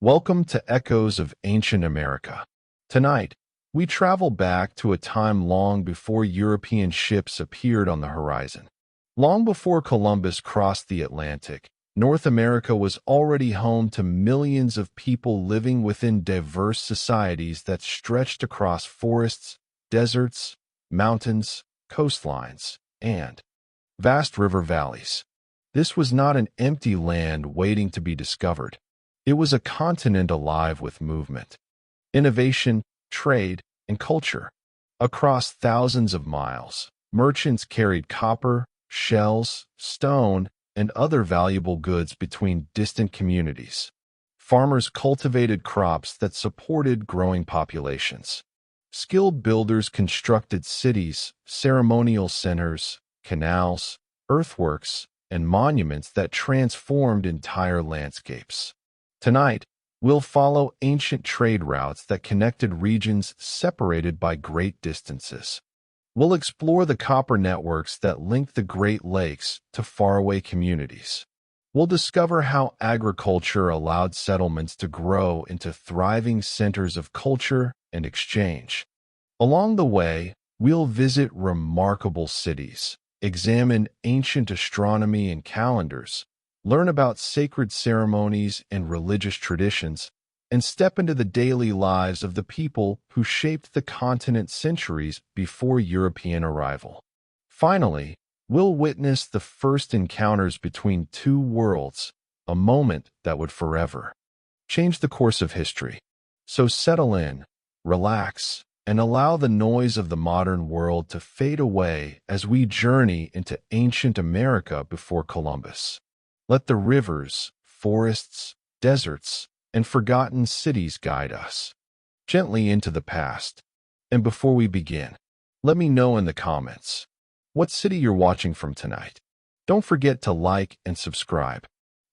Welcome to Echoes of Ancient America. Tonight, we travel back to a time long before European ships appeared on the horizon. Long before Columbus crossed the Atlantic, North America was already home to millions of people living within diverse societies that stretched across forests, deserts, mountains, coastlines, and vast river valleys. This was not an empty land waiting to be discovered. It was a continent alive with movement, innovation, trade, and culture. Across thousands of miles, merchants carried copper, shells, stone, and other valuable goods between distant communities. Farmers cultivated crops that supported growing populations. Skilled builders constructed cities, ceremonial centers, canals, earthworks, and monuments that transformed entire landscapes. Tonight, we'll follow ancient trade routes that connected regions separated by great distances. We'll explore the copper networks that linked the Great Lakes to faraway communities. We'll discover how agriculture allowed settlements to grow into thriving centers of culture and exchange. Along the way, we'll visit remarkable cities, examine ancient astronomy and calendars, learn about sacred ceremonies and religious traditions, and step into the daily lives of the people who shaped the continent centuries before European arrival. Finally, we'll witness the first encounters between two worlds, a moment that would forever change the course of history. So settle in, relax, and allow the noise of the modern world to fade away as we journey into ancient America before Columbus. Let the rivers, forests, deserts, and forgotten cities guide us gently into the past. And before we begin, let me know in the comments what city you're watching from tonight. Don't forget to like and subscribe.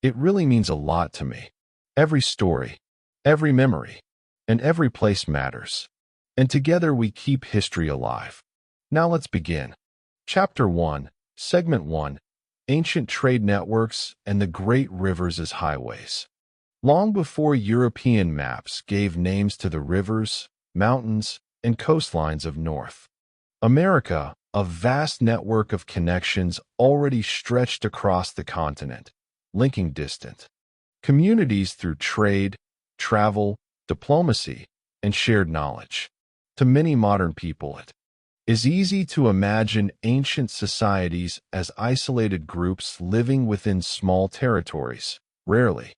It really means a lot to me. Every story, every memory, and every place matters. And together we keep history alive. Now let's begin. Chapter 1, Segment 1, Ancient Trade Networks and the Great Rivers as Highways. Long before European maps gave names to the rivers, mountains, and coastlines of North America, a vast network of connections already stretched across the continent, linking distant communities through trade, travel, diplomacy, and shared knowledge. To many modern people, it is easy to imagine ancient societies as isolated groups living within small territories, rarely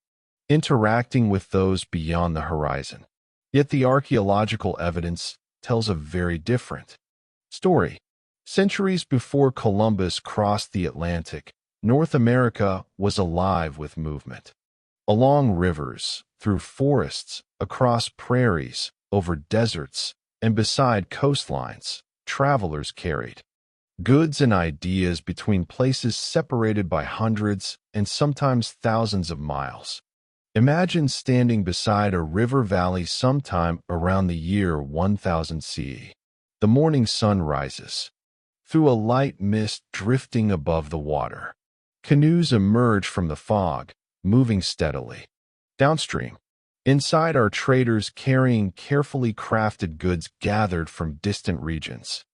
interacting with those beyond the horizon. Yet the archaeological evidence tells a very different story. Centuries before Columbus crossed the Atlantic, North America was alive with movement. Along rivers, through forests, across prairies, over deserts, and beside coastlines, travelers carried goods and ideas between places separated by hundreds and sometimes thousands of miles. Imagine standing beside a river valley sometime around the year 1000 CE. The morning sun rises. Through a light mist drifting above the water, canoes emerge from the fog, moving steadily downstream. Inside are traders carrying carefully crafted goods gathered from distant regions.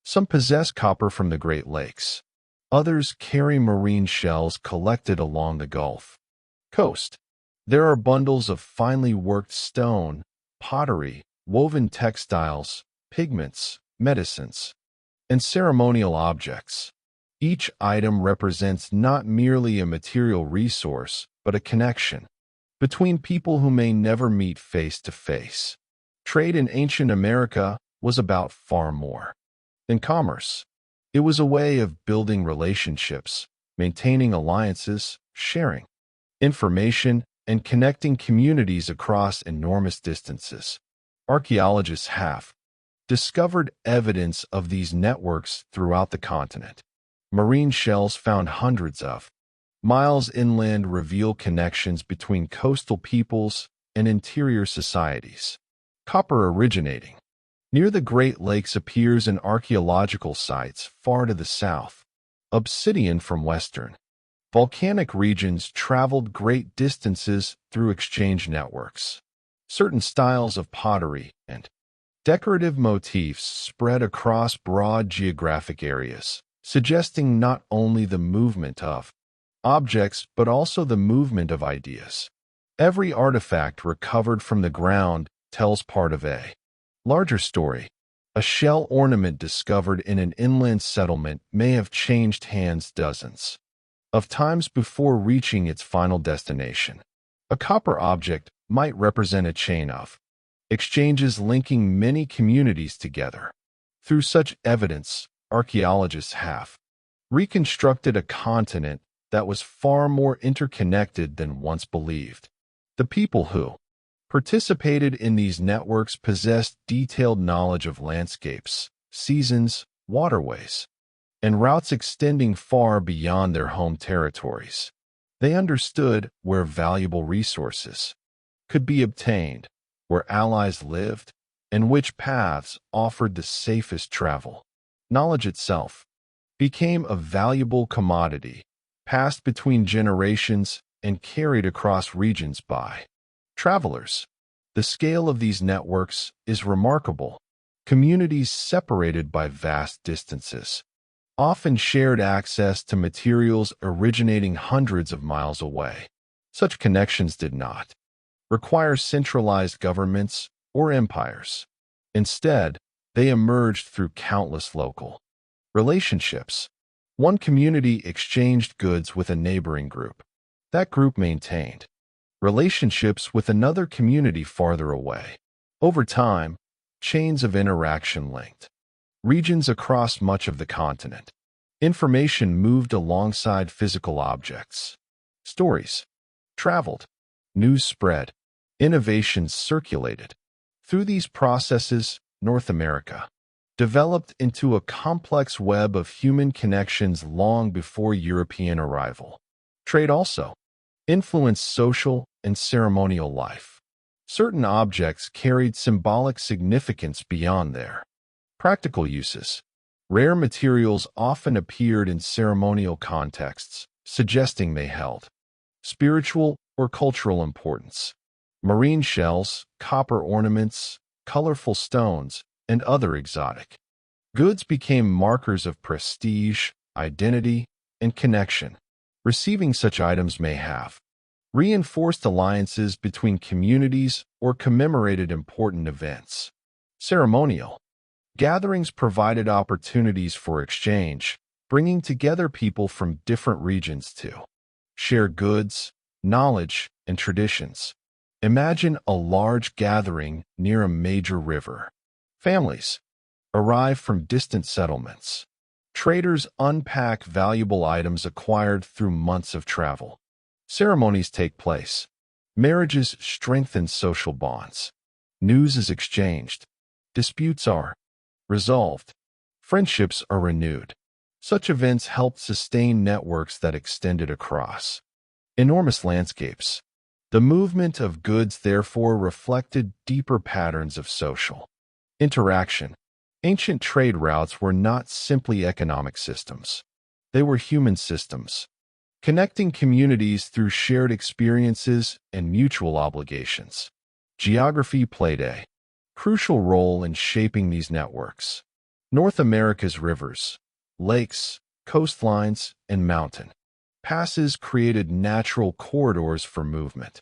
Some possess copper from the Great Lakes. Others carry marine shells collected along the Gulf Coast. There are bundles of finely worked stone, pottery, woven textiles, pigments, medicines, and ceremonial objects. Each item represents not merely a material resource, but a connection between people who may never meet face to face. Trade in ancient America was about far more than commerce. It was a way of building relationships, maintaining alliances, sharing information, and connecting communities across enormous distances. Archaeologists have discovered evidence of these networks throughout the continent. Marine shells found hundreds of miles inland reveal connections between coastal peoples and interior societies. Copper originating near the Great Lakes appears in archaeological sites far to the south. Obsidian from western Volcanic regions traveled great distances through exchange networks. Certain styles of pottery and decorative motifs spread across broad geographic areas, suggesting not only the movement of objects but also the movement of ideas. Every artifact recovered from the ground tells part of a larger story. A shell ornament discovered in an inland settlement may have changed hands dozens of times before reaching its final destination. A copper object might represent a chain of exchanges linking many communities together. Through such evidence, archaeologists have reconstructed a continent that was far more interconnected than once believed. The people who participated in these networks possessed detailed knowledge of landscapes, seasons, waterways, and routes extending far beyond their home territories. They understood where valuable resources could be obtained, where allies lived, and which paths offered the safest travel. Knowledge itself became a valuable commodity, passed between generations and carried across regions by travelers. The scale of these networks is remarkable. Communities separated by vast distances often shared access to materials originating hundreds of miles away. Such connections did not require centralized governments or empires. Instead, they emerged through countless local relationships. One community exchanged goods with a neighboring group. That group maintained relationships with another community farther away. Over time, chains of interaction linked regions across much of the continent. Information moved alongside physical objects. Stories traveled. News spread. Innovations circulated. Through these processes, North America developed into a complex web of human connections long before European arrival. Trade also influenced social and ceremonial life. Certain objects carried symbolic significance beyond their practical uses. Rare materials often appeared in ceremonial contexts, suggesting they held spiritual or cultural importance. Marine shells, copper ornaments, colorful stones, and other exotic goods became markers of prestige, identity, and connection. Receiving such items may have reinforced alliances between communities or commemorated important events. Ceremonial gatherings provided opportunities for exchange, bringing together people from different regions to share goods, knowledge, and traditions. Imagine a large gathering near a major river. Families arrive from distant settlements. Traders unpack valuable items acquired through months of travel. Ceremonies take place. Marriages strengthen social bonds. News is exchanged. Disputes are resolved. Friendships are renewed. Such events helped sustain networks that extended across enormous landscapes. The movement of goods therefore reflected deeper patterns of social interaction. Ancient trade routes were not simply economic systems. They were human systems, connecting communities through shared experiences and mutual obligations. Geography played a crucial role in shaping these networks. North America's rivers, lakes, coastlines, and mountain passes created natural corridors for movement.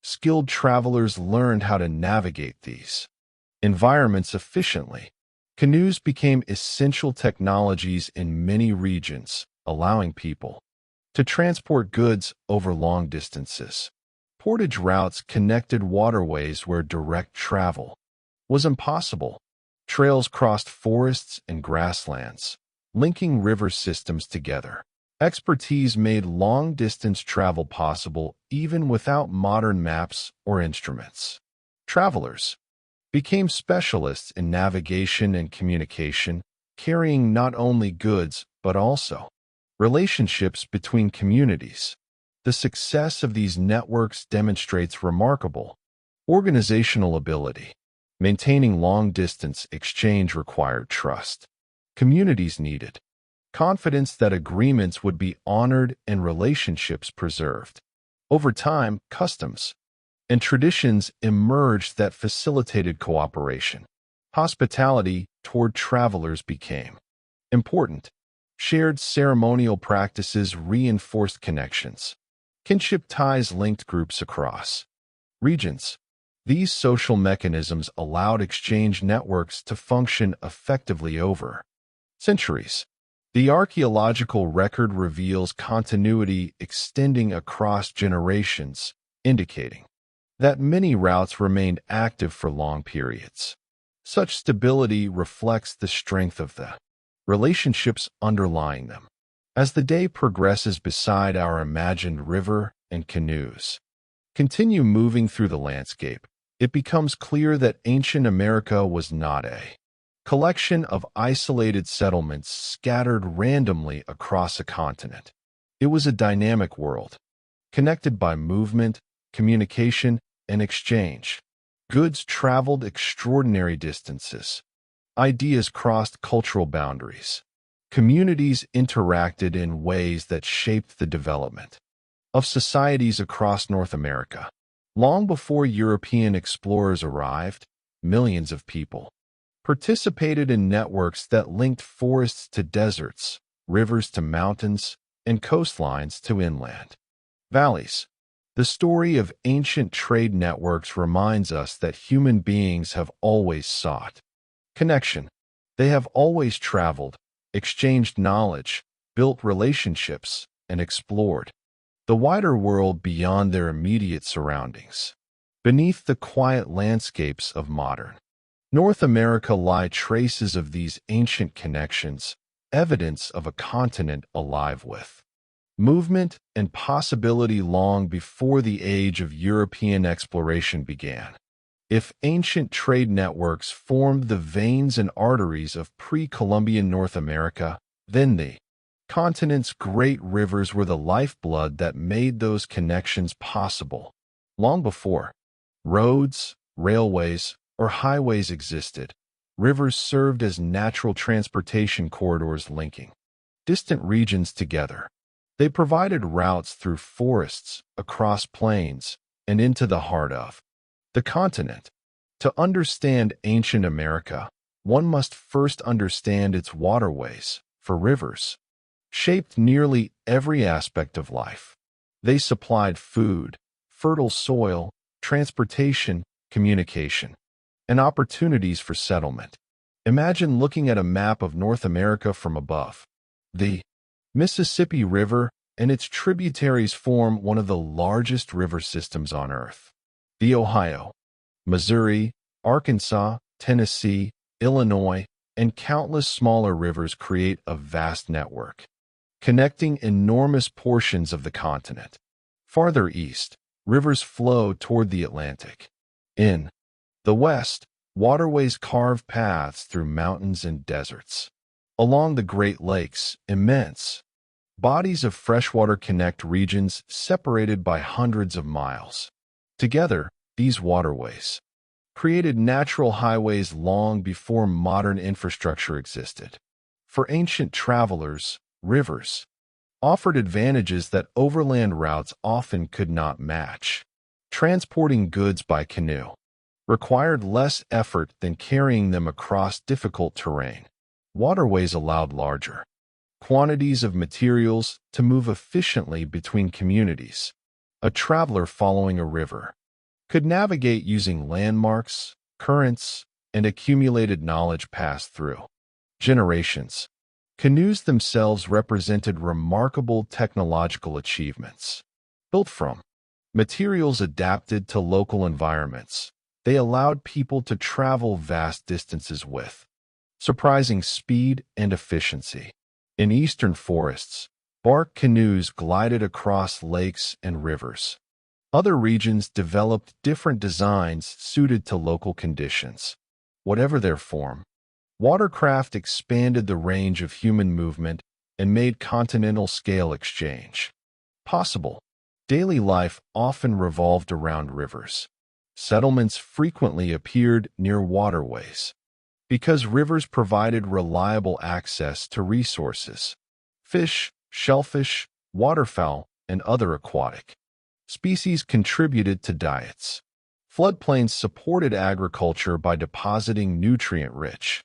Skilled travelers learned how to navigate these environments efficiently. Canoes became essential technologies in many regions, allowing people to transport goods over long distances. Portage routes connected waterways where direct travel was impossible. Trails crossed forests and grasslands, linking river systems together. Expertise made long-distance travel possible even without modern maps or instruments. Travelers became specialists in navigation and communication, carrying not only goods but also relationships between communities. The success of these networks demonstrates remarkable organizational ability. Maintaining long-distance exchange required trust. Communities needed confidence that agreements would be honored and relationships preserved. Over time, customs and traditions emerged that facilitated cooperation. Hospitality toward travelers became important. Shared ceremonial practices reinforced connections. Kinship ties linked groups across regions. These social mechanisms allowed exchange networks to function effectively over centuries. The archaeological record reveals continuity extending across generations, indicating that many routes remained active for long periods. Such stability reflects the strength of the relationships underlying them. As the day progresses beside our imagined river and canoes continue moving through the landscape, it becomes clear that ancient America was not a collection of isolated settlements scattered randomly across a continent. It was a dynamic world, connected by movement, communication, and exchange. Goods traveled extraordinary distances. Ideas crossed cultural boundaries. Communities interacted in ways that shaped the development of societies across North America. Long before European explorers arrived, millions of people participated in networks that linked forests to deserts, rivers to mountains, and coastlines to inland valleys. The story of ancient trade networks reminds us that human beings have always sought connection. They have always traveled, exchanged knowledge, built relationships, and explored the wider world beyond their immediate surroundings. Beneath the quiet landscapes of modern North America lie traces of these ancient connections, evidence of a continent alive with movement and possibility long before the age of European exploration began. If ancient trade networks formed the veins and arteries of pre-Columbian North America, then the continent's great rivers were the lifeblood that made those connections possible. Long before roads, railways, or highways existed, rivers served as natural transportation corridors linking distant regions together. They provided routes through forests, across plains, and into the heart of the continent. To understand ancient America, one must first understand its waterways, for rivers shaped nearly every aspect of life. They supplied food, fertile soil, transportation, communication, and opportunities for settlement. Imagine looking at a map of North America from above. The Mississippi River and its tributaries form one of the largest river systems on Earth. The Ohio, Missouri, Arkansas, Tennessee, Illinois, and countless smaller rivers create a vast network, connecting enormous portions of the continent. Farther east, rivers flow toward the Atlantic. In the west, waterways carve paths through mountains and deserts. Along the Great Lakes, immense bodies of freshwater connect regions separated by hundreds of miles. Together, these waterways created natural highways long before modern infrastructure existed. For ancient travelers, rivers offered advantages that overland routes often could not match. Transporting goods by canoe required less effort than carrying them across difficult terrain. Waterways allowed larger quantities of materials to move efficiently between communities. A traveler following a river could navigate using landmarks, currents, and accumulated knowledge passed through generations. Canoes themselves represented remarkable technological achievements. Built from materials adapted to local environments, they allowed people to travel vast distances with surprising speed and efficiency. In eastern forests, bark canoes glided across lakes and rivers. Other regions developed different designs suited to local conditions. Whatever their form, watercraft expanded the range of human movement and made continental-scale exchange possible. Daily life often revolved around rivers. Settlements frequently appeared near waterways because rivers provided reliable access to resources. Fish, shellfish, waterfowl, and other aquatic species contributed to diets. Floodplains supported agriculture by depositing nutrient-rich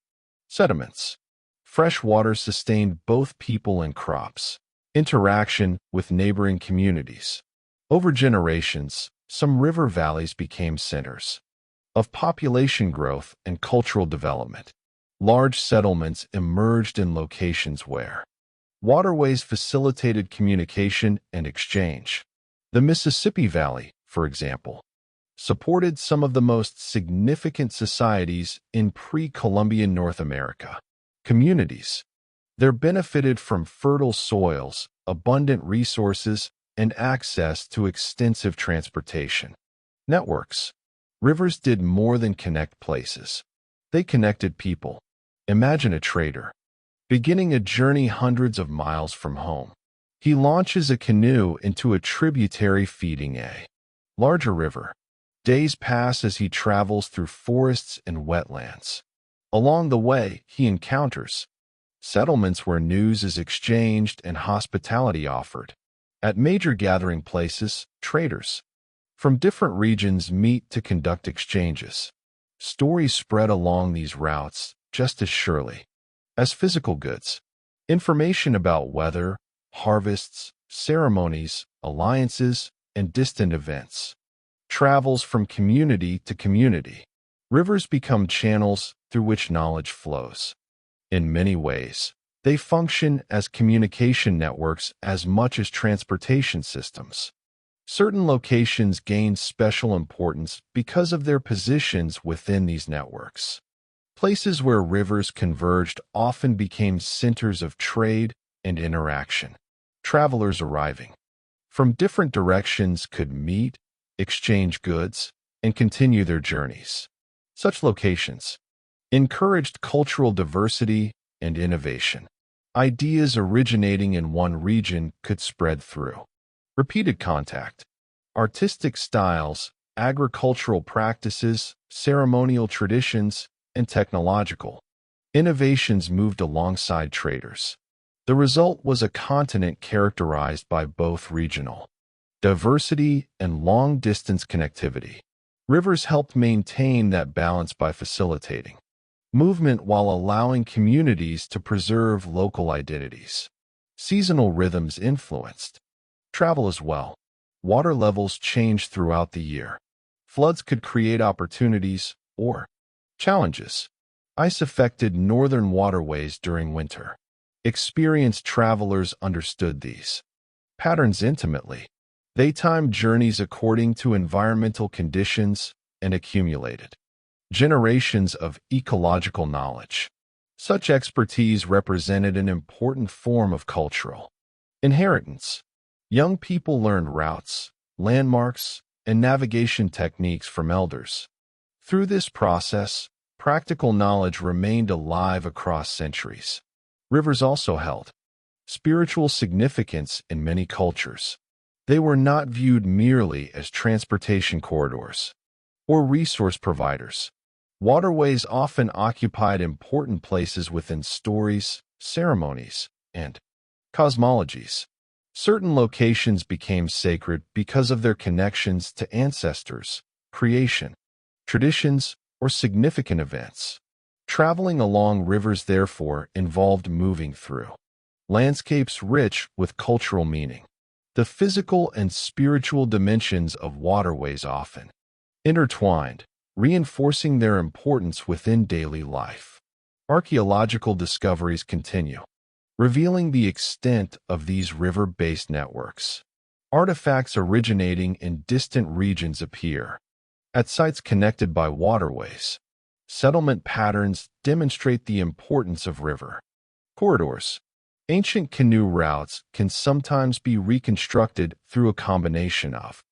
sediments. Fresh water sustained both people and crops. Interaction with neighboring communities. Over generations, some river valleys became centers of population growth and cultural development. Large settlements emerged in locations where waterways facilitated communication and exchange. The Mississippi Valley, for example, supported some of the most significant societies in pre-Columbian North America. Communities. They benefited from fertile soils, abundant resources, and access to extensive transportation networks. Rivers did more than connect places. They connected people. Imagine a trader beginning a journey hundreds of miles from home. He launches a canoe into a tributary feeding a larger river. Days pass as he travels through forests and wetlands. Along the way, he encounters settlements where news is exchanged and hospitality offered. At major gathering places, traders from different regions meet to conduct exchanges. Stories spread along these routes just as surely as physical goods. Information about weather, harvests, ceremonies, alliances, and distant events travels from community to community. Rivers become channels through which knowledge flows. In many ways, they function as communication networks as much as transportation systems. Certain locations gain special importance because of their positions within these networks. Places where rivers converged often became centers of trade and interaction. Travelers arriving from different directions could meet, exchange goods, and continue their journeys. Such locations encouraged cultural diversity and innovation. Ideas originating in one region could spread through repeated contact. Artistic styles, agricultural practices, ceremonial traditions, and technological innovations moved alongside traders. The result was a continent characterized by both regional diversity and long-distance connectivity. Rivers helped maintain that balance by facilitating movement while allowing communities to preserve local identities. Seasonal rhythms influenced travel as well. Water levels changed throughout the year. Floods could create opportunities or challenges. Ice affected northern waterways during winter. Experienced travelers understood these patterns intimately. They timed journeys according to environmental conditions and accumulated generations of ecological knowledge. Such expertise represented an important form of cultural inheritance. Young people learned routes, landmarks, and navigation techniques from elders. Through this process, practical knowledge remained alive across centuries. Rivers also held spiritual significance in many cultures. They were not viewed merely as transportation corridors or resource providers. Waterways often occupied important places within stories, ceremonies, and cosmologies. Certain locations became sacred because of their connections to ancestors, creation, traditions, or significant events. Traveling along rivers, therefore, involved moving through landscapes rich with cultural meaning. The physical and spiritual dimensions of waterways often intertwined, reinforcing their importance within daily life. Archaeological discoveries continue, revealing the extent of these river-based networks. Artifacts originating in distant regions appear at sites connected by waterways. Settlement patterns demonstrate the importance of river corridors. Ancient canoe routes can sometimes be reconstructed through a combination of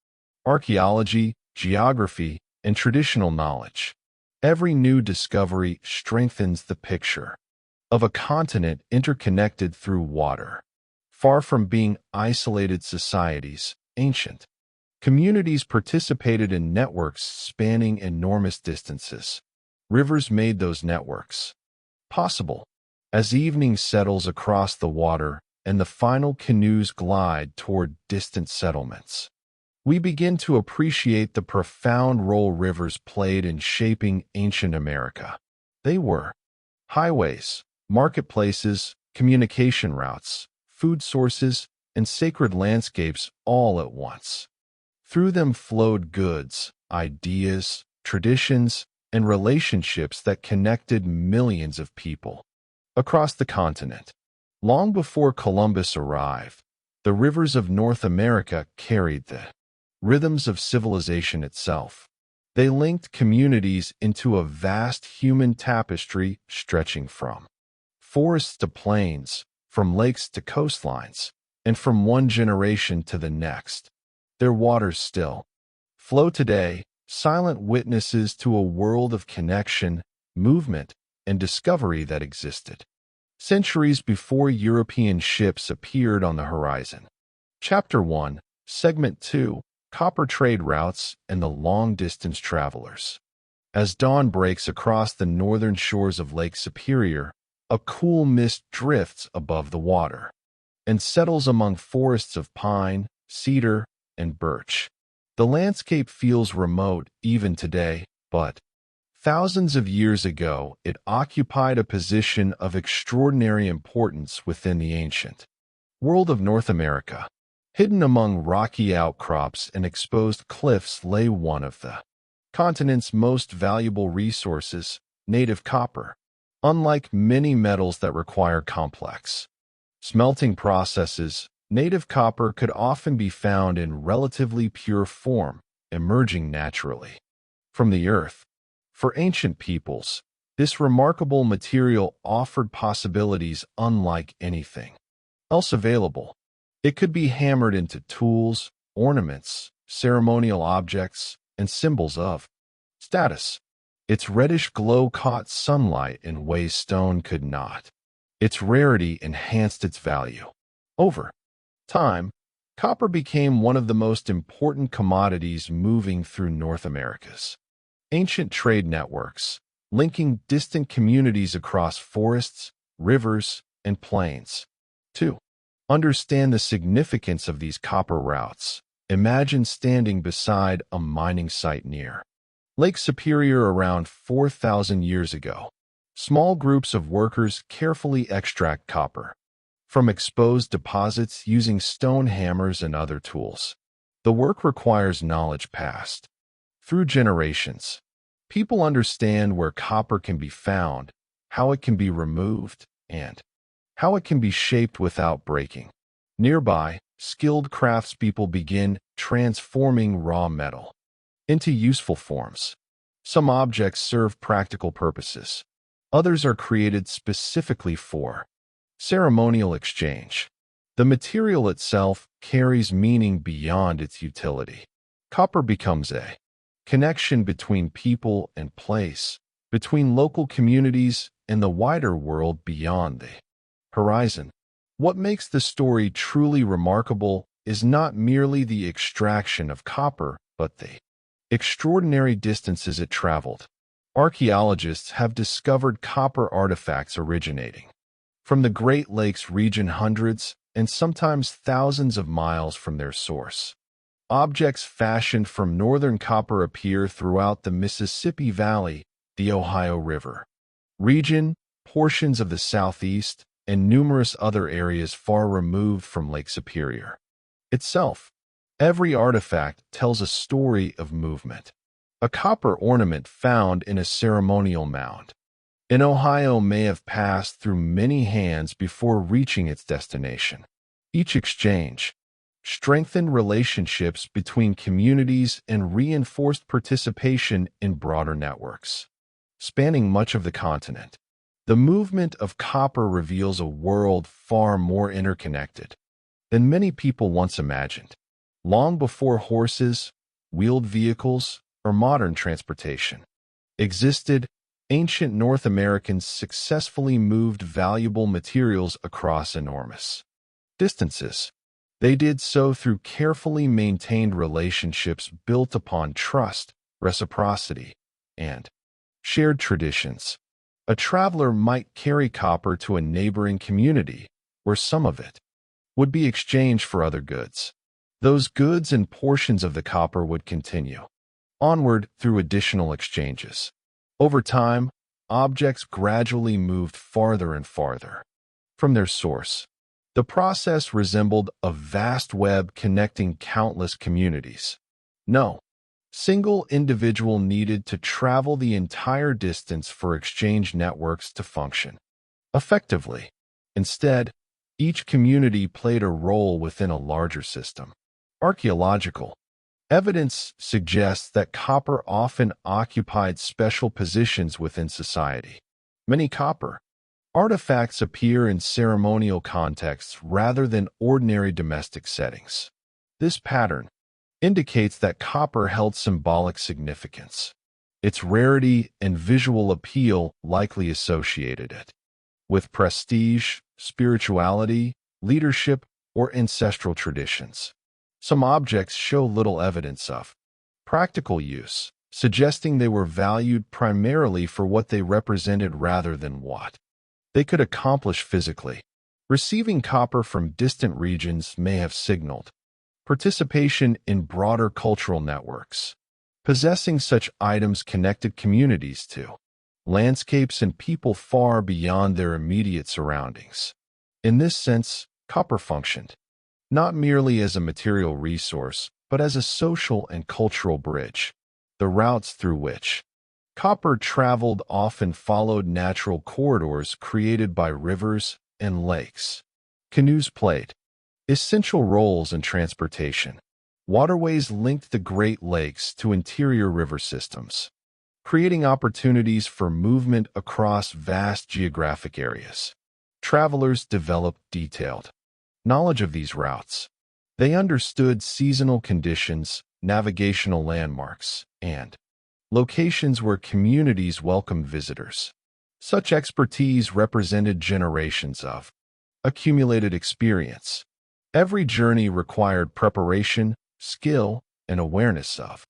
archaeology, geography, and traditional knowledge. Every new discovery strengthens the picture of a continent interconnected through water. Far from being isolated societies, ancient communities participated in networks spanning enormous distances. Rivers made those networks possible. As evening settles across the water and the final canoes glide toward distant settlements. We begin to appreciate the profound role rivers played in shaping ancient America. They were highways, marketplaces, communication routes, food sources, and sacred landscapes all at once. Through them flowed goods, ideas, traditions, and relationships that connected millions of people across the continent. Long before Columbus arrived, the rivers of North America carried the rhythms of civilization itself. They linked communities into a vast human tapestry stretching from forests to plains, from lakes to coastlines, and from one generation to the next. Their waters still flow today, silent witnesses to a world of connection, movement, and discovery that existed centuries before European ships appeared on the horizon. Chapter 1, Segment 2, Copper Trade Routes and the Long-Distance Travelers. As dawn breaks across the northern shores of Lake Superior, a cool mist drifts above the water and settles among forests of pine, cedar, and birch. The landscape feels remote even today, but thousands of years ago it occupied a position of extraordinary importance within the ancient world of North America. Hidden among rocky outcrops and exposed cliffs lay one of the continent's most valuable resources, native copper. Unlike many metals that require complex smelting processes, native copper could often be found in relatively pure form, emerging naturally from the earth. For ancient peoples, this remarkable material offered possibilities unlike anything else available. It could be hammered into tools, ornaments, ceremonial objects, and symbols of status. Its reddish glow caught sunlight in ways stone could not. Its rarity enhanced its value. Over time, copper became one of the most important commodities moving through North America's ancient trade networks, linking distant communities across forests, rivers, and plains. 2. Understand the significance of these copper routes. Imagine standing beside a mining site near Lake Superior around 4,000 years ago. Small groups of workers carefully extract copper from exposed deposits using stone hammers and other tools. The work requires knowledge passed through generations. People understand where copper can be found, how it can be removed, and how it can be shaped without breaking. Nearby, skilled craftspeople begin transforming raw metal into useful forms. Some objects serve practical purposes. Others are created specifically for ceremonial exchange. The material itself carries meaning beyond its utility. Copper becomes a connection between people and place, between local communities and the wider world beyond the horizon. What makes the story truly remarkable is not merely the extraction of copper, but the extraordinary distances it traveled. Archaeologists have discovered copper artifacts originating from the Great Lakes region hundreds and sometimes thousands of miles from their source. Objects fashioned from northern copper appear throughout the Mississippi Valley, the Ohio River region, portions of the Southeast, and numerous other areas far removed from Lake Superior itself. Every artifact tells a story of movement. A copper ornament found in a ceremonial mound in Ohio may have passed through many hands before reaching its destination. Each exchange strengthened relationships between communities and reinforced participation in broader networks spanning much of the continent. The movement of copper reveals a world far more interconnected than many people once imagined. Long before horses, wheeled vehicles, or modern transportation existed, ancient North Americans successfully moved valuable materials across enormous distances. They did so through carefully maintained relationships built upon trust, reciprocity, and shared traditions. A traveler might carry copper to a neighboring community, where some of it would be exchanged for other goods. Those goods and portions of the copper would continue onward through additional exchanges. Over time, objects gradually moved farther and farther from their source. The process resembled a vast web connecting countless communities. No single individual needed to travel the entire distance for exchange networks to function effectively. Instead, each community played a role within a larger system. Archaeological evidence suggests that copper often occupied special positions within society. Many copper artifacts appear in ceremonial contexts rather than ordinary domestic settings. This pattern indicates that copper held symbolic significance. Its rarity and visual appeal likely associated it with prestige, spirituality, leadership, or ancestral traditions. Some objects show little evidence of practical use, suggesting they were valued primarily for what they represented rather than what they could accomplish physically. Receiving copper from distant regions may have signaled participation in broader cultural networks. Possessing such items connected communities to landscapes and people far beyond their immediate surroundings. In this sense, copper functioned not merely as a material resource, but as a social and cultural bridge. The routes through which copper traveled often followed natural corridors created by rivers and lakes. Canoes played essential roles in transportation. Waterways linked the Great Lakes to interior river systems, creating opportunities for movement across vast geographic areas. Travelers developed detailed knowledge of these routes. They understood seasonal conditions, navigational landmarks, and locations where communities welcomed visitors. Such expertise represented generations of accumulated experience. Every journey required preparation, skill, and awareness of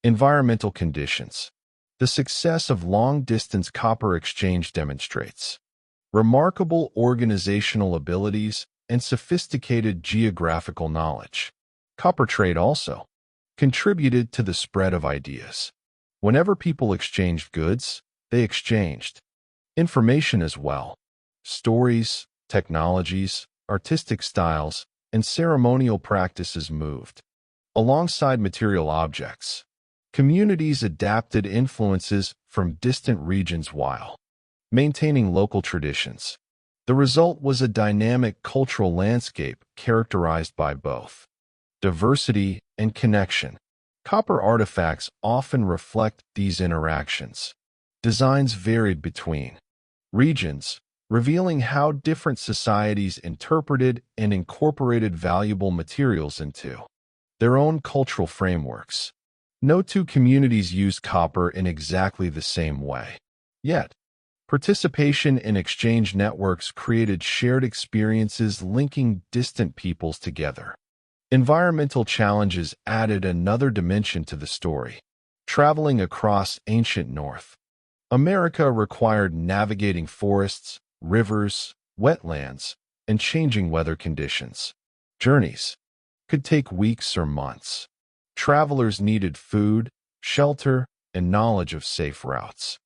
environmental conditions. The success of long-distance copper exchange demonstrates remarkable organizational abilities and sophisticated geographical knowledge. Copper trade also contributed to the spread of ideas. Whenever people exchanged goods, they exchanged information as well. Stories, technologies, artistic styles, and ceremonial practices moved alongside material objects. Communities adapted influences from distant regions while maintaining local traditions. The result was a dynamic cultural landscape characterized by both diversity and connection. Copper artifacts often reflect these interactions. Designs varied between regions, revealing how different societies interpreted and incorporated valuable materials into their own cultural frameworks. No two communities used copper in exactly the same way. Yet, participation in exchange networks created shared experiences linking distant peoples together. Environmental challenges added another dimension to the story. Traveling across ancient North America required navigating forests, rivers, wetlands, and changing weather conditions. Journeys could take weeks or months. Travelers needed food, shelter, and knowledge of safe routes.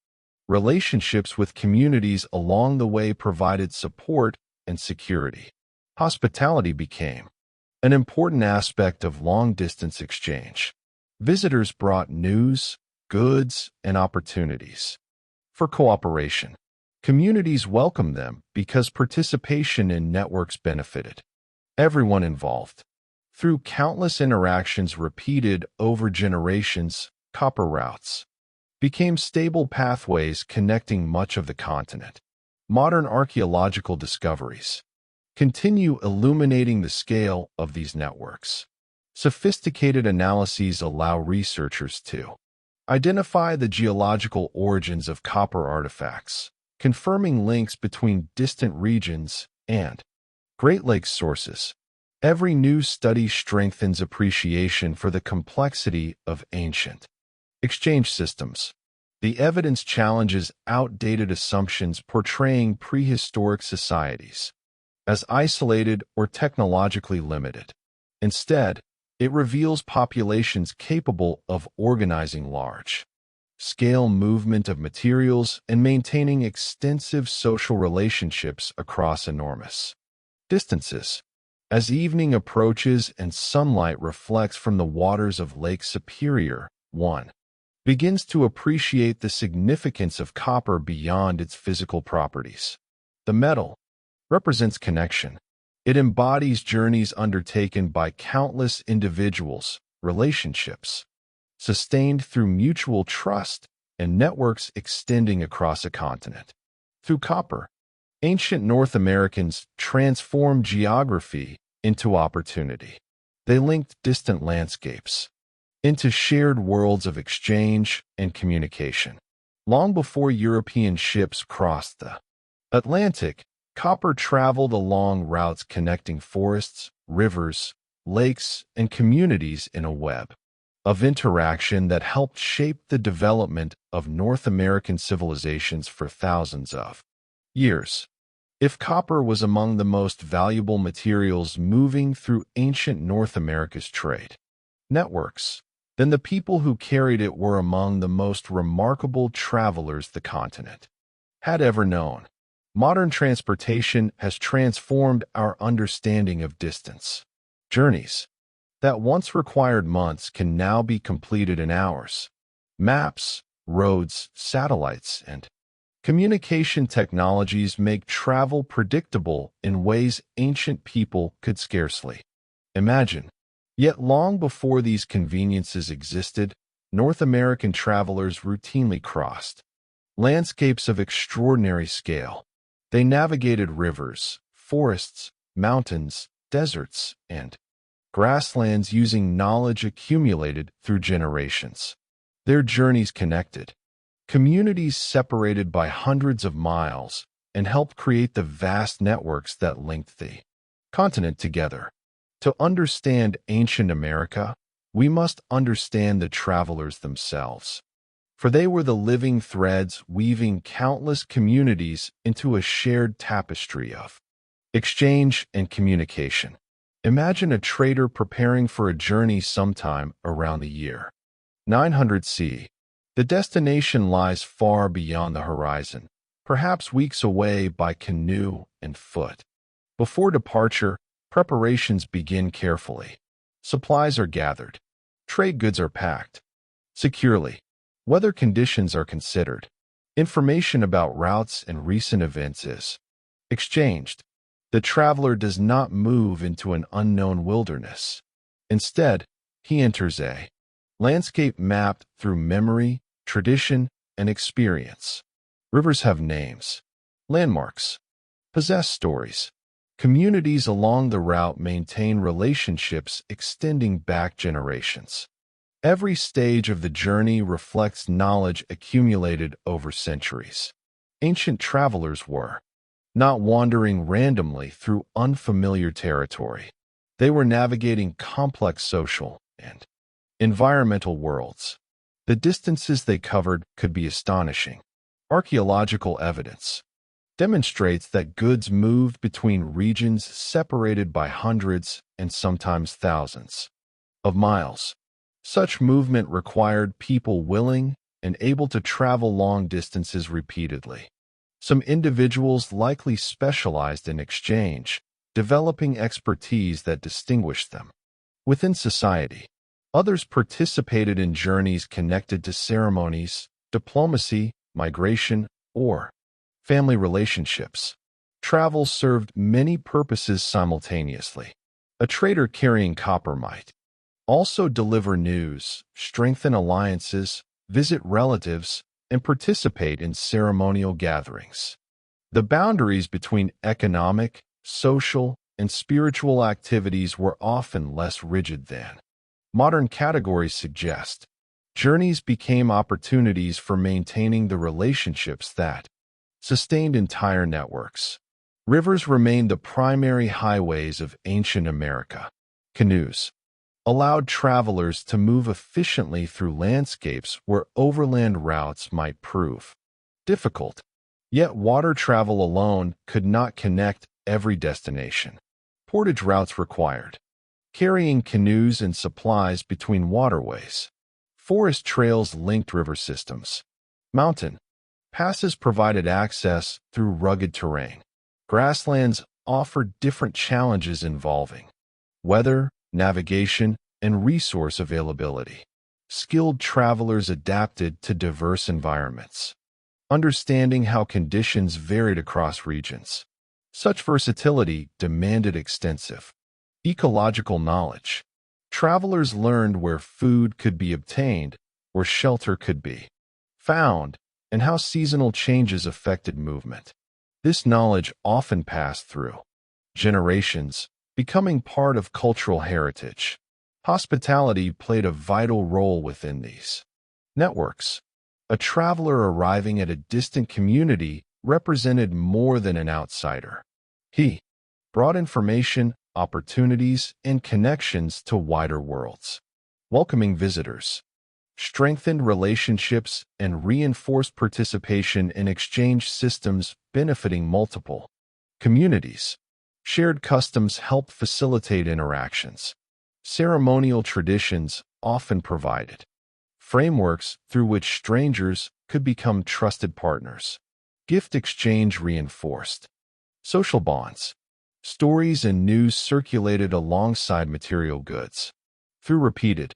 Relationships with communities along the way provided support and security. Hospitality became an important aspect of long-distance exchange. Visitors brought news, goods, and opportunities for cooperation. Communities welcomed them because participation in networks benefited everyone involved. Through countless interactions repeated over generations, copper routes became stable pathways connecting much of the continent. Modern archaeological discoveries continue illuminating the scale of these networks. Sophisticated analyses allow researchers to identify the geological origins of copper artifacts, confirming links between distant regions and Great Lakes sources. Every new study strengthens appreciation for the complexity of ancient exchange systems. The evidence challenges outdated assumptions portraying prehistoric societies. as isolated or technologically limited. Instead, it reveals populations capable of organizing large-scale movement of materials and maintaining extensive social relationships across enormous distances. As evening approaches and sunlight reflects from the waters of Lake Superior, one begins to appreciate the significance of copper beyond its physical properties. The metal represents connection. It embodies journeys undertaken by countless individuals, relationships sustained through mutual trust, and networks extending across a continent. Through copper, ancient North Americans transformed geography into opportunity. They linked distant landscapes into shared worlds of exchange and communication. Long before European ships crossed the Atlantic, copper traveled along routes connecting forests, rivers, lakes, and communities in a web of interaction that helped shape the development of North American civilizations for thousands of years. If copper was among the most valuable materials moving through ancient North America's trade networks, then the people who carried it were among the most remarkable travelers the continent had ever known. Modern transportation has transformed our understanding of distance. Journeys that once required months can now be completed in hours. Maps, roads, satellites, and communication technologies make travel predictable in ways ancient people could scarcely imagine. Yet long before these conveniences existed, North American travelers routinely crossed landscapes of extraordinary scale. They navigated rivers, forests, mountains, deserts, and grasslands using knowledge accumulated through generations. Their journeys connected communities separated by hundreds of miles and helped create the vast networks that linked the continent together. To understand ancient America, we must understand the travelers themselves, for they were the living threads weaving countless communities into a shared tapestry of exchange and communication. Imagine a trader preparing for a journey sometime around the year 900 CE. The destination lies far beyond the horizon, perhaps weeks away by canoe and foot. Before departure, preparations begin carefully. Supplies are gathered. Trade goods are packed securely. Weather conditions are considered. Information about routes and recent events is exchanged. The traveler does not move into an unknown wilderness. Instead, he enters a landscape mapped through memory, tradition, and experience. Rivers have names. Landmarks possess stories. Communities along the route maintain relationships extending back generations. Every stage of the journey reflects knowledge accumulated over centuries. Ancient travelers were not wandering randomly through unfamiliar territory. They were navigating complex social and environmental worlds. The distances they covered could be astonishing. Archaeological evidence demonstrates that goods moved between regions separated by hundreds and sometimes thousands of miles. Such movement required people willing and able to travel long distances repeatedly. Some individuals likely specialized in exchange, developing expertise that distinguished them within society. Others participated in journeys connected to ceremonies, diplomacy, migration, or family relationships. Travel served many purposes simultaneously. A trader carrying copper might also deliver news, strengthen alliances, visit relatives, and participate in ceremonial gatherings. The boundaries between economic, social, and spiritual activities were often less rigid than modern categories suggest. Journeys became opportunities for maintaining the relationships that sustained entire networks. Rivers remained the primary highways of ancient America. Canoes allowed travelers to move efficiently through landscapes where overland routes might prove difficult. Yet water travel alone could not connect every destination. Portage routes required carrying canoes and supplies between waterways. Forest trails linked river systems. Mountain passes provided access through rugged terrain. Grasslands offered different challenges involving weather, navigation, and resource availability. Skilled travelers adapted to diverse environments, understanding how conditions varied across regions. Such versatility demanded extensive ecological knowledge. Travelers learned where food could be obtained, where shelter could be found, and how seasonal changes affected movement. This knowledge often passed through generations, becoming part of cultural heritage. Hospitality played a vital role within these networks. A traveler arriving at a distant community represented more than an outsider. He brought information, opportunities, and connections to wider worlds. Welcoming visitors strengthened relationships and reinforced participation in exchange systems benefiting multiple communities. Shared customs helped facilitate interactions. Ceremonial traditions often provided frameworks through which strangers could become trusted partners. Gift exchange reinforced social bonds. Stories and news circulated alongside material goods. Through repeated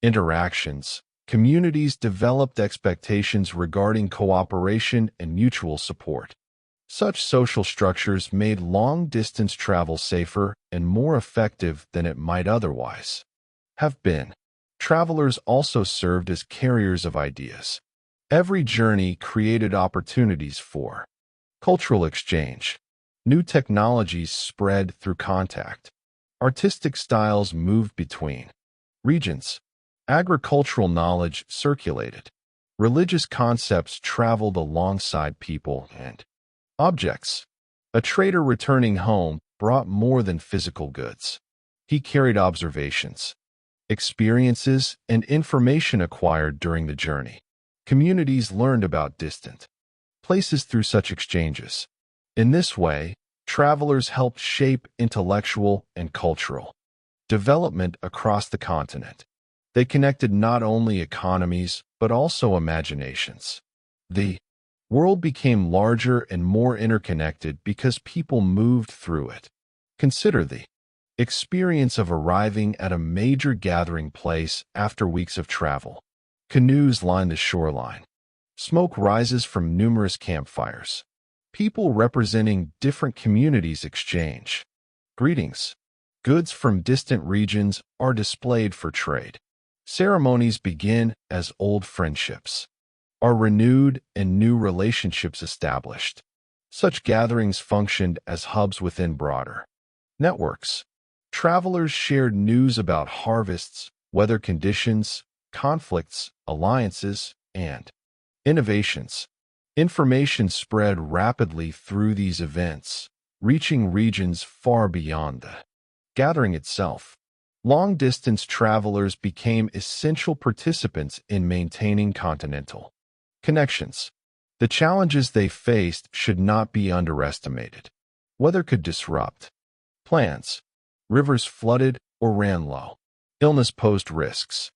interactions, communities developed expectations regarding cooperation and mutual support. Such social structures made long-distance travel safer and more effective than it might otherwise have been. Travelers also served as carriers of ideas. Every journey created opportunities for cultural exchange. New technologies spread through contact. Artistic styles moved between regions. Agricultural knowledge circulated. Religious concepts traveled alongside people and objects. A trader returning home brought more than physical goods. He carried observations, experiences, and information acquired during the journey. Communities learned about distant places through such exchanges. In this way, travelers helped shape intellectual and cultural development across the continent. They connected not only economies, but also imaginations. The world became larger and more interconnected because people moved through it. Consider the experience of arriving at a major gathering place after weeks of travel. Canoes line the shoreline. Smoke rises from numerous campfires. People representing different communities exchange greetings. Goods from distant regions are displayed for trade. Ceremonies begin as old friendships are renewed and new relationships established. Such gatherings functioned as hubs within broader networks. Travelers shared news about harvests, weather conditions, conflicts, alliances, and innovations. Information spread rapidly through these events, reaching regions far beyond the gathering itself. Long-distance travelers became essential participants in maintaining continental connections. The challenges they faced should not be underestimated. Weather could disrupt plans. Rivers flooded or ran low. Illness posed risks.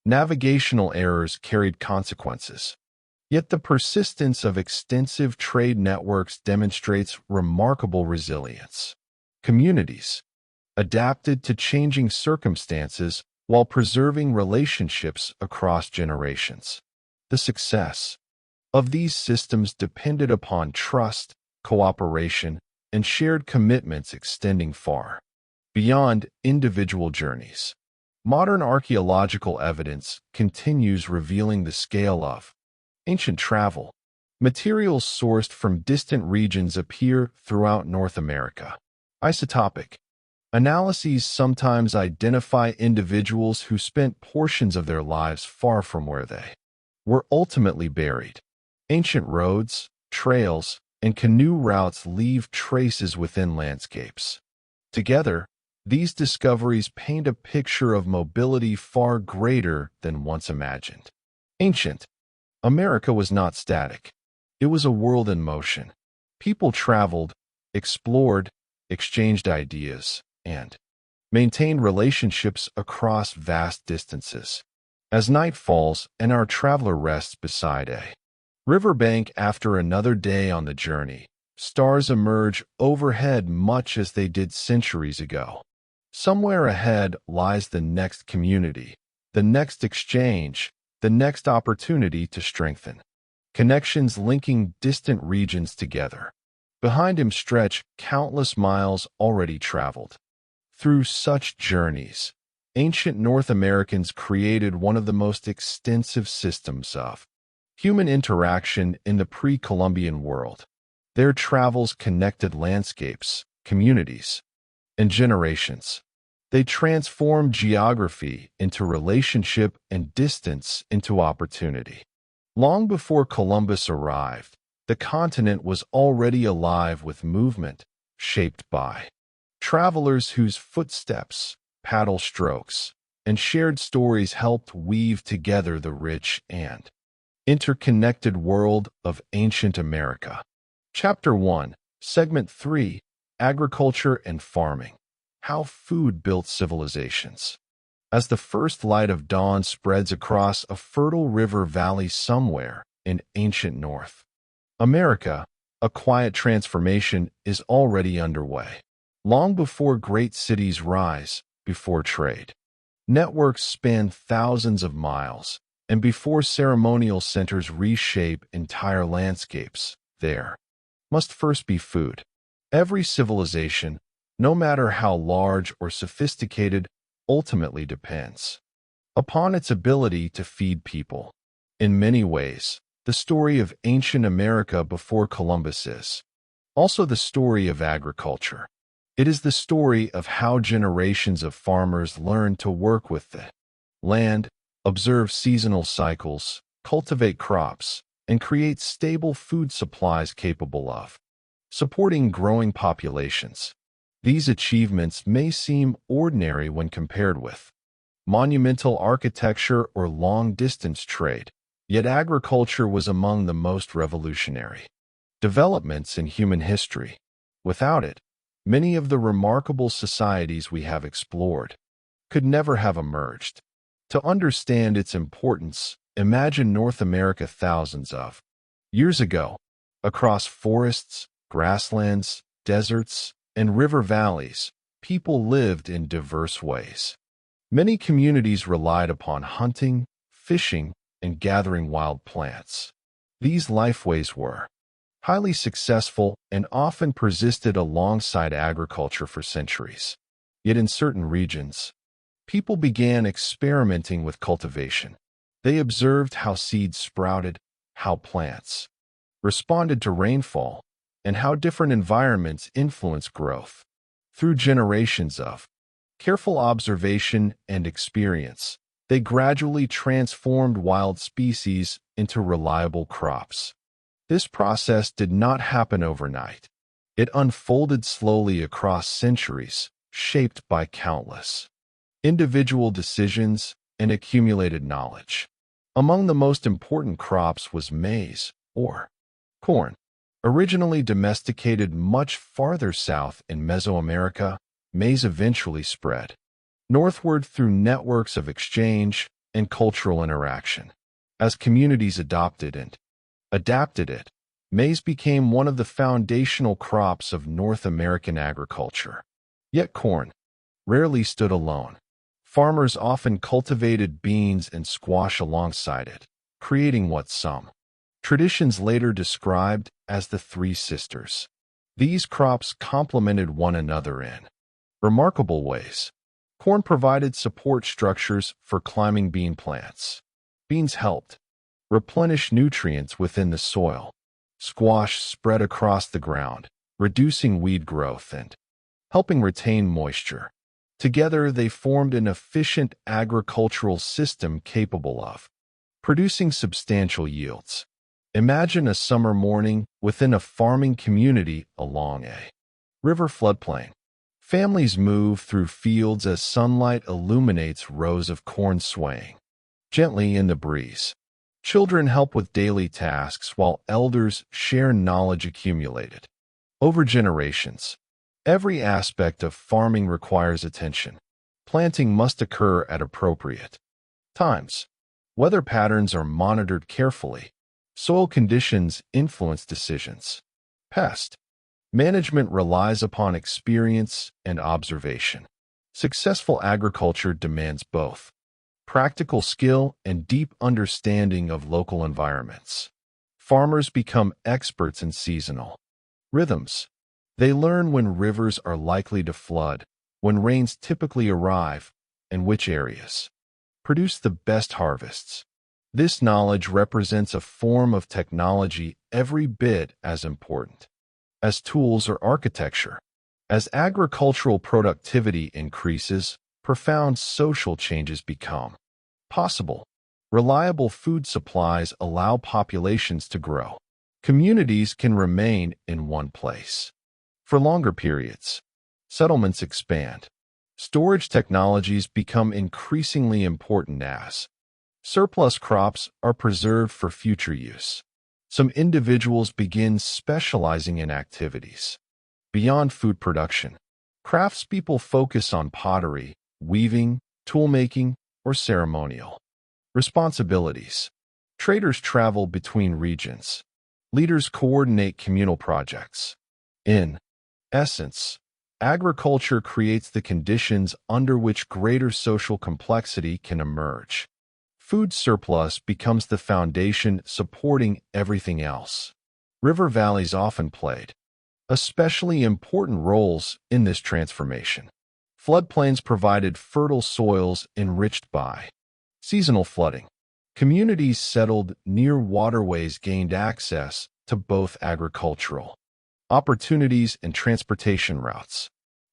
Navigational errors carried consequences. Yet the persistence of extensive trade networks demonstrates remarkable resilience. Communities adapted to changing circumstances while preserving relationships across generations. The success of these systems depended upon trust, cooperation, and shared commitments extending far beyond individual journeys. Modern archaeological evidence continues revealing the scale of ancient travel. Materials sourced from distant regions appear throughout North America. Isotopic analyses sometimes identify individuals who spent portions of their lives far from where they were ultimately buried. Ancient roads, trails, and canoe routes leave traces within landscapes. Together, these discoveries paint a picture of mobility far greater than once imagined. Ancient America was not static. It was a world in motion. People traveled, explored, exchanged ideas, and maintained relationships across vast distances. As night falls and our traveler rests beside a riverbank after another day on the journey, stars emerge overhead much as they did centuries ago. Somewhere ahead lies the next community, the next exchange, the next opportunity to strengthen connections linking distant regions together. Behind him stretch countless miles already traveled. Through such journeys, ancient North Americans created one of the most extensive systems of human interaction in the pre-Columbian world. Their travels connected landscapes, communities, and generations. They transformed geography into relationship and distance into opportunity. Long before Columbus arrived, the continent was already alive with movement, shaped by travelers whose footsteps, paddle strokes, and shared stories helped weave together the rich and interconnected world of ancient America. Chapter 1, Segment 3, Agriculture and Farming. How Food Built Civilizations. As the first light of dawn spreads across a fertile river valley somewhere in ancient North America, a quiet transformation is already underway. Long before great cities rise, before trade networks span thousands of miles, and before ceremonial centers reshape entire landscapes, there must first be food. Every civilization, no matter how large or sophisticated, ultimately depends upon its ability to feed people. In many ways, the story of ancient America before Columbus is also the story of agriculture. It is the story of how generations of farmers learned to work with the land, observe seasonal cycles, cultivate crops, and create stable food supplies capable of supporting growing populations. These achievements may seem ordinary when compared with monumental architecture or long-distance trade, yet agriculture was among the most revolutionary developments in human history. Without it, many of the remarkable societies we have explored could never have emerged. To understand its importance, imagine North America thousands of years ago. Across forests, grasslands, deserts, and river valleys, people lived in diverse ways. Many communities relied upon hunting, fishing, and gathering wild plants. These lifeways were highly successful and often persisted alongside agriculture for centuries. Yet in certain regions, people began experimenting with cultivation. They observed how seeds sprouted, how plants responded to rainfall, and how different environments influence growth. Through generations of careful observation and experience, they gradually transformed wild species into reliable crops. This process did not happen overnight. It unfolded slowly across centuries, shaped by countless individual decisions and accumulated knowledge. Among the most important crops was maize, or corn. Originally domesticated much farther south in Mesoamerica, maize eventually spread northward through networks of exchange and cultural interaction. As communities adopted and adapted it, maize became one of the foundational crops of North American agriculture. Yet corn rarely stood alone. Farmers often cultivated beans and squash alongside it, creating what some traditions later described as the Three Sisters. These crops complemented one another in remarkable ways. Corn provided support structures for climbing bean plants. Beans helped replenish nutrients within the soil. Squash spread across the ground, reducing weed growth and helping retain moisture. Together, they formed an efficient agricultural system capable of producing substantial yields. Imagine a summer morning within a farming community along a river floodplain. Families move through fields as sunlight illuminates rows of corn swaying gently in the breeze. Children help with daily tasks while elders share knowledge accumulated over generations. Every aspect of farming requires attention. Planting must occur at appropriate times. Weather patterns are monitored carefully. Soil conditions influence decisions. Pest management relies upon experience and observation. Successful agriculture demands both practical skill and deep understanding of local environments. Farmers become experts in seasonal rhythms. They learn when rivers are likely to flood, when rains typically arrive, and which areas produce the best harvests. This knowledge represents a form of technology every bit as important as tools or architecture. As agricultural productivity increases, profound social changes become possible. Reliable food supplies allow populations to grow. Communities can remain in one place for longer periods. Settlements expand. Storage technologies become increasingly important as surplus crops are preserved for future use. Some individuals begin specializing in activities beyond food production. Craftspeople focus on pottery, weaving, toolmaking, or ceremonial responsibilities. Traders travel between regions. Leaders coordinate communal projects. In essence, agriculture creates the conditions under which greater social complexity can emerge. Food surplus becomes the foundation supporting everything else. River valleys often played especially important roles in this transformation. Floodplains provided fertile soils enriched by seasonal flooding. Communities settled near waterways gained access to both agricultural opportunities and transportation routes.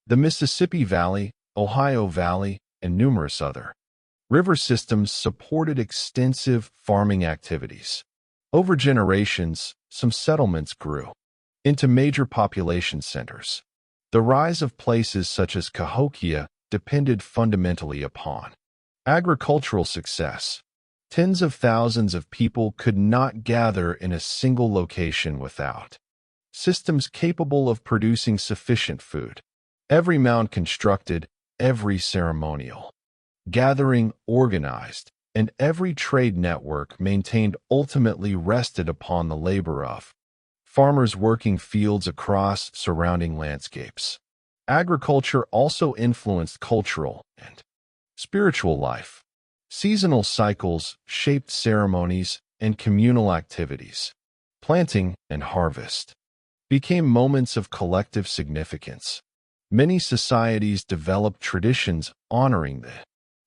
The Mississippi Valley, Ohio Valley, and numerous other river systems supported extensive farming activities. Over generations, some settlements grew into major population centers. The rise of places such as Cahokia depended fundamentally upon agricultural success. Tens of thousands of people could not gather in a single location without systems capable of producing sufficient food. Every mound constructed, every ceremonial gathering organized, and every trade network maintained ultimately rested upon the labor of farmers working fields across surrounding landscapes. Agriculture also influenced cultural and spiritual life. Seasonal cycles shaped ceremonies and communal activities. Planting and harvest became moments of collective significance. Many societies developed traditions honoring the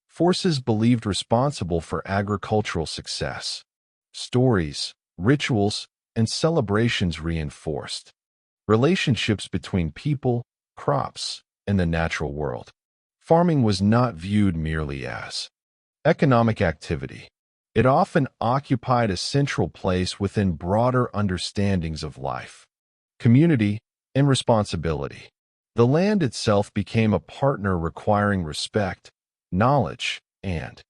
forces believed responsible for agricultural success. Stories, rituals, and celebrations reinforced relationships between people, crops, and the natural world. Farming was not viewed merely as economic activity. It often occupied a central place within broader understandings of life, community, and responsibility. The land itself became a partner requiring respect, knowledge, and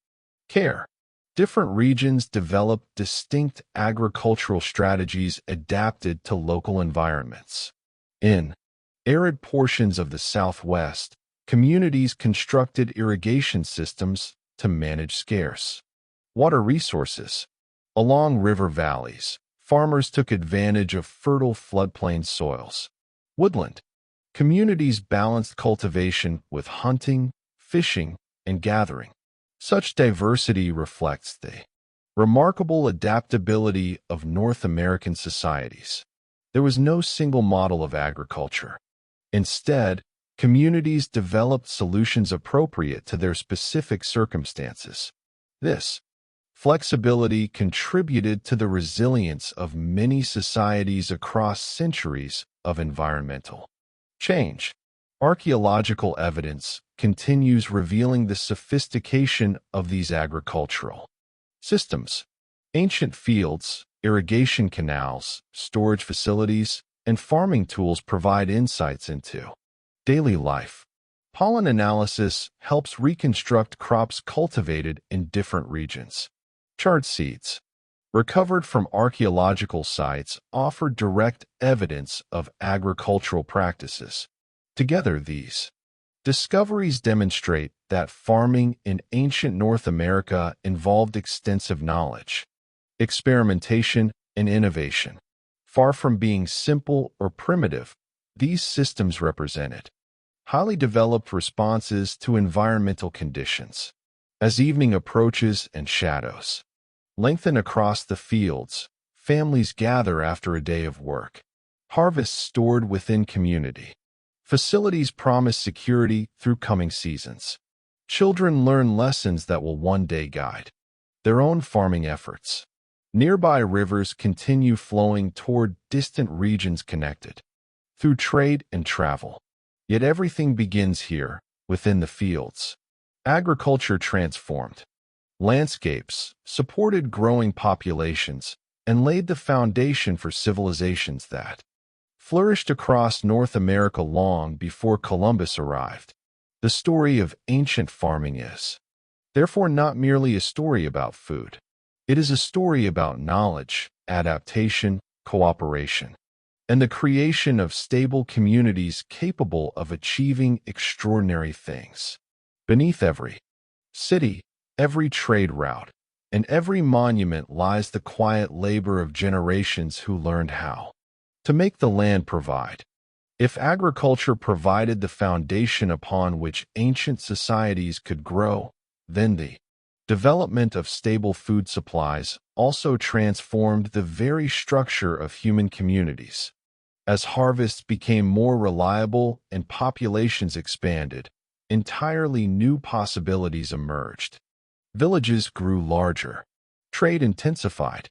care. Different regions developed distinct agricultural strategies adapted to local environments. In arid portions of the Southwest, communities constructed irrigation systems to manage scarce water resources. Along river valleys, farmers took advantage of fertile floodplain soils. Woodland communities balanced cultivation with hunting, fishing, and gathering. Such diversity reflects the remarkable adaptability of North American societies. There was no single model of agriculture. Instead, communities developed solutions appropriate to their specific circumstances. This flexibility contributed to the resilience of many societies across centuries of environmental change. Archaeological evidence continues revealing the sophistication of these agricultural systems. Ancient fields, irrigation canals, storage facilities, and farming tools provide insights into daily life. Pollen analysis helps reconstruct crops cultivated in different regions. Charred seeds, recovered from archaeological sites, offer direct evidence of agricultural practices. Together, these discoveries demonstrate that farming in ancient North America involved extensive knowledge, experimentation, and innovation. Far from being simple or primitive, these systems represented highly developed responses to environmental conditions. As evening approaches and shadows lengthen across the fields, families gather after a day of work. Harvests stored within community. Facilities promise security through coming seasons. Children learn lessons that will one day guide their own farming efforts. Nearby rivers continue flowing toward distant regions connected through trade and travel. Yet everything begins here, within the fields. Agriculture transformed landscapes, supported growing populations, and laid the foundation for civilizations that flourished across North America long before Columbus arrived. The story of ancient farming is, therefore, not merely a story about food. It is a story about knowledge, adaptation, cooperation, and the creation of stable communities capable of achieving extraordinary things. Beneath every city, every trade route, and every monument lies the quiet labor of generations who learned how to make the land provide. If agriculture provided the foundation upon which ancient societies could grow, then the development of stable food supplies also transformed the very structure of human communities. As harvests became more reliable and populations expanded, entirely new possibilities emerged. Villages grew larger. Trade intensified.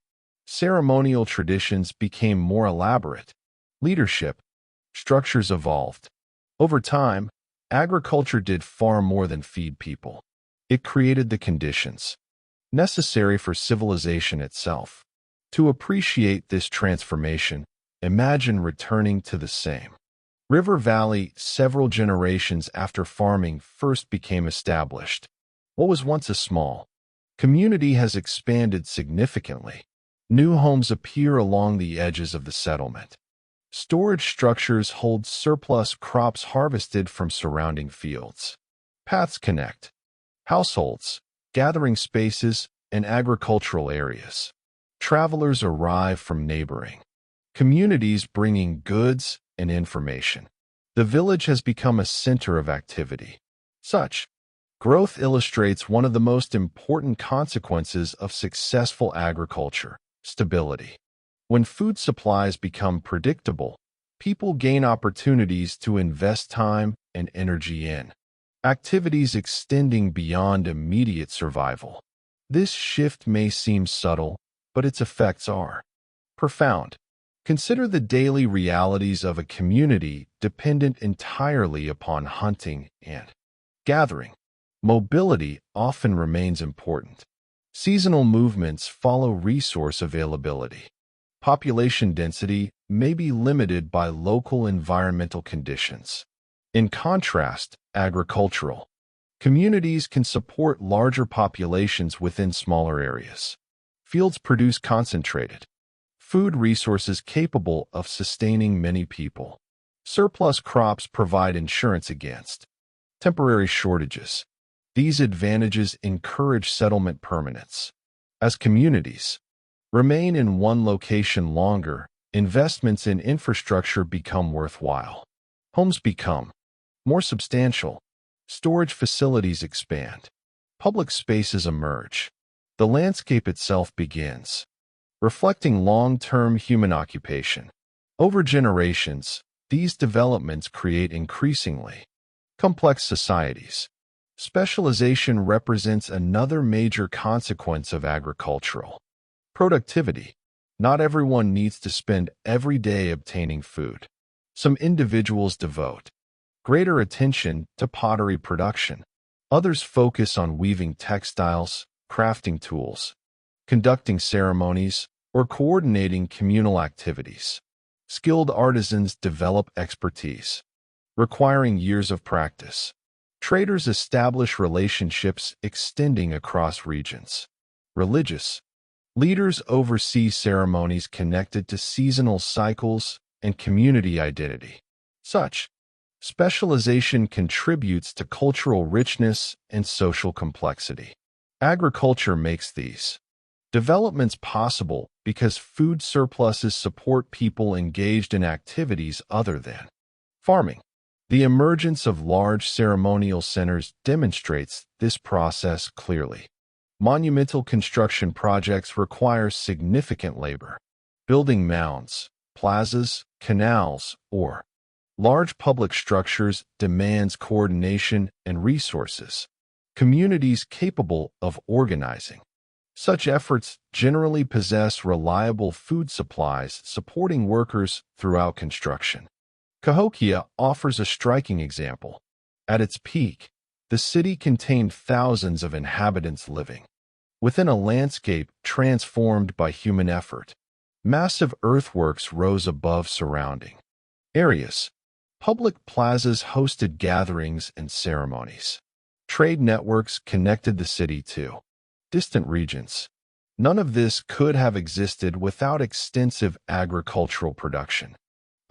Ceremonial traditions became more elaborate. Leadership structures evolved. Over time, agriculture did far more than feed people. It created the conditions necessary for civilization itself. To appreciate this transformation, imagine returning to the same river valley several generations after farming first became established. What was once a small community has expanded significantly. New homes appear along the edges of the settlement. Storage structures hold surplus crops harvested from surrounding fields. Paths connect households, gathering spaces, and agricultural areas. Travelers arrive from neighboring communities bringing goods and information. The village has become a center of activity. Such growth illustrates one of the most important consequences of successful agriculture: stability. When food supplies become predictable, people gain opportunities to invest time and energy in activities extending beyond immediate survival. This shift may seem subtle, but its effects are profound. Consider the daily realities of a community dependent entirely upon hunting and gathering. Mobility often remains important. Seasonal movements follow resource availability. Population density may be limited by local environmental conditions. In contrast, agricultural communities can support larger populations within smaller areas. Fields produce concentrated food resources capable of sustaining many people. Surplus crops provide insurance against temporary shortages. These advantages encourage settlement permanence. As communities remain in one location longer, investments in infrastructure become worthwhile. Homes become more substantial. Storage facilities expand. Public spaces emerge. The landscape itself begins reflecting long-term human occupation. Over generations, these developments create increasingly complex societies. Specialization represents another major consequence of agricultural productivity. Not everyone needs to spend every day obtaining food. Some individuals devote greater attention to pottery production. Others focus on weaving textiles, crafting tools, conducting ceremonies, or coordinating communal activities. Skilled artisans develop expertise, requiring years of practice. Traders establish relationships extending across regions. Religious leaders oversee ceremonies connected to seasonal cycles and community identity. Such Specialization contributes to cultural richness and social complexity. Agriculture makes these developments possible because food surpluses support people engaged in activities other than farming. The emergence of large ceremonial centers demonstrates this process clearly. Monumental construction projects require significant labor. Building mounds, plazas, canals, or large public structures demands coordination and resources. Communities capable of organizing such efforts generally possess reliable food supplies supporting workers throughout construction. Cahokia offers a striking example. At its peak, the city contained thousands of inhabitants living within a landscape transformed by human effort. Massive earthworks rose above surrounding areas. Public plazas hosted gatherings and ceremonies. Trade networks connected the city to distant regions. None of this could have existed without extensive agricultural production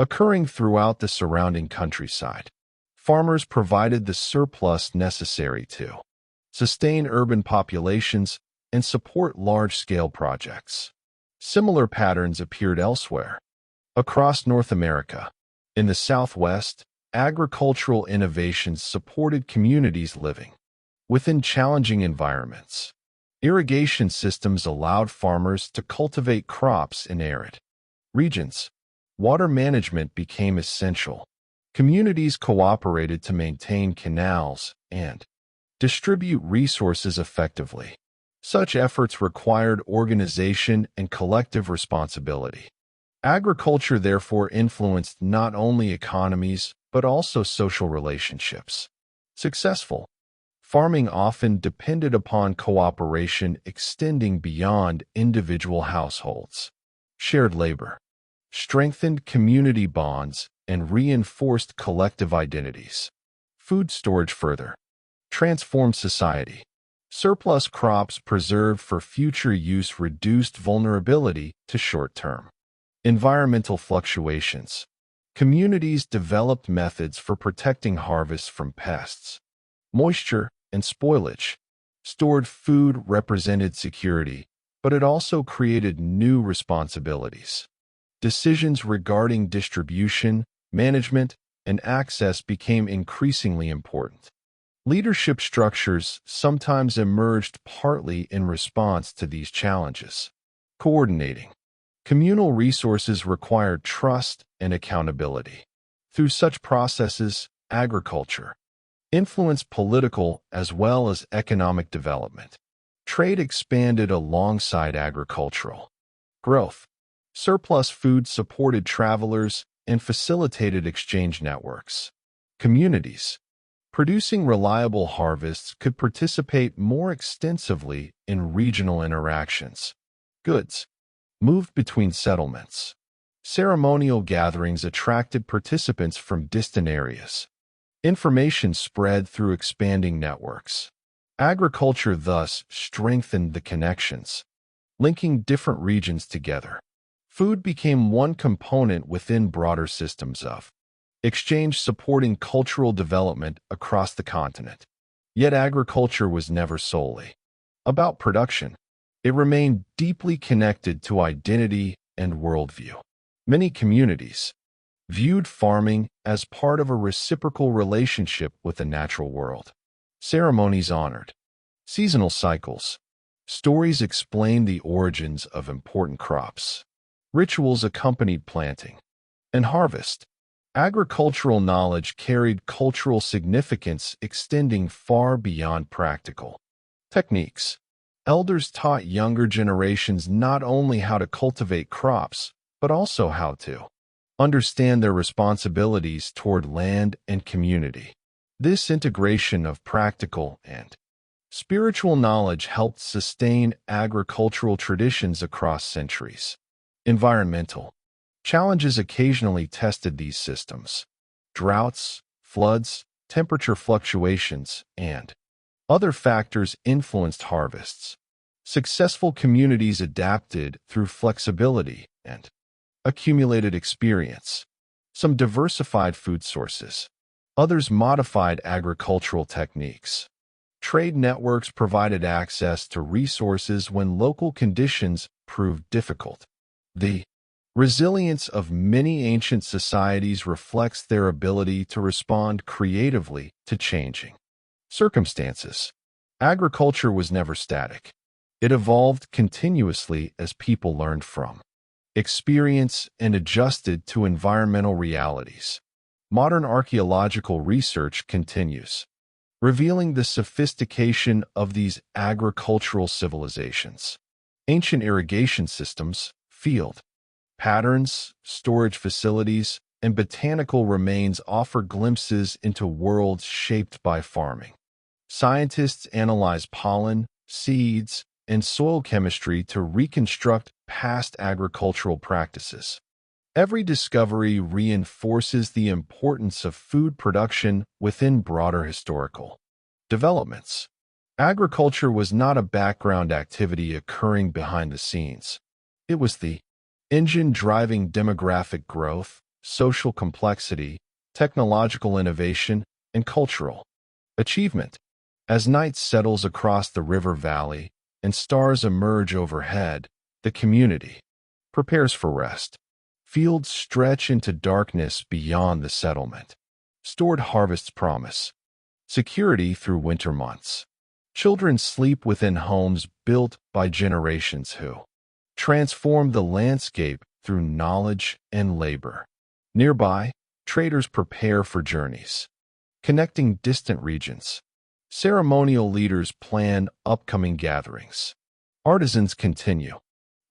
occurring throughout the surrounding countryside. Farmers provided the surplus necessary to sustain urban populations and support large-scale projects. Similar patterns appeared elsewhere. Across North America, in the Southwest, agricultural innovations supported communities living within challenging environments. Irrigation systems allowed farmers to cultivate crops in arid regions. Water management became essential. Communities cooperated to maintain canals and distribute resources effectively. Such efforts required organization and collective responsibility. Agriculture therefore influenced not only economies but also social relationships. Successful farming often depended upon cooperation extending beyond individual households. Shared labor strengthened community bonds and reinforced collective identities. Food storage further transformed society. Surplus crops preserved for future use reduced vulnerability to short-term environmental fluctuations. Communities developed methods for protecting harvests from pests, moisture, and spoilage. Stored food represented security, but it also created new responsibilities. Decisions regarding distribution, management, and access became increasingly important. Leadership structures sometimes emerged partly in response to these challenges. Coordinating communal resources required trust and accountability. Through such processes, agriculture influenced political as well as economic development. Trade expanded alongside agricultural growth. Surplus food supported travelers and facilitated exchange networks. Communities producing reliable harvests could participate more extensively in regional interactions. Goods moved between settlements. Ceremonial gatherings attracted participants from distant areas. Information spread through expanding networks. Agriculture thus strengthened the connections, linking different regions together. Food became one component within broader systems of exchange supporting cultural development across the continent. Yet agriculture was never solely about production. It remained deeply connected to identity and worldview. Many communities viewed farming as part of a reciprocal relationship with the natural world. Ceremonies honored seasonal cycles. Stories explained the origins of important crops. Rituals accompanied planting and harvest. Agricultural knowledge carried cultural significance extending far beyond practical techniques. Elders taught younger generations not only how to cultivate crops, but also how to understand their responsibilities toward land and community. This integration of practical and spiritual knowledge helped sustain agricultural traditions across centuries. Environmental challenges occasionally tested these systems. Droughts, floods, temperature fluctuations, and other factors influenced harvests. Successful communities adapted through flexibility and accumulated experience. Some diversified food sources. Others modified agricultural techniques. Trade networks provided access to resources when local conditions proved difficult. The resilience of many ancient societies reflects their ability to respond creatively to changing circumstances. Agriculture was never static. It evolved continuously as people learned from experience and adjusted to environmental realities. Modern archaeological research continues, revealing the sophistication of these agricultural civilizations. Ancient irrigation systems, field patterns, storage facilities, and botanical remains offer glimpses into worlds shaped by farming. Scientists analyze pollen, seeds, and soil chemistry to reconstruct past agricultural practices. Every discovery reinforces the importance of food production within broader historical developments. Agriculture was not a background activity occurring behind the scenes. It was the engine driving demographic growth, social complexity, technological innovation, and cultural achievement. As night settles across the river valley and stars emerge overhead, the community prepares for rest. Fields stretch into darkness beyond the settlement. Stored harvests promise security through winter months. Children sleep within homes built by generations who transform the landscape through knowledge and labor. Nearby, traders prepare for journeys, connecting distant regions. Ceremonial leaders plan upcoming gatherings. Artisans continue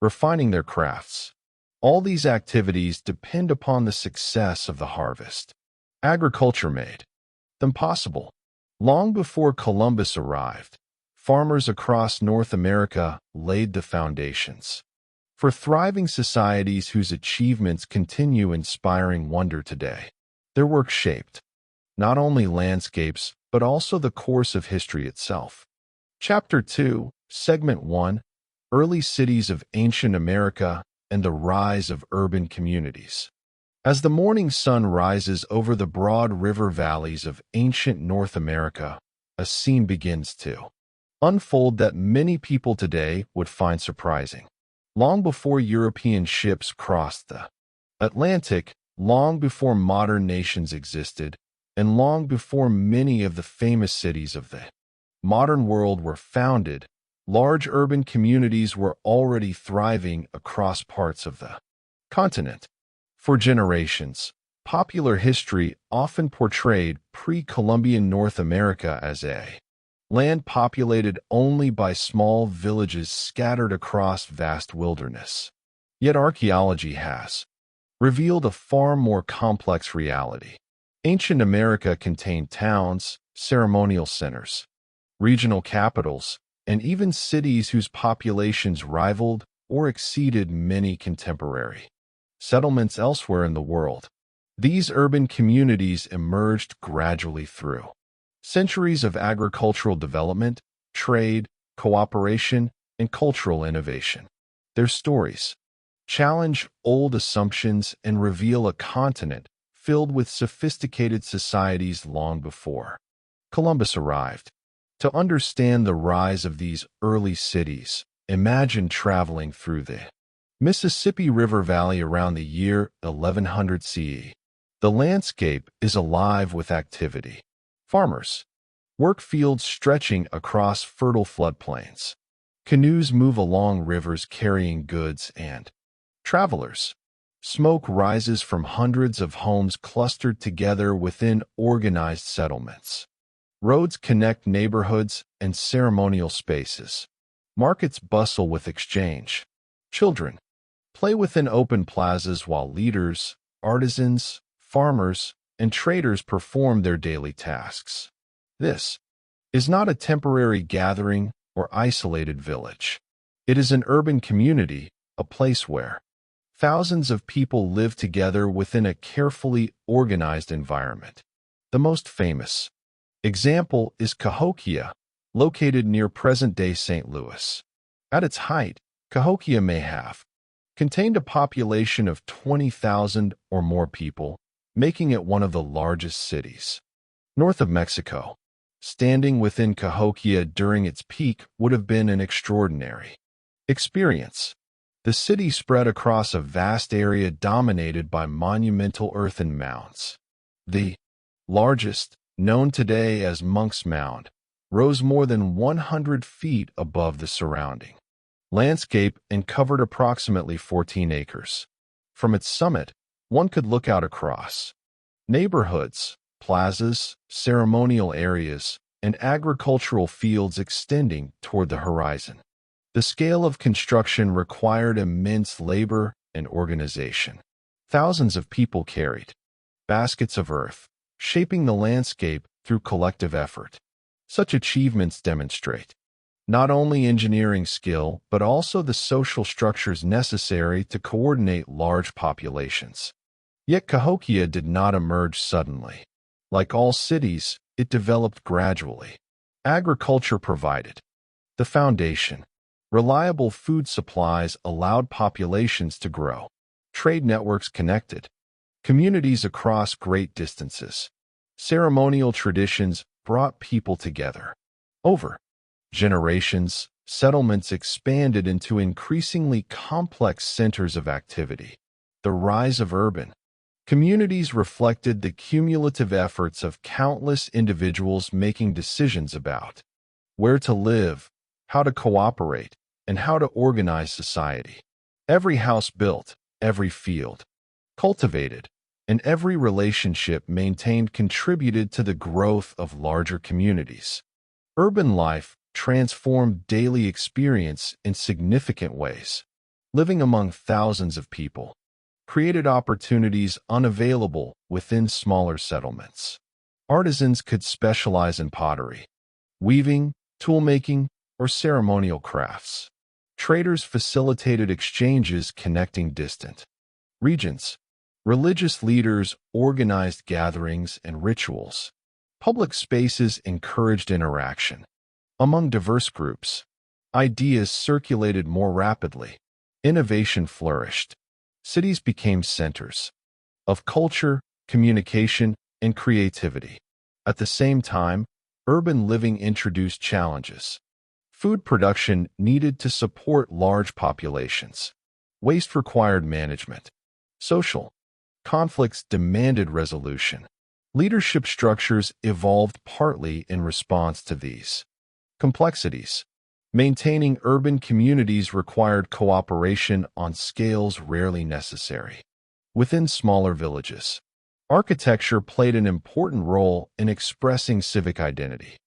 refining their crafts. All these activities depend upon the success of the harvest. Agriculture made them possible. Long before Columbus arrived, farmers across North America laid the foundations for thriving societies whose achievements continue inspiring wonder today. Their work shaped not only landscapes, but also the course of history itself. Chapter 2, Segment 1, Early Cities of Ancient America and the Rise of Urban Communities. As the morning sun rises over the broad river valleys of ancient North America, a scene begins to unfold that many people today would find surprising. Long before European ships crossed the Atlantic, long before modern nations existed, and long before many of the famous cities of the modern world were founded, large urban communities were already thriving across parts of the continent. For generations, popular history often portrayed pre-Columbian North America as a land populated only by small villages scattered across vast wilderness. Yet archaeology has revealed a far more complex reality. Ancient America contained towns, ceremonial centers, regional capitals, and even cities whose populations rivaled or exceeded many contemporary settlements elsewhere in the world. These urban communities emerged gradually through centuries of agricultural development, trade, cooperation, and cultural innovation. Their stories challenge old assumptions and reveal a continent filled with sophisticated societies long before Columbus arrived. To understand the rise of these early cities, imagine traveling through the Mississippi River Valley around the year 1100 CE. The landscape is alive with activity. Farmers work fields stretching across fertile floodplains. Canoes move along rivers carrying goods, and travelers. Smoke rises from hundreds of homes clustered together within organized settlements. Roads connect neighborhoods and ceremonial spaces. Markets bustle with exchange. Children play within open plazas while leaders, artisans, farmers, and traders perform their daily tasks. This is not a temporary gathering or isolated village. It is an urban community, a place where thousands of people live together within a carefully organized environment. The most famous example is Cahokia, located near present-day St. Louis. At its height, Cahokia may have contained a population of 20,000 or more people, making it one of the largest cities North of Mexico, standing within Cahokia during its peak would have been an extraordinary experience. The city spread across a vast area dominated by monumental earthen mounds. The largest, known today as Monk's Mound, rose more than 100 feet above the surrounding landscape and covered approximately 14 acres. From its summit, one could look out across neighborhoods, plazas, ceremonial areas, and agricultural fields extending toward the horizon. The scale of construction required immense labor and organization. Thousands of people carried baskets of earth, shaping the landscape through collective effort. Such achievements demonstrate not only engineering skill, but also the social structures necessary to coordinate large populations. Yet Cahokia did not emerge suddenly. Like all cities, it developed gradually. Agriculture provided the foundation. Reliable food supplies allowed populations to grow. Trade networks connected communities across great distances. Ceremonial traditions brought people together. Over generations, settlements expanded into increasingly complex centers of activity. The rise of urban communities reflected the cumulative efforts of countless individuals making decisions about where to live, how to cooperate, and how to organize society. Every house built, every field cultivated, and every relationship maintained contributed to the growth of larger communities. Urban life transformed daily experience in significant ways. Living among thousands of people created opportunities unavailable within smaller settlements. Artisans could specialize in pottery, weaving, toolmaking, or ceremonial crafts. Traders facilitated exchanges connecting distant regions. Religious leaders organized gatherings and rituals. Public spaces encouraged interaction. Among diverse groups, ideas circulated more rapidly. Innovation flourished. Cities became centers of culture, communication, and creativity. At the same time, urban living introduced challenges. Food production needed to support large populations. Waste required management. Social conflicts demanded resolution. Leadership structures evolved partly in response to these complexities. Maintaining urban communities required cooperation on scales rarely necessary. Within smaller villages, architecture played an important role in expressing civic identity.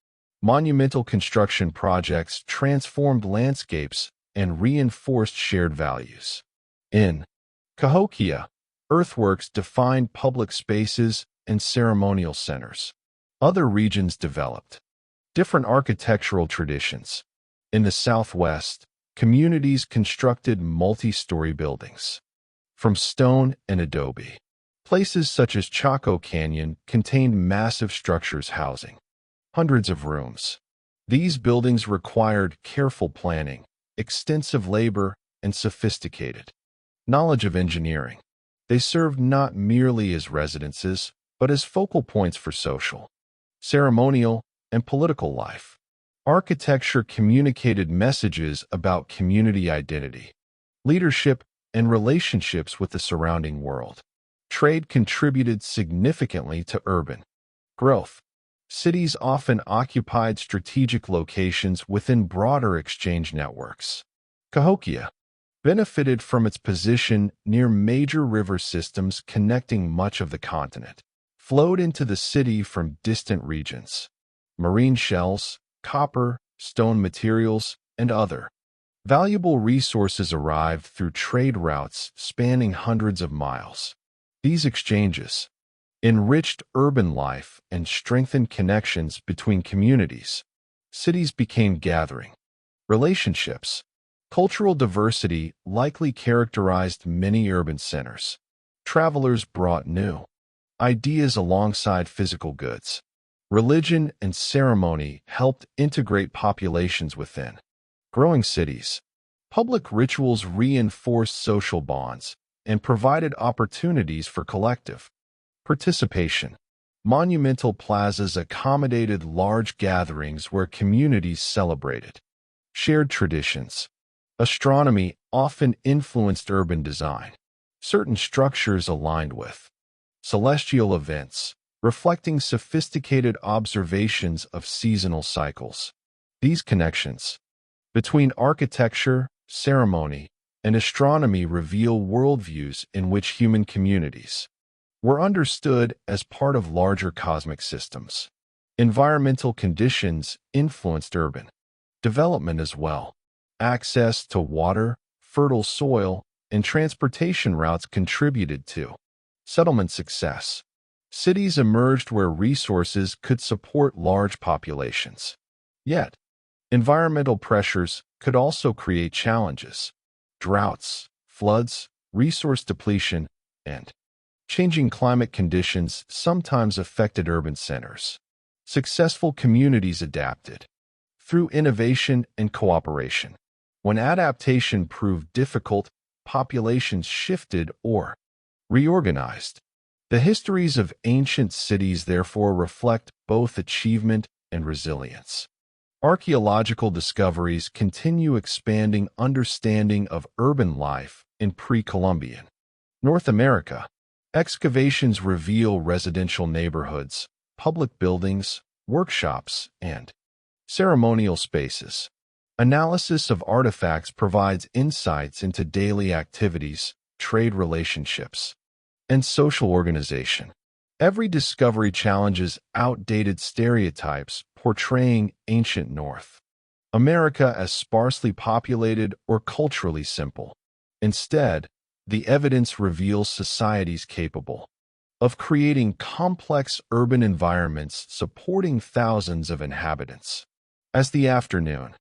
Monumental construction projects transformed landscapes and reinforced shared values. In Cahokia, earthworks defined public spaces and ceremonial centers. Other regions developed different architectural traditions. In the Southwest, communities constructed multi-story buildings from stone and adobe. Places such as Chaco Canyon contained massive structures housing hundreds of rooms. These buildings required careful planning, extensive labor, and sophisticated knowledge of engineering. They served not merely as residences, but as focal points for social, ceremonial, and political life. Architecture communicated messages about community identity, leadership, and relationships with the surrounding world. Trade contributed significantly to urban growth. Cities often occupied strategic locations within broader exchange networks. Cahokia benefited from its position near major river systems connecting much of the continent. Flowed into the city from distant regions. Marine shells, copper, stone materials, and other valuable resources arrived through trade routes spanning hundreds of miles. These exchanges enriched urban life and strengthened connections between communities. Cities became gathering relationships. Cultural diversity likely characterized many urban centers. Travelers brought new ideas alongside physical goods. Religion and ceremony helped integrate populations within growing cities. Public rituals reinforced social bonds and provided opportunities for collective participation. Monumental plazas accommodated large gatherings where communities celebrated shared traditions. Astronomy often influenced urban design. Certain structures aligned with celestial events, reflecting sophisticated observations of seasonal cycles. These connections between architecture, ceremony, and astronomy reveal worldviews in which human communities were understood as part of larger cosmic systems. Environmental conditions influenced urban development as well. Access to water, fertile soil, and transportation routes contributed to settlement success. Cities emerged where resources could support large populations. Yet, environmental pressures could also create challenges. Droughts, floods, resource depletion, and changing climate conditions sometimes affected urban centers. Successful communities adapted through innovation and cooperation. When adaptation proved difficult, populations shifted or reorganized. The histories of ancient cities therefore reflect both achievement and resilience. Archaeological discoveries continue expanding understanding of urban life in pre-Columbian North America. Excavations reveal residential neighborhoods, public buildings, workshops, and ceremonial spaces. Analysis of artifacts provides insights into daily activities, trade relationships, and social organization. Every discovery challenges outdated stereotypes portraying ancient North America as sparsely populated or culturally simple. Instead, the evidence reveals societies capable of creating complex urban environments supporting thousands of inhabitants. As the afternoon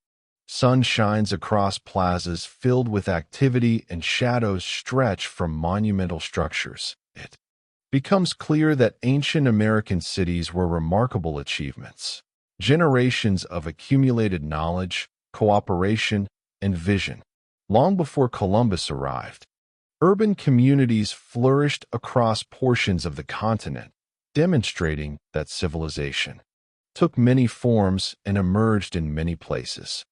sun shines across plazas filled with activity and shadows stretch from monumental structures, it becomes clear that ancient American cities were remarkable achievements. Generations of accumulated knowledge, cooperation, and vision. Long before Columbus arrived, urban communities flourished across portions of the continent, demonstrating that civilization took many forms and emerged in many places.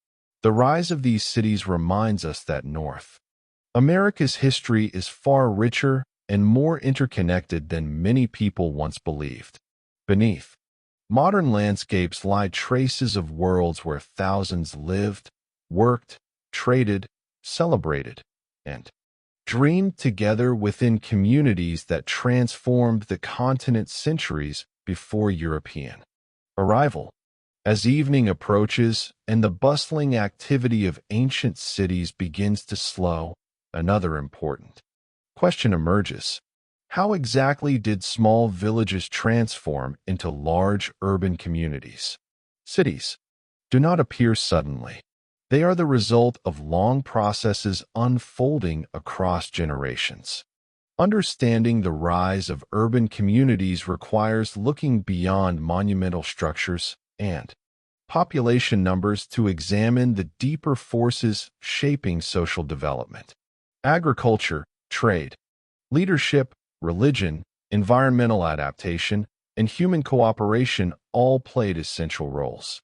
The rise of these cities reminds us that North America's history is far richer and more interconnected than many people once believed. Beneath modern landscapes lie traces of worlds where thousands lived, worked, traded, celebrated, and dreamed together within communities that transformed the continent centuries before European arrival. As evening approaches and the bustling activity of ancient cities begins to slow, another important question emerges. How exactly did small villages transform into large urban communities? Cities do not appear suddenly. They are the result of long processes unfolding across generations. Understanding the rise of urban communities requires looking beyond monumental structures and population numbers to examine the deeper forces shaping social development. Agriculture, trade, leadership, religion, environmental adaptation, and human cooperation all played essential roles.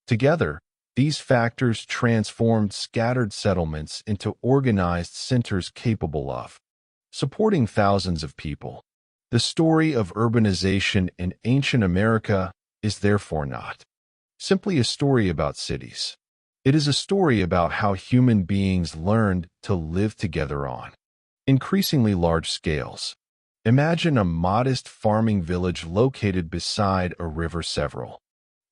Together, these factors transformed scattered settlements into organized centers capable of supporting thousands of people. The story of urbanization in ancient America is therefore not simply a story about cities. It is a story about how human beings learned to live together on increasingly large scales. Imagine a modest farming village located beside a river several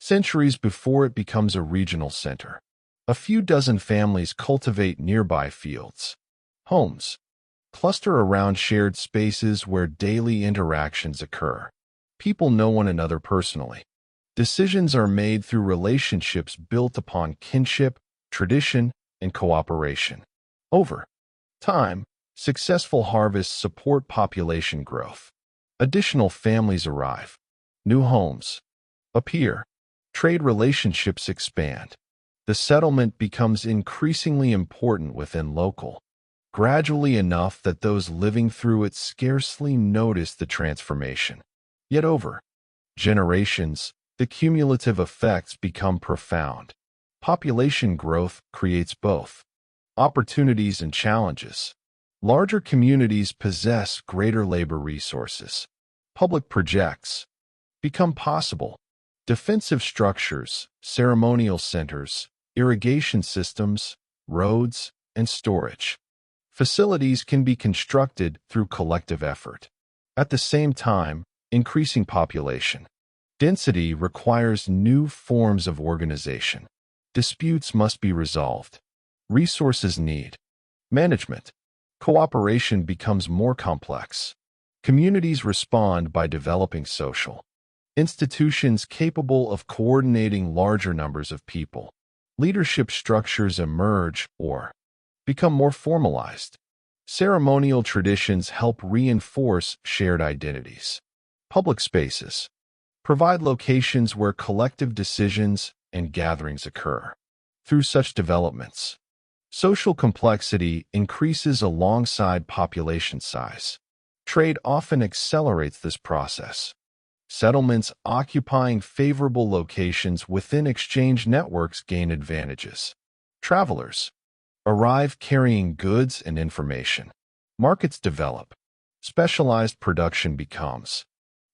centuries before it becomes a regional center. A few dozen families cultivate nearby fields. Homes cluster around shared spaces where daily interactions occur. People know one another personally. Decisions are made through relationships built upon kinship, tradition, and cooperation. Over time, successful harvests support population growth. Additional families arrive. New homes appear. Trade relationships expand. The settlement becomes increasingly important within local, gradually enough that those living through it scarcely notice the transformation. Yet over generations, the cumulative effects become profound. Population growth creates both opportunities and challenges. Larger communities possess greater labor resources. Public projects become possible. Defensive structures, ceremonial centers, irrigation systems, roads, and storage facilities can be constructed through collective effort. At the same time, increasing population density requires new forms of organization. Disputes must be resolved. Resources need management. Cooperation becomes more complex. Communities respond by developing social institutions capable of coordinating larger numbers of people. Leadership structures emerge or become more formalized. Ceremonial traditions help reinforce shared identities. Public spaces provide locations where collective decisions and gatherings occur. Through such developments, social complexity increases alongside population size. Trade often accelerates this process. Settlements occupying favorable locations within exchange networks gain advantages. Travelers arrive carrying goods and information. Markets develop. Specialized production becomes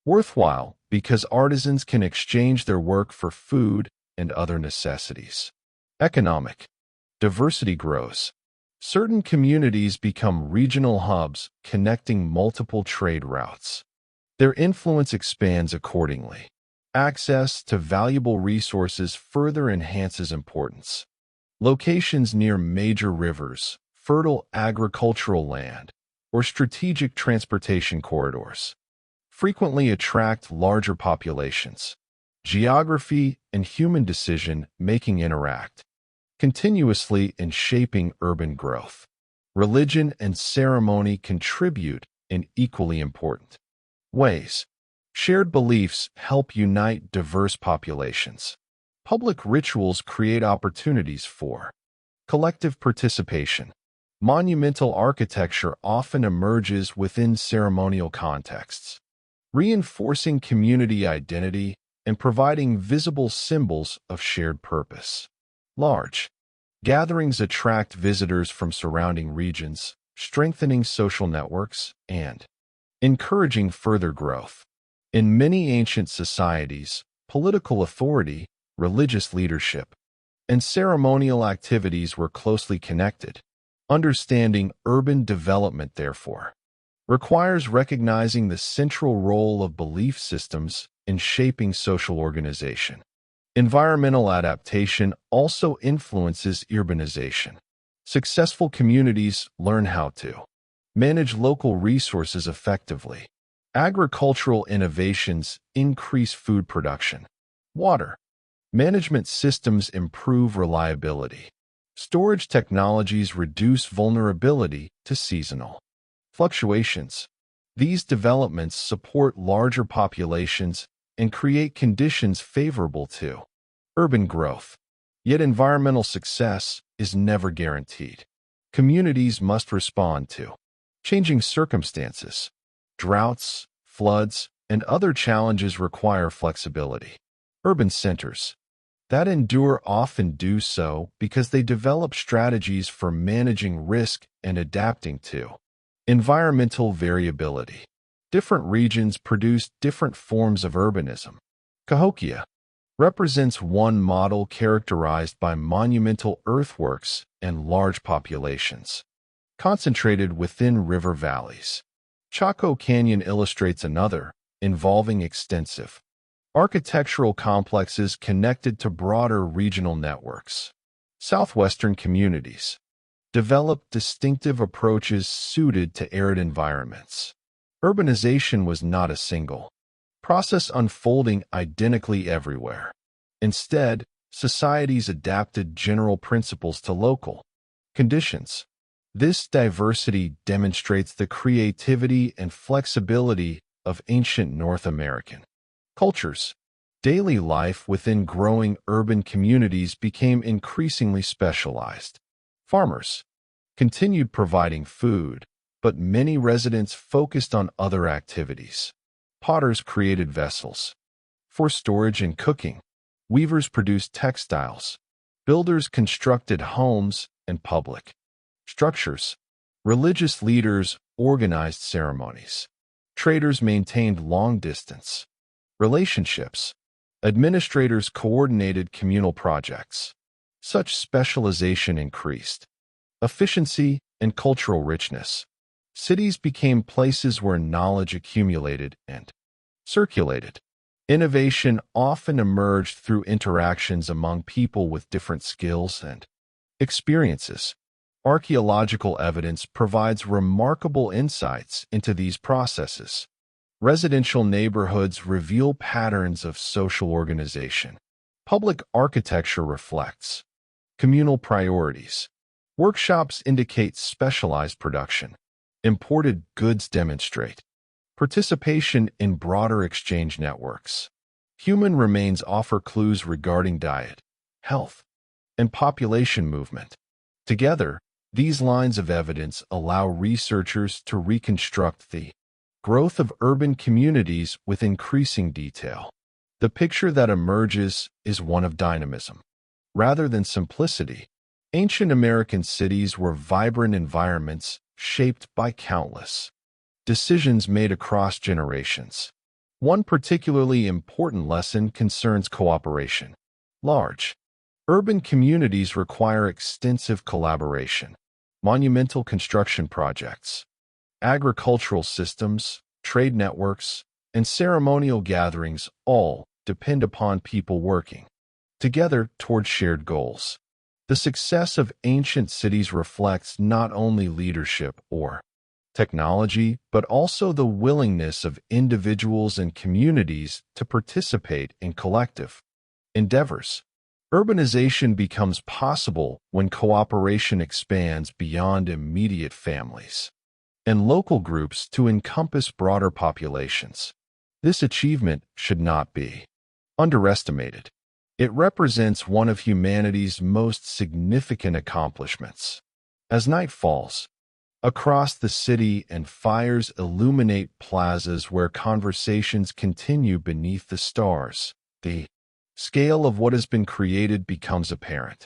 worthwhile because artisans can exchange their work for food and other necessities. Economic diversity grows. Certain communities become regional hubs connecting multiple trade routes. Their influence expands accordingly. Access to valuable resources further enhances importance. Locations near major rivers, fertile agricultural land, or strategic transportation corridors frequently attract larger populations. Geography and human decision-making interact continuously in shaping urban growth. Religion and ceremony contribute in equally important ways. Shared beliefs help unite diverse populations. Public rituals create opportunities for collective participation. Monumental architecture often emerges within ceremonial contexts, reinforcing community identity and providing visible symbols of shared purpose. Large gatherings attract visitors from surrounding regions, strengthening social networks and encouraging further growth. In many ancient societies, political authority, religious leadership, and ceremonial activities were closely connected. Understanding urban development, therefore, requires recognizing the central role of belief systems in shaping social organization. Environmental adaptation also influences urbanization. Successful communities learn how to manage local resources effectively. Agricultural innovations increase food production. Water management systems improve reliability. Storage technologies reduce vulnerability to seasonal fluctuations. These developments support larger populations and create conditions favorable to urban growth. Yet environmental success is never guaranteed. Communities must respond to changing circumstances. Droughts, floods, and other challenges require flexibility. Urban centers that endure often do so because they develop strategies for managing risk and adapting to environmental variability. Different regions produce different forms of urbanism. Cahokia represents one model characterized by monumental earthworks and large populations, concentrated within river valleys. Chaco Canyon illustrates another, involving extensive architectural complexes connected to broader regional networks. Southwestern communities developed distinctive approaches suited to arid environments. Urbanization was not a single process unfolding identically everywhere. Instead, societies adapted general principles to local conditions. This diversity demonstrates the creativity and flexibility of ancient North American cultures. Daily life within growing urban communities became increasingly specialized. Farmers continued providing food, but many residents focused on other activities. Potters created vessels, for storage and cooking. Weavers produced textiles. Builders constructed homes and public structures. Religious leaders organized ceremonies. Traders maintained long-distance relationships. Administrators coordinated communal projects. Such specialization increased efficiency and cultural richness. Cities became places where knowledge accumulated and circulated. Innovation often emerged through interactions among people with different skills and experiences. Archaeological evidence provides remarkable insights into these processes. Residential neighborhoods reveal patterns of social organization. Public architecture reflects communal priorities. Workshops indicate specialized production. Imported goods demonstrate participation in broader exchange networks. Human remains offer clues regarding diet, health, and population movement. Together, these lines of evidence allow researchers to reconstruct the growth of urban communities with increasing detail. The picture that emerges is one of dynamism, rather than simplicity. Ancient American cities were vibrant environments shaped by countless decisions made across generations. One particularly important lesson concerns cooperation. Large urban communities require extensive collaboration. Monumental construction projects, agricultural systems, trade networks, and ceremonial gatherings all depend upon people working together toward shared goals. The success of ancient cities reflects not only leadership or technology, but also the willingness of individuals and communities to participate in collective endeavors. Urbanization becomes possible when cooperation expands beyond immediate families and local groups to encompass broader populations. This achievement should not be underestimated. It represents one of humanity's most significant accomplishments. As night falls across the city and fires illuminate plazas where conversations continue beneath the stars, the scale of what has been created becomes apparent.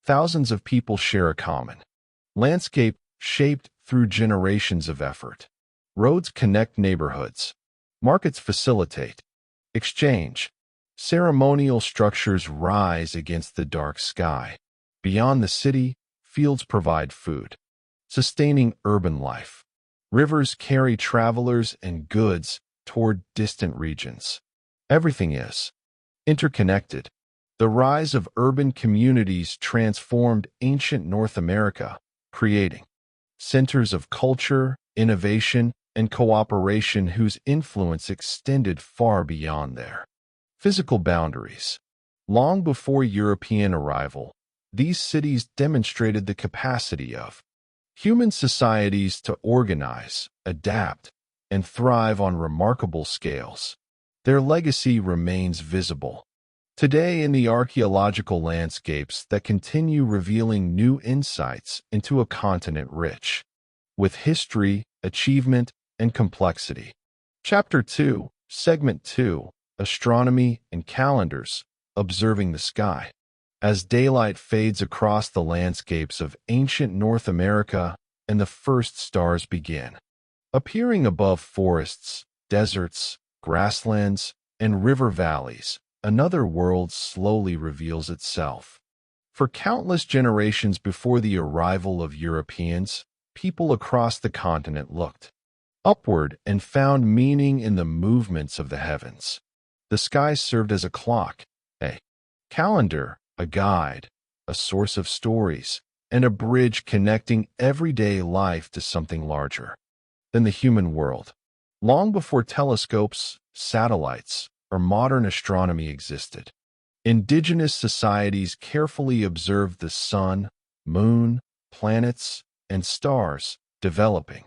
Thousands of people share a common landscape shaped through generations of effort. Roads connect neighborhoods. Markets facilitate exchange. Ceremonial structures rise against the dark sky. Beyond the city, fields provide food, sustaining urban life. Rivers carry travelers and goods toward distant regions. Everything is interconnected. The rise of urban communities transformed ancient North America, creating centers of culture, innovation, and cooperation whose influence extended far beyond their physical boundaries. Long before European arrival, these cities demonstrated the capacity of human societies to organize, adapt, and thrive on remarkable scales. Their legacy remains visible today in the archaeological landscapes that continue revealing new insights into a continent rich with history, achievement, and complexity. Chapter 2, Segment 2, Astronomy and Calendars, Observing the Sky. As daylight fades across the landscapes of ancient North America and the first stars begin appearing above forests, deserts, grasslands, and river valleys, another world slowly reveals itself. For countless generations before the arrival of Europeans, people across the continent looked upward and found meaning in the movements of the heavens. The sky served as a clock, a calendar, a guide, a source of stories, and a bridge connecting everyday life to something larger than the human world. Long before telescopes, satellites, or modern astronomy existed, indigenous societies carefully observed the sun, moon, planets, and stars, developing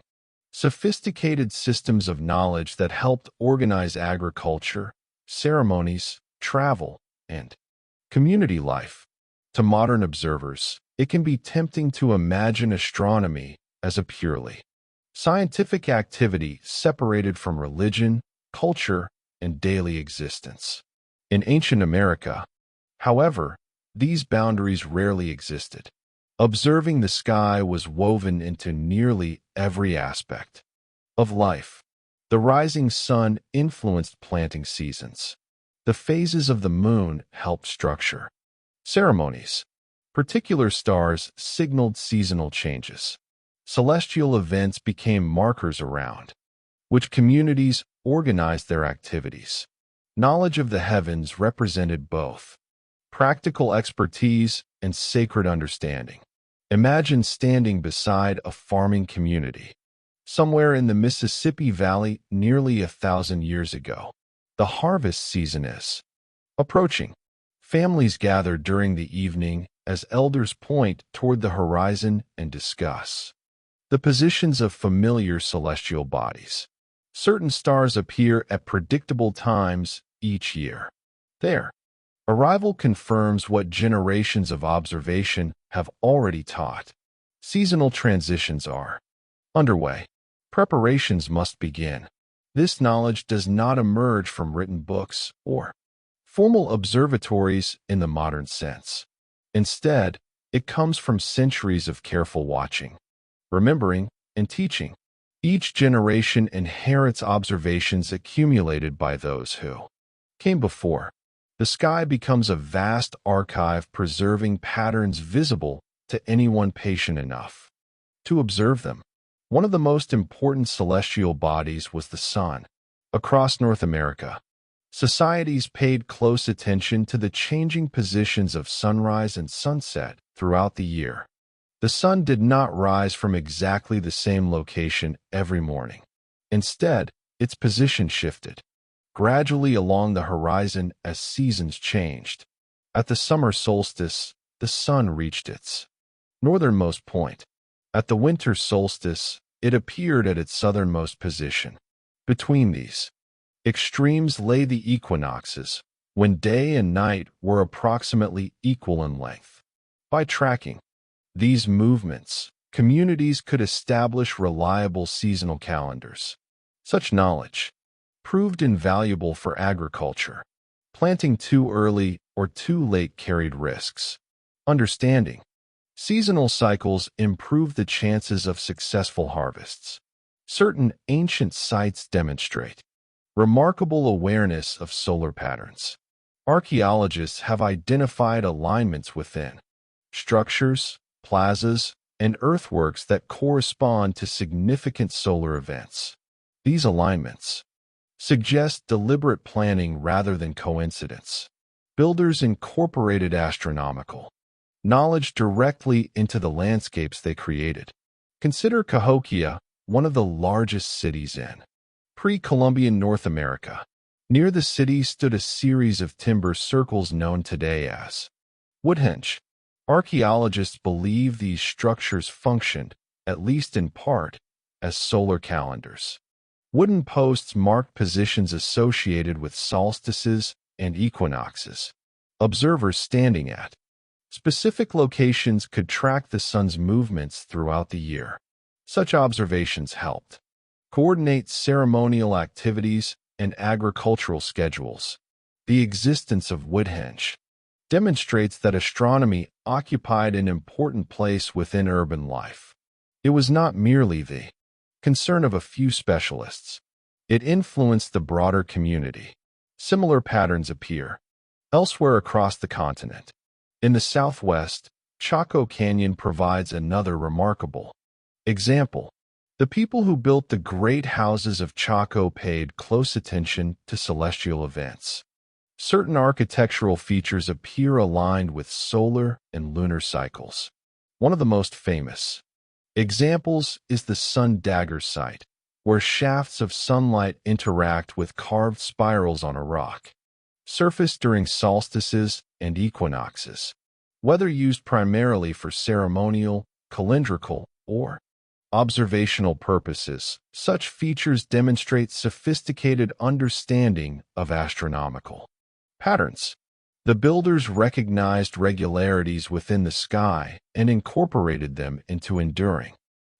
sophisticated systems of knowledge that helped organize agriculture, ceremonies, travel, and community life. To modern observers, it can be tempting to imagine astronomy as a purely scientific activity separated from religion, culture, and daily existence. In ancient America, however, these boundaries rarely existed. Observing the sky was woven into nearly every aspect of life. The rising sun influenced planting seasons. The phases of the moon helped structure ceremonies. Particular stars signaled seasonal changes. Celestial events became markers around which communities organized their activities. Knowledge of the heavens represented both practical expertise and sacred understanding. Imagine standing beside a farming community somewhere in the Mississippi Valley nearly 1,000 years ago. The harvest season is approaching. Families gather during the evening as elders point toward the horizon and discuss the positions of familiar celestial bodies. Certain stars appear at predictable times each year. Their arrival confirms what generations of observation have already taught. Seasonal transitions are underway. Preparations must begin. This knowledge does not emerge from written books or formal observatories in the modern sense. Instead, it comes from centuries of careful watching, remembering, and teaching. Each generation inherits observations accumulated by those who came before. The sky becomes a vast archive preserving patterns visible to anyone patient enough to observe them. One of the most important celestial bodies was the sun. Across North America, societies paid close attention to the changing positions of sunrise and sunset throughout the year. The sun did not rise from exactly the same location every morning. Instead, its position shifted gradually along the horizon as seasons changed. At the summer solstice, the sun reached its northernmost point. At the winter solstice, it appeared at its southernmost position. Between these extremes lay the equinoxes, when day and night were approximately equal in length. By tracking these movements, communities could establish reliable seasonal calendars. Such knowledge proved invaluable for agriculture. Planting too early or too late carried risks. Understanding seasonal cycles improved the chances of successful harvests. Certain ancient sites demonstrate remarkable awareness of solar patterns. Archaeologists have identified alignments within structures, plazas, and earthworks that correspond to significant solar events. These alignments suggest deliberate planning rather than coincidence. Builders incorporated astronomical knowledge directly into the landscapes they created. Consider Cahokia, one of the largest cities in pre-Columbian North America. Near the city stood a series of timber circles known today as Woodhenge. Archaeologists believe these structures functioned, at least in part, as solar calendars. Wooden posts marked positions associated with solstices and equinoxes. Observers standing at specific locations could track the sun's movements throughout the year. Such observations helped coordinate ceremonial activities and agricultural schedules. The existence of Woodhenge demonstrates that astronomy occupied an important place within urban life. It was not merely the concern of a few specialists. It influenced the broader community. Similar patterns appear elsewhere across the continent. In the Southwest, Chaco Canyon provides another remarkable example. The people who built the great houses of Chaco paid close attention to celestial events. Certain architectural features appear aligned with solar and lunar cycles. One of the most famous examples is the Sun Dagger site, where shafts of sunlight interact with carved spirals on a rock surface during solstices and equinoxes. Whether used primarily for ceremonial, calendrical, or observational purposes, such features demonstrate sophisticated understanding of astronomical patterns. The builders recognized regularities within the sky and incorporated them into enduring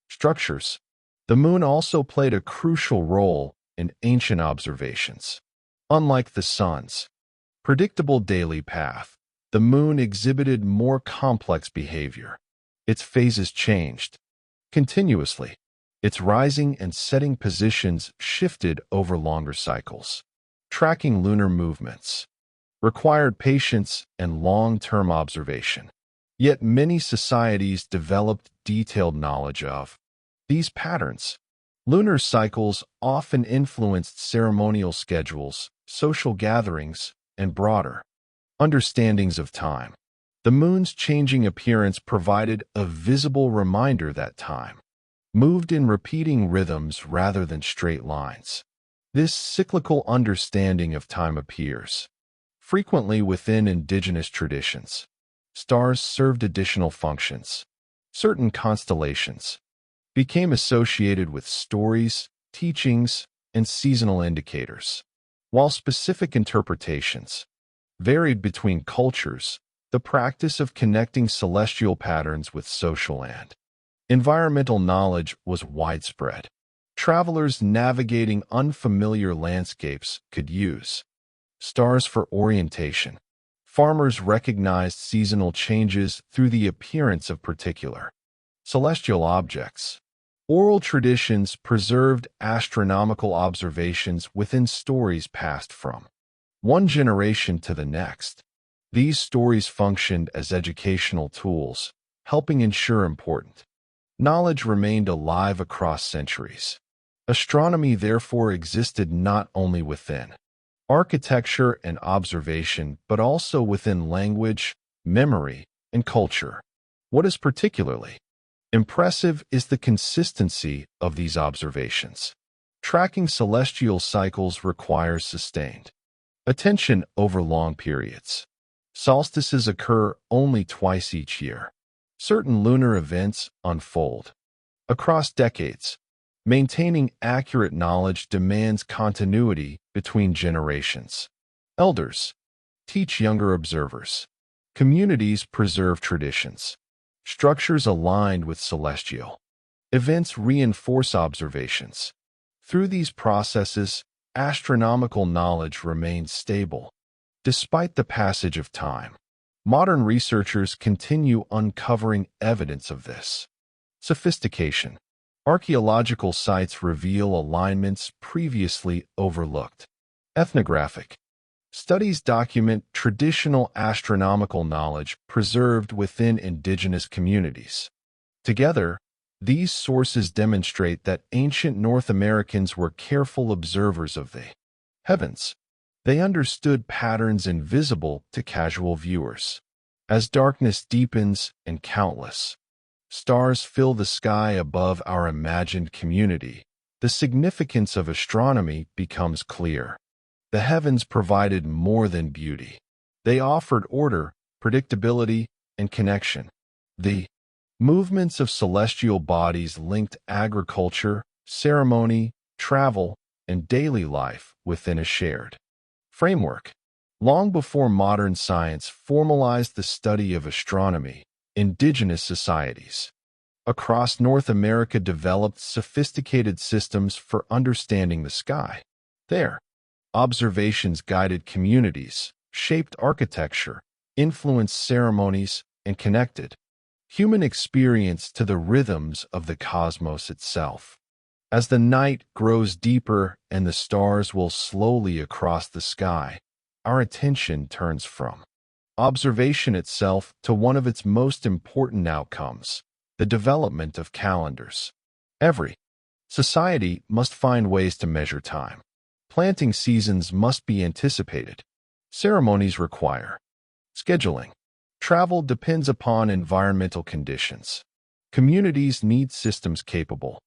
structures. The moon also played a crucial role in ancient observations. Unlike the sun's predictable daily path. The moon exhibited more complex behavior. Its phases changed continuously. Its rising and setting positions shifted over longer cycles. Tracking lunar movements required patience and long-term observation. Yet many societies developed detailed knowledge of these patterns. Lunar cycles often influenced ceremonial schedules, social gatherings, and broader understandings of time. The moon's changing appearance provided a visible reminder that time moved in repeating rhythms rather than straight lines. This cyclical understanding of time appears frequently within indigenous traditions. Stars served additional functions. Certain constellations became associated with stories, teachings, and seasonal indicators. While specific interpretations varied between cultures, the practice of connecting celestial patterns with social and environmental knowledge was widespread. Travelers navigating unfamiliar landscapes could use stars for orientation. Farmers recognized seasonal changes through the appearance of particular celestial objects. Oral traditions preserved astronomical observations within stories passed from one generation to the next. These stories functioned as educational tools, helping ensure important knowledge remained alive across centuries. Astronomy therefore existed not only within architecture and observation, but also within language, memory, and culture. What is particularly impressive is the consistency of these observations. Tracking celestial cycles requires sustained attention over long periods. Solstices occur only twice each year. Certain lunar events unfold across decades. Maintaining accurate knowledge demands continuity between generations. Elders teach younger observers. Communities preserve traditions. Structures aligned with celestial events reinforce observations. Through these processes, astronomical knowledge remains stable. Despite the passage of time, modern researchers continue uncovering evidence of this sophistication. Archaeological sites reveal alignments previously overlooked. Ethnographic studies document traditional astronomical knowledge preserved within indigenous communities. Together, these sources demonstrate that ancient North Americans were careful observers of the heavens. They understood patterns invisible to casual viewers. As darkness deepens and countless stars fill the sky above our imagined community, the significance of astronomy becomes clear. The heavens provided more than beauty. They offered order, predictability, and connection. The movements of celestial bodies linked agriculture, ceremony, travel, and daily life within a shared framework. Long before modern science formalized the study of astronomy, indigenous societies across North America developed sophisticated systems for understanding the sky. Their observations guided communities, shaped architecture, influenced ceremonies, and connected human experience to the rhythms of the cosmos itself. As the night grows deeper and the stars will slowly across the sky, our attention turns from observation itself to one of its most important outcomes, the development of calendars. Every society must find ways to measure time. Planting seasons must be anticipated. Ceremonies require scheduling. Travel depends upon environmental conditions. Communities need systems capable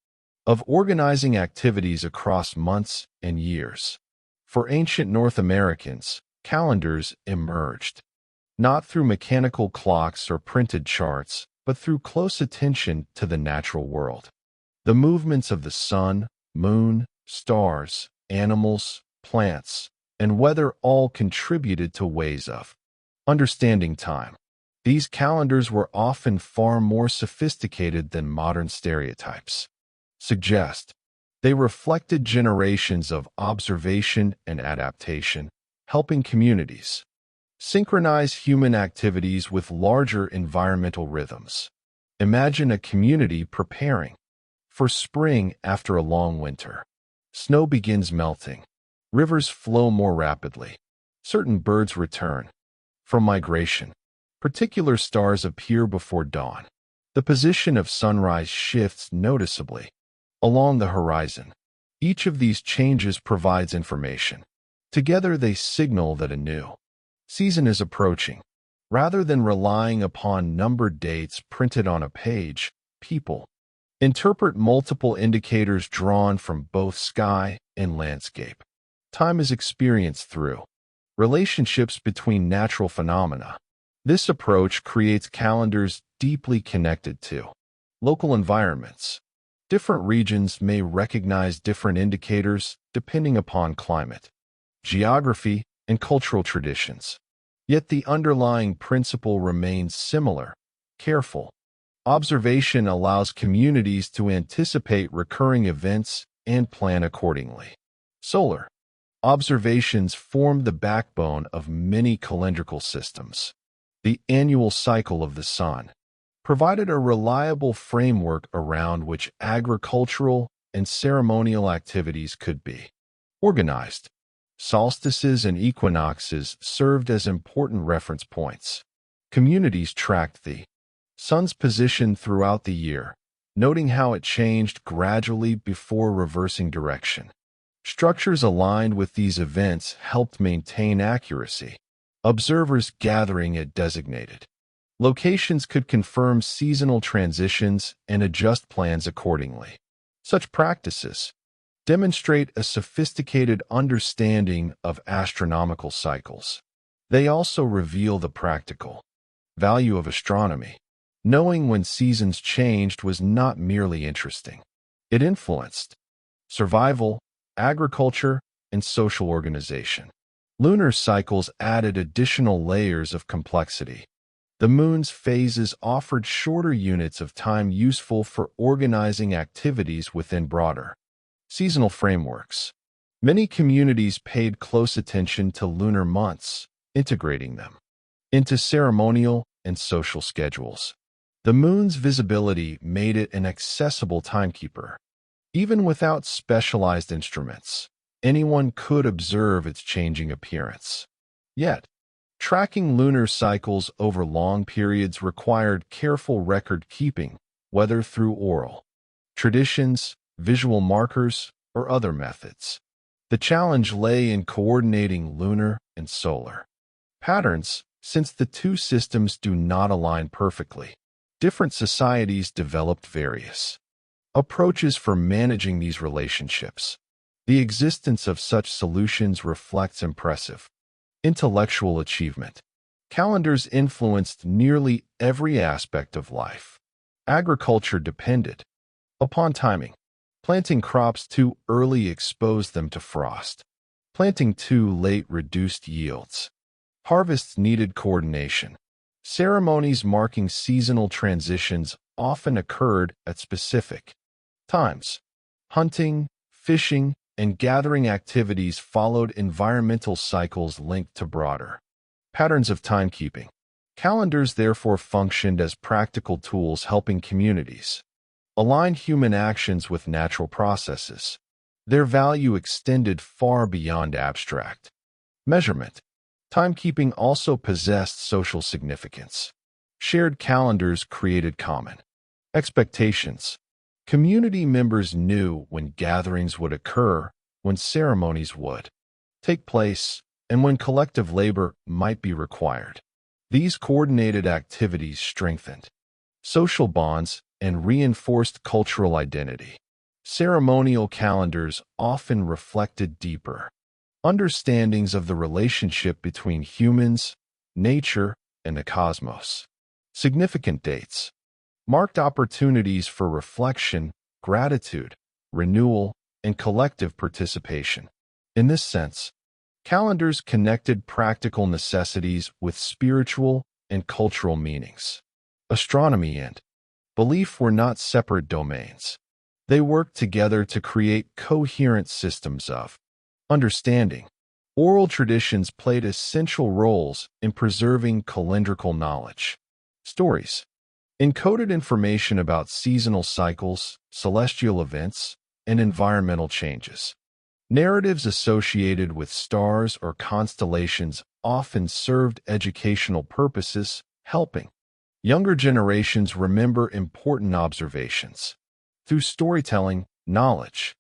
of organizing activities across months and years. For ancient North Americans, calendars emerged not through mechanical clocks or printed charts, but through close attention to the natural world. The movements of the sun, moon, stars, animals, plants, and weather all contributed to ways of understanding time. These calendars were often far more sophisticated than modern stereotypes suggest. They reflected generations of observation and adaptation, helping communities synchronize human activities with larger environmental rhythms. Imagine a community preparing for spring after a long winter. Snow begins melting. Rivers flow more rapidly. Certain birds return from migration. Particular stars appear before dawn. The position of sunrise shifts noticeably along the horizon. Each of these changes provides information. Together they signal that a new season is approaching. Rather than relying upon numbered dates printed on a page, people interpret multiple indicators drawn from both sky and landscape. Time is experienced through relationships between natural phenomena. This approach creates calendars deeply connected to local environments. Different regions may recognize different indicators depending upon climate, geography, and cultural traditions. Yet the underlying principle remains similar. Careful observation allows communities to anticipate recurring events and plan accordingly. Solar observations form the backbone of many calendrical systems. The annual cycle of the sun provided a reliable framework around which agricultural and ceremonial activities could be organized. Solstices and equinoxes served as important reference points. Communities tracked the sun's position throughout the year, noting how it changed gradually before reversing direction. Structures aligned with these events helped maintain accuracy. Observers gathering at designated locations could confirm seasonal transitions and adjust plans accordingly. Such practices demonstrate a sophisticated understanding of astronomical cycles. They also reveal the practical value of astronomy. Knowing when seasons changed was not merely interesting. It influenced survival, agriculture, and social organization. Lunar cycles added additional layers of complexity. The moon's phases offered shorter units of time useful for organizing activities within broader seasonal frameworks. Many communities paid close attention to lunar months, integrating them into ceremonial and social schedules. The moon's visibility made it an accessible timekeeper. Even without specialized instruments, anyone could observe its changing appearance. Yet, tracking lunar cycles over long periods required careful record-keeping, whether through oral traditions, visual markers, or other methods. The challenge lay in coordinating lunar and solar patterns, since the two systems do not align perfectly. Different societies developed various approaches for managing these relationships. The existence of such solutions reflects impressive intellectual achievement. Calendars influenced nearly every aspect of life. Agriculture depended upon timing. Planting crops too early exposed them to frost. Planting too late reduced yields. Harvests needed coordination. Ceremonies marking seasonal transitions often occurred at specific times. Hunting, fishing, and gathering activities followed environmental cycles linked to broader patterns of timekeeping. Calendars therefore functioned as practical tools helping communities align human actions with natural processes. Their value extended far beyond abstract measurement. Timekeeping also possessed social significance. Shared calendars created common expectations. Community members knew when gatherings would occur, when ceremonies would take place, and when collective labor might be required. These coordinated activities strengthened social bonds and reinforced cultural identity. Ceremonial calendars often reflected deeper understandings of the relationship between humans, nature, and the cosmos. Significant dates marked opportunities for reflection, gratitude, renewal, and collective participation. In this sense, calendars connected practical necessities with spiritual and cultural meanings. Astronomy and belief were not separate domains. They worked together to create coherent systems of understanding. Oral traditions played essential roles in preserving calendrical knowledge. Stories encoded information about seasonal cycles, celestial events, and environmental changes. Narratives associated with stars or constellations often served educational purposes, helping younger generations remember important observations. Through storytelling, knowledge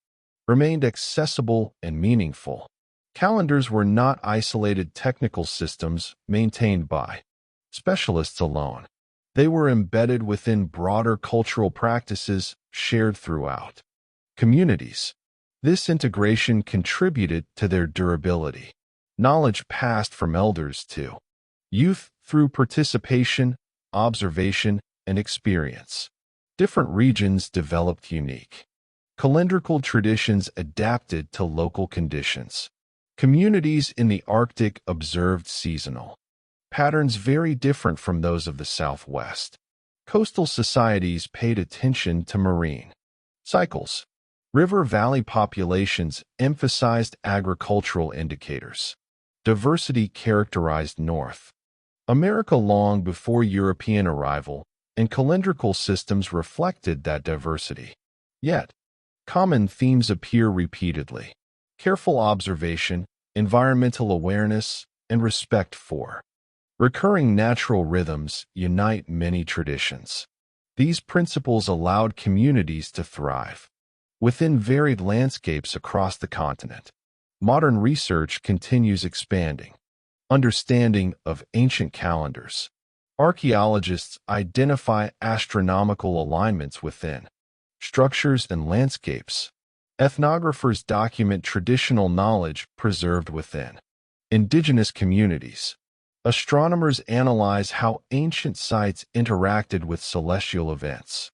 remained accessible and meaningful. Calendars were not isolated technical systems maintained by specialists alone. They were embedded within broader cultural practices shared throughout communities. This integration contributed to their durability. Knowledge passed from elders to youth through participation, observation, and experience. Different regions developed unique calendrical traditions adapted to local conditions. Communities in the Arctic observed seasonal patterns very different from those of the Southwest. Coastal societies paid attention to marine cycles. River valley populations emphasized agricultural indicators. Diversity characterized North America long before European arrival, and calendrical systems reflected that diversity. Yet, common themes appear repeatedly: careful observation, environmental awareness, and respect for recurring natural rhythms unite many traditions. These principles allowed communities to thrive within varied landscapes across the continent. Modern research continues expanding understanding of ancient calendars. Archaeologists identify astronomical alignments within structures and landscapes. Ethnographers document traditional knowledge preserved within indigenous communities. Astronomers analyze how ancient sites interacted with celestial events.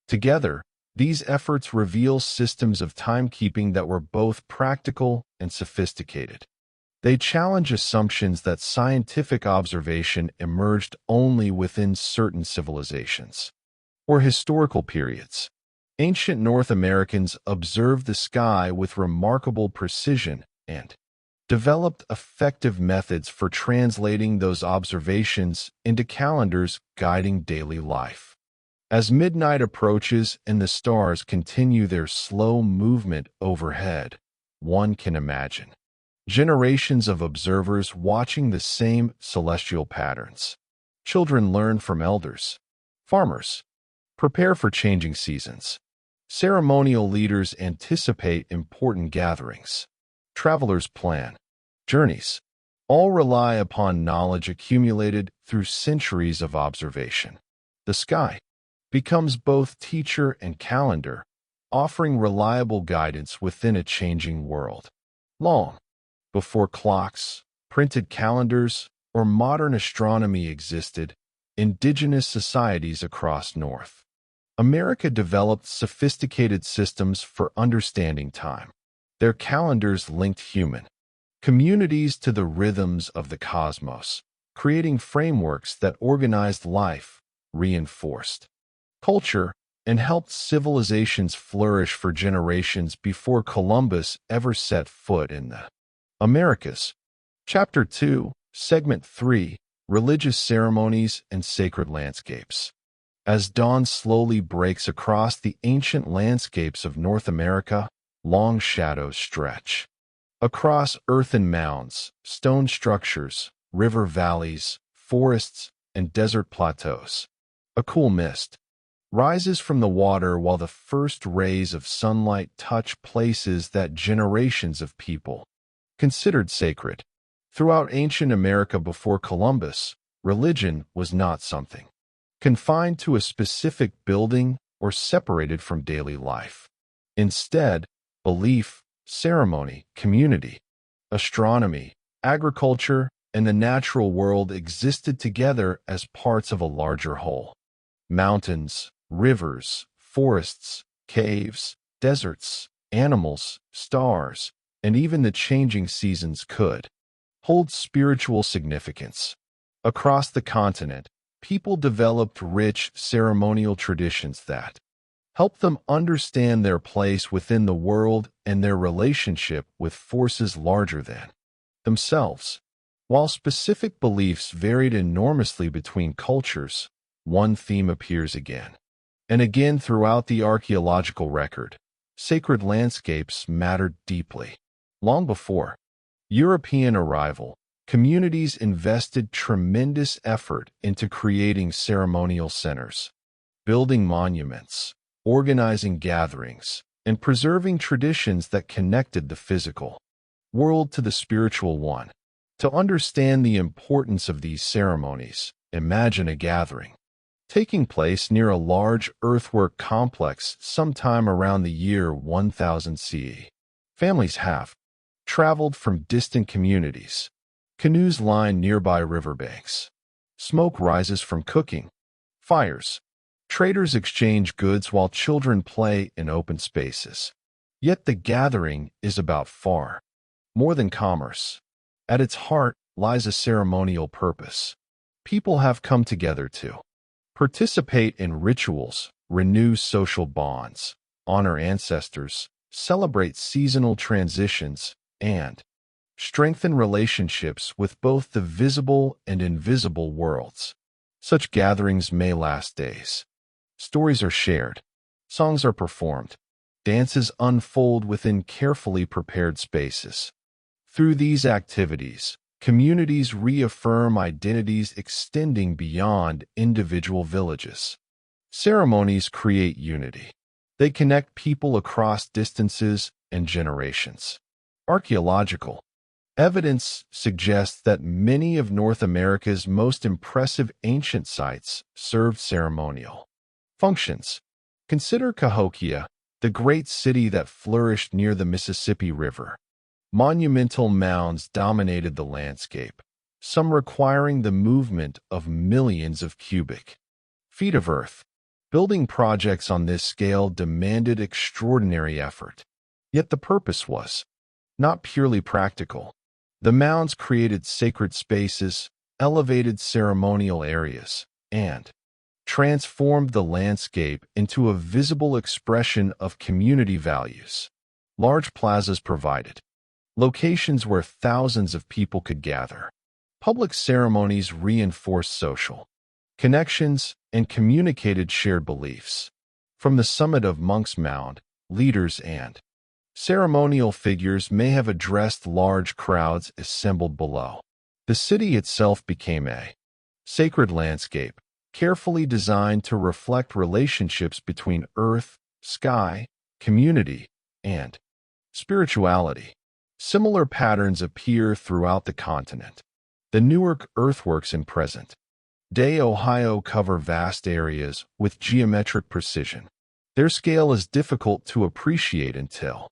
Together, these efforts reveal systems of timekeeping that were both practical and sophisticated. They challenge assumptions that scientific observation emerged only within certain civilizations or historical periods. Ancient North Americans observed the sky with remarkable precision and developed effective methods for translating those observations into calendars guiding daily life. As midnight approaches and the stars continue their slow movement overhead, one can imagine generations of observers watching the same celestial patterns. Children learn from elders. Farmers prepare for changing seasons. Ceremonial leaders anticipate important gatherings. Travelers plan journeys. All rely upon knowledge accumulated through centuries of observation. The sky becomes both teacher and calendar, offering reliable guidance within a changing world. Long before clocks, printed calendars, or modern astronomy existed, indigenous societies across North America developed sophisticated systems for understanding time. Their calendars linked human communities to the rhythms of the cosmos, creating frameworks that organized life, reinforced culture, and helped civilizations flourish for generations before Columbus ever set foot in the Americas. Chapter 2, Segment 3, Religious Ceremonies and Sacred Landscapes. As dawn slowly breaks across the ancient landscapes of North America, long shadows stretch across earthen mounds, stone structures, river valleys, forests, and desert plateaus. A cool mist rises from the water while the first rays of sunlight touch places that generations of people considered sacred. Throughout ancient America before Columbus, religion was not something confined to a specific building or separated from daily life. Instead, belief, ceremony, community, astronomy, agriculture, and the natural world existed together as parts of a larger whole. Mountains, rivers, forests, caves, deserts, animals, stars, and even the changing seasons could hold spiritual significance. Across the continent, people developed rich ceremonial traditions that helped them understand their place within the world and their relationship with forces larger than themselves. While specific beliefs varied enormously between cultures, one theme appears again and again throughout the archaeological record. Sacred landscapes mattered deeply. Long before European arrival, communities invested tremendous effort into creating ceremonial centers, building monuments, organizing gatherings, and preserving traditions that connected the physical world to the spiritual one. To understand the importance of these ceremonies, imagine a gathering taking place near a large earthwork complex sometime around the year 1000 CE. Families have traveled from distant communities. Canoes line nearby riverbanks. Smoke rises from cooking fires. Traders exchange goods while children play in open spaces. Yet the gathering is about far more than commerce. At its heart lies a ceremonial purpose. People have come together to participate in rituals, renew social bonds, honor ancestors, celebrate seasonal transitions, and strengthen relationships with both the visible and invisible worlds. Such gatherings may last days. Stories are shared, songs are performed, dances unfold within carefully prepared spaces. Through these activities, communities reaffirm identities extending beyond individual villages. Ceremonies create unity. They connect people across distances and generations. Archaeological evidence suggests that many of North America's most impressive ancient sites served ceremonial functions. Consider Cahokia, the great city that flourished near the Mississippi River. Monumental mounds dominated the landscape, some requiring the movement of millions of cubic feet of earth. Building projects on this scale demanded extraordinary effort. Yet the purpose was not purely practical. The mounds created sacred spaces, elevated ceremonial areas, and transformed the landscape into a visible expression of community values. Large plazas provided locations where thousands of people could gather. Public ceremonies reinforced social connections and communicated shared beliefs. From the summit of Monk's Mound, leaders and ceremonial figures may have addressed large crowds assembled below. The city itself became a sacred landscape, carefully designed to reflect relationships between earth, sky, community, and spirituality. Similar patterns appear throughout the continent. The Newark earthworks in present-day Ohio cover vast areas with geometric precision. Their scale is difficult to appreciate until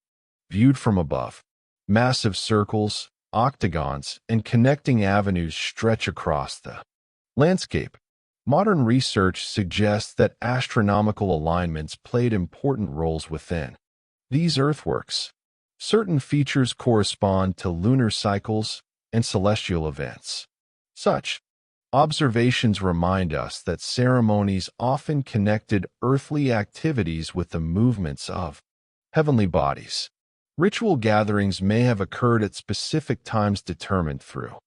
viewed from above. Massive circles, octagons, and connecting avenues stretch across the landscape. Modern research suggests that astronomical alignments played important roles within these earthworks. Certain features correspond to lunar cycles and celestial events. Such observations remind us that ceremonies often connected earthly activities with the movements of heavenly bodies. Ritual gatherings may have occurred at specific times determined through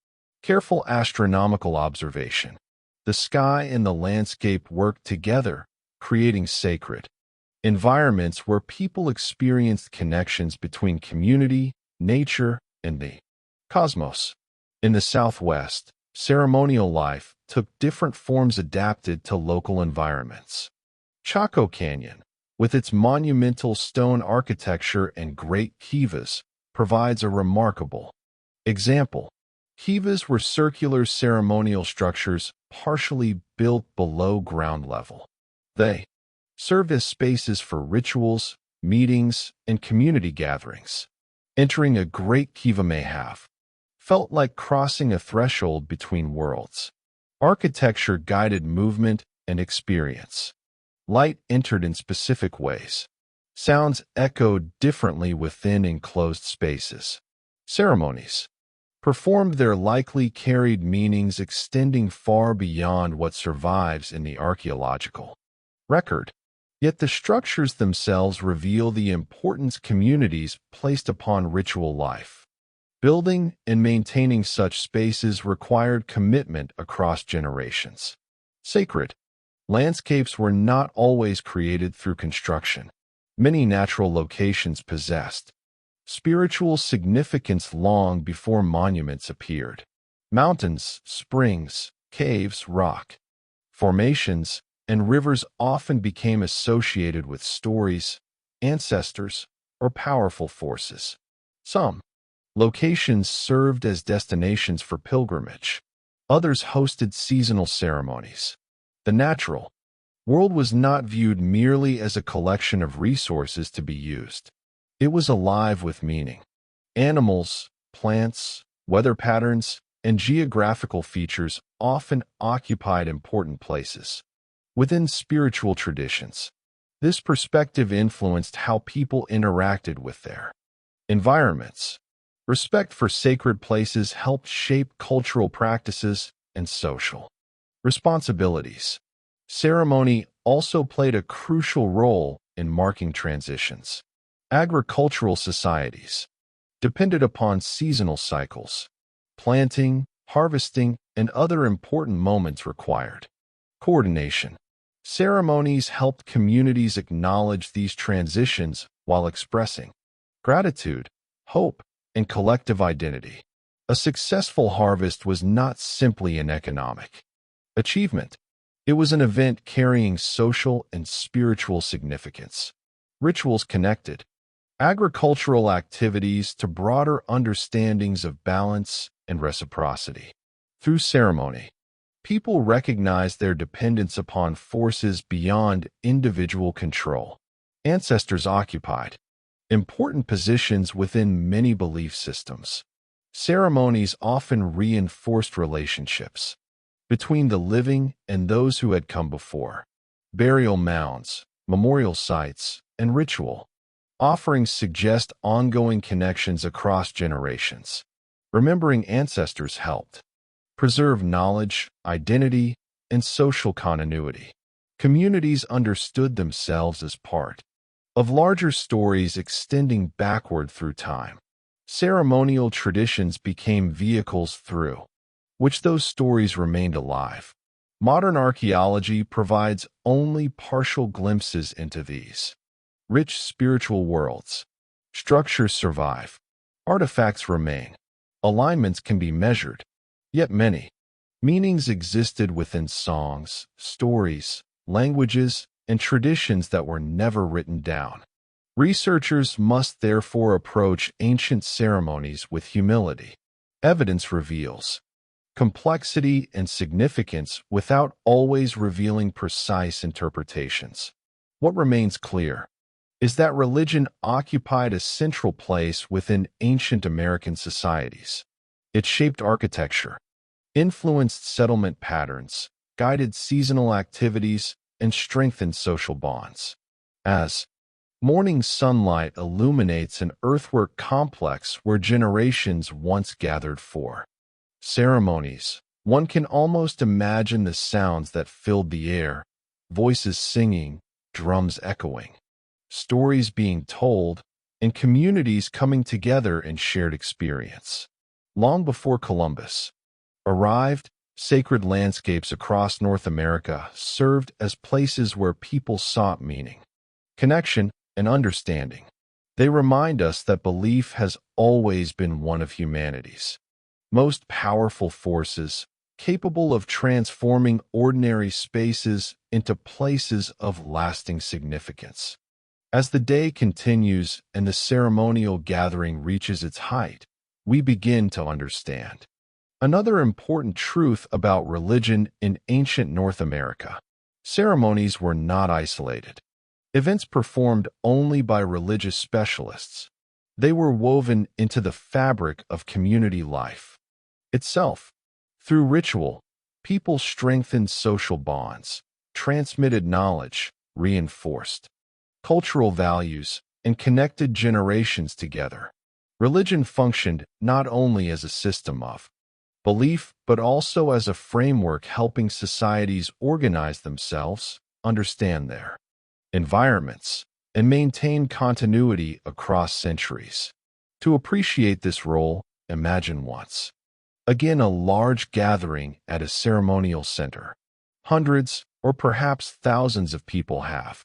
careful astronomical observation. The sky and the landscape work together, creating sacred environments where people experienced connections between community, nature, and the cosmos. In the Southwest, ceremonial life took different forms adapted to local environments. Chaco Canyon, with its monumental stone architecture and great kivas, provides a remarkable example. Kivas were circular ceremonial structures partially built below ground level. They served as spaces for rituals, meetings, and community gatherings. Entering a great kiva may have felt like crossing a threshold between worlds. Architecture guided movement and experience. Light entered in specific ways. Sounds echoed differently within enclosed spaces. Ceremonies performed there likely carried meanings extending far beyond what survives in the archaeological record. Yet the structures themselves reveal the importance communities placed upon ritual life. Building and maintaining such spaces required commitment across generations. Sacred landscapes were not always created through construction. Many natural locations possessed spiritual significance long before monuments appeared. Mountains, springs, caves, rock formations, and rivers often became associated with stories, ancestors, or powerful forces. Some locations served as destinations for pilgrimage. Others hosted seasonal ceremonies. The natural world was not viewed merely as a collection of resources to be used. It was alive with meaning. Animals, plants, weather patterns, and geographical features often occupied important places. Within spiritual traditions, this perspective influenced how people interacted with their environments. Respect for sacred places helped shape cultural practices and social responsibilities. Ceremony also played a crucial role in marking transitions. Agricultural societies depended upon seasonal cycles. Planting, harvesting, and other important moments required coordination. Ceremonies helped communities acknowledge these transitions while expressing gratitude, hope, and collective identity. A successful harvest was not simply an economic achievement. It was an event carrying social and spiritual significance. Rituals connected agricultural activities to broader understandings of balance and reciprocity. Through ceremony, people recognized their dependence upon forces beyond individual control. Ancestors occupied important positions within many belief systems. Ceremonies often reinforced relationships between the living and those who had come before. Burial mounds, memorial sites, and ritual offerings suggest ongoing connections across generations. Remembering ancestors helped preserve knowledge, identity, and social continuity. Communities understood themselves as part of larger stories extending backward through time. Ceremonial traditions became vehicles through which those stories remained alive. Modern archaeology provides only partial glimpses into these rich spiritual worlds. Structures survive. Artifacts remain. Alignments can be measured. Yet many meanings existed within songs, stories, languages, and traditions that were never written down. Researchers must therefore approach ancient ceremonies with humility. Evidence reveals complexity and significance without always revealing precise interpretations. What remains clear is that religion occupied a central place within ancient American societies. It shaped architecture, influenced settlement patterns, guided seasonal activities, and strengthened social bonds. As morning sunlight illuminates an earthwork complex where generations once gathered for ceremonies, one can almost imagine the sounds that filled the air, voices singing, drums echoing, stories being told, and communities coming together in shared experience. Long before Columbus arrived, sacred landscapes across North America served as places where people sought meaning, connection, and understanding. They remind us that belief has always been one of humanity's most powerful forces, capable of transforming ordinary spaces into places of lasting significance. As the day continues and the ceremonial gathering reaches its height, we begin to understand another important truth about religion in ancient North America. Ceremonies were not isolated. Events performed only by religious specialists. They were woven into the fabric of community life itself. Through ritual, people strengthened social bonds, transmitted knowledge, reinforced cultural values, and connected generations together. Religion functioned not only as a system of belief, but also as a framework helping societies organize themselves, understand their environments, and maintain continuity across centuries. To appreciate this role, Imagine once again a large gathering at a ceremonial center. Hundreds or perhaps thousands of people have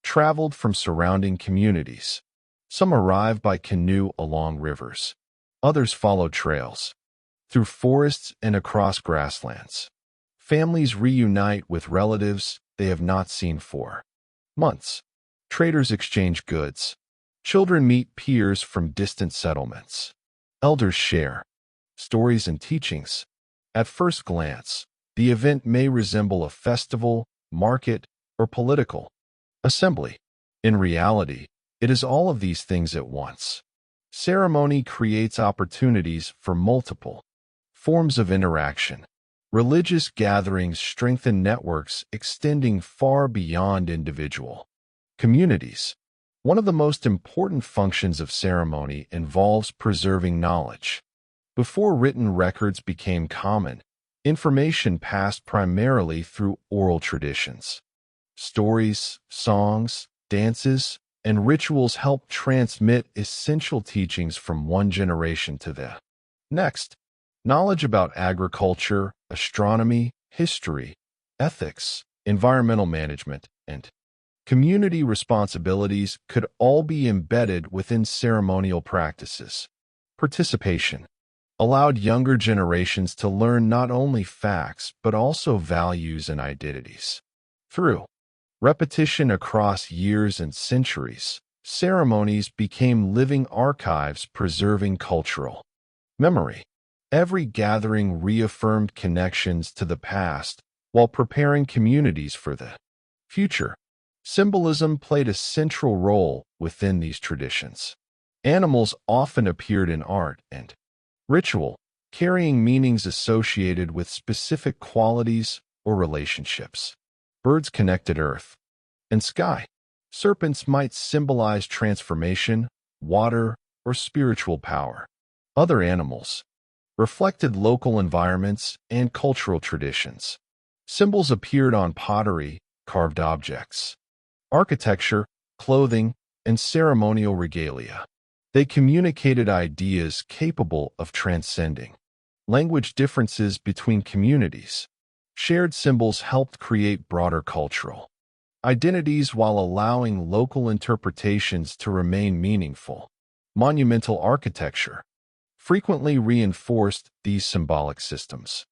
traveled from surrounding communities. Some arrive by canoe along rivers. Others follow trails through forests and across grasslands. Families reunite with relatives they have not seen for months. Traders exchange goods. Children meet peers from distant settlements. Elders share stories and teachings. At first glance, the event may resemble a festival, market, or political assembly. In reality, it is all of these things at once. Ceremony creates opportunities for multiple forms of interaction. Religious gatherings strengthen networks extending far beyond individual communities. One of the most important functions of ceremony involves preserving knowledge. Before written records became common, information passed primarily through oral traditions. Stories, songs, dances, and rituals help transmit essential teachings from one generation to the next. Knowledge about agriculture, astronomy, history, ethics, environmental management, and community responsibilities could all be embedded within ceremonial practices. Participation allowed younger generations to learn not only facts but also values and identities. Through repetition across years and centuries, ceremonies became living archives preserving cultural memory. Every gathering reaffirmed connections to the past while preparing communities for the future. Symbolism played a central role within these traditions. Animals often appeared in art and ritual, carrying meanings associated with specific qualities or relationships. Birds connected earth and sky. Serpents might symbolize transformation, water, or spiritual power. Other animals reflected local environments and cultural traditions. Symbols appeared on pottery, carved objects, architecture, clothing, and ceremonial regalia. They communicated ideas capable of transcending language differences between communities. Shared symbols helped create broader cultural identities while allowing local interpretations to remain meaningful. Monumental architecture frequently reinforced these symbolic systems.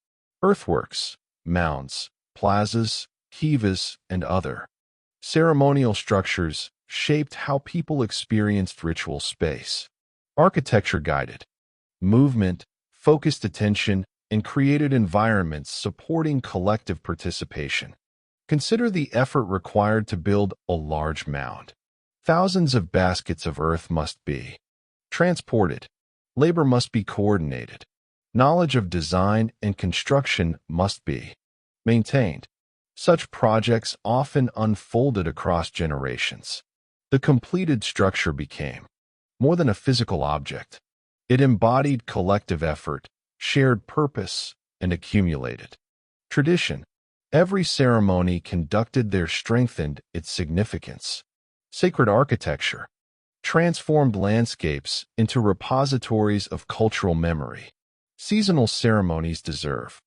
Earthworks, mounds, plazas, kivas, and other ceremonial structures shaped how people experienced ritual space. Architecture guided movement, focused attention, and created environments supporting collective participation. Consider the effort required to build a large mound. Thousands of baskets of earth must be transported. Labor must be coordinated. Knowledge of design and construction must be maintained. Such projects often unfolded across generations. The completed structure became more than a physical object. It embodied collective effort, shared purpose, and accumulated tradition. Every ceremony conducted there strengthened its significance. Sacred architecture transformed landscapes into repositories of cultural memory. Seasonal ceremonies deserve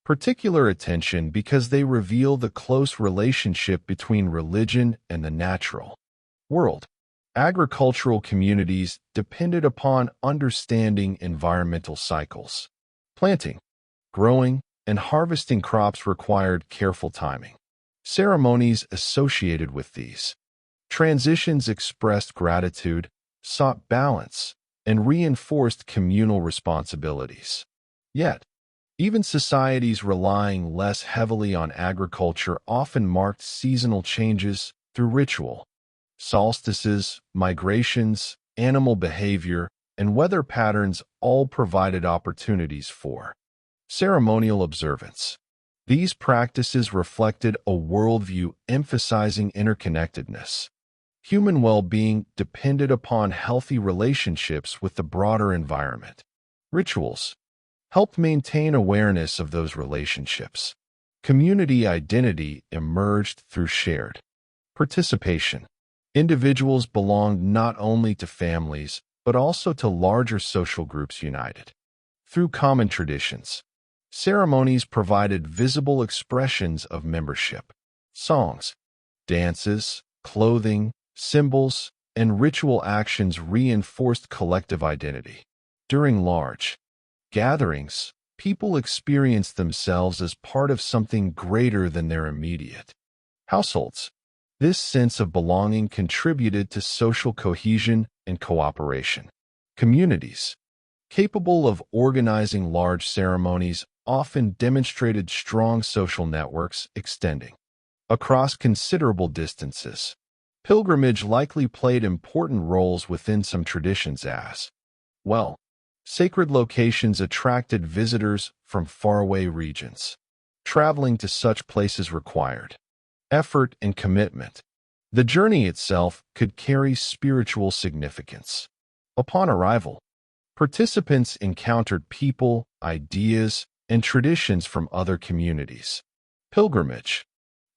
particular attention because they reveal the close relationship between religion and the natural world. Agricultural communities depended upon understanding environmental cycles. Planting, growing, and harvesting crops required careful timing. Ceremonies associated with these transitions expressed gratitude, sought balance, and reinforced communal responsibilities. Yet, even societies relying less heavily on agriculture often marked seasonal changes through ritual. Solstices, migrations, animal behavior, and weather patterns all provided opportunities for ceremonial observance. These practices reflected a worldview emphasizing interconnectedness. Human well-being depended upon healthy relationships with the broader environment. Rituals helped maintain awareness of those relationships. Community identity emerged through shared participation. Individuals belonged not only to families, but also to larger social groups united Through common traditions, ceremonies provided visible expressions of membership. Songs, dances, clothing, symbols, and ritual actions reinforced collective identity. During large gatherings, people experienced themselves as part of something greater than their immediate households. This sense of belonging contributed to social cohesion and cooperation. Communities, capable of organizing large ceremonies, often demonstrated strong social networks extending across considerable distances. Pilgrimage likely played important roles within some traditions as well. Sacred locations attracted visitors from faraway regions. Traveling to such places required effort and commitment. The journey itself could carry spiritual significance. Upon arrival, participants encountered people, ideas, and traditions from other communities. Pilgrimage,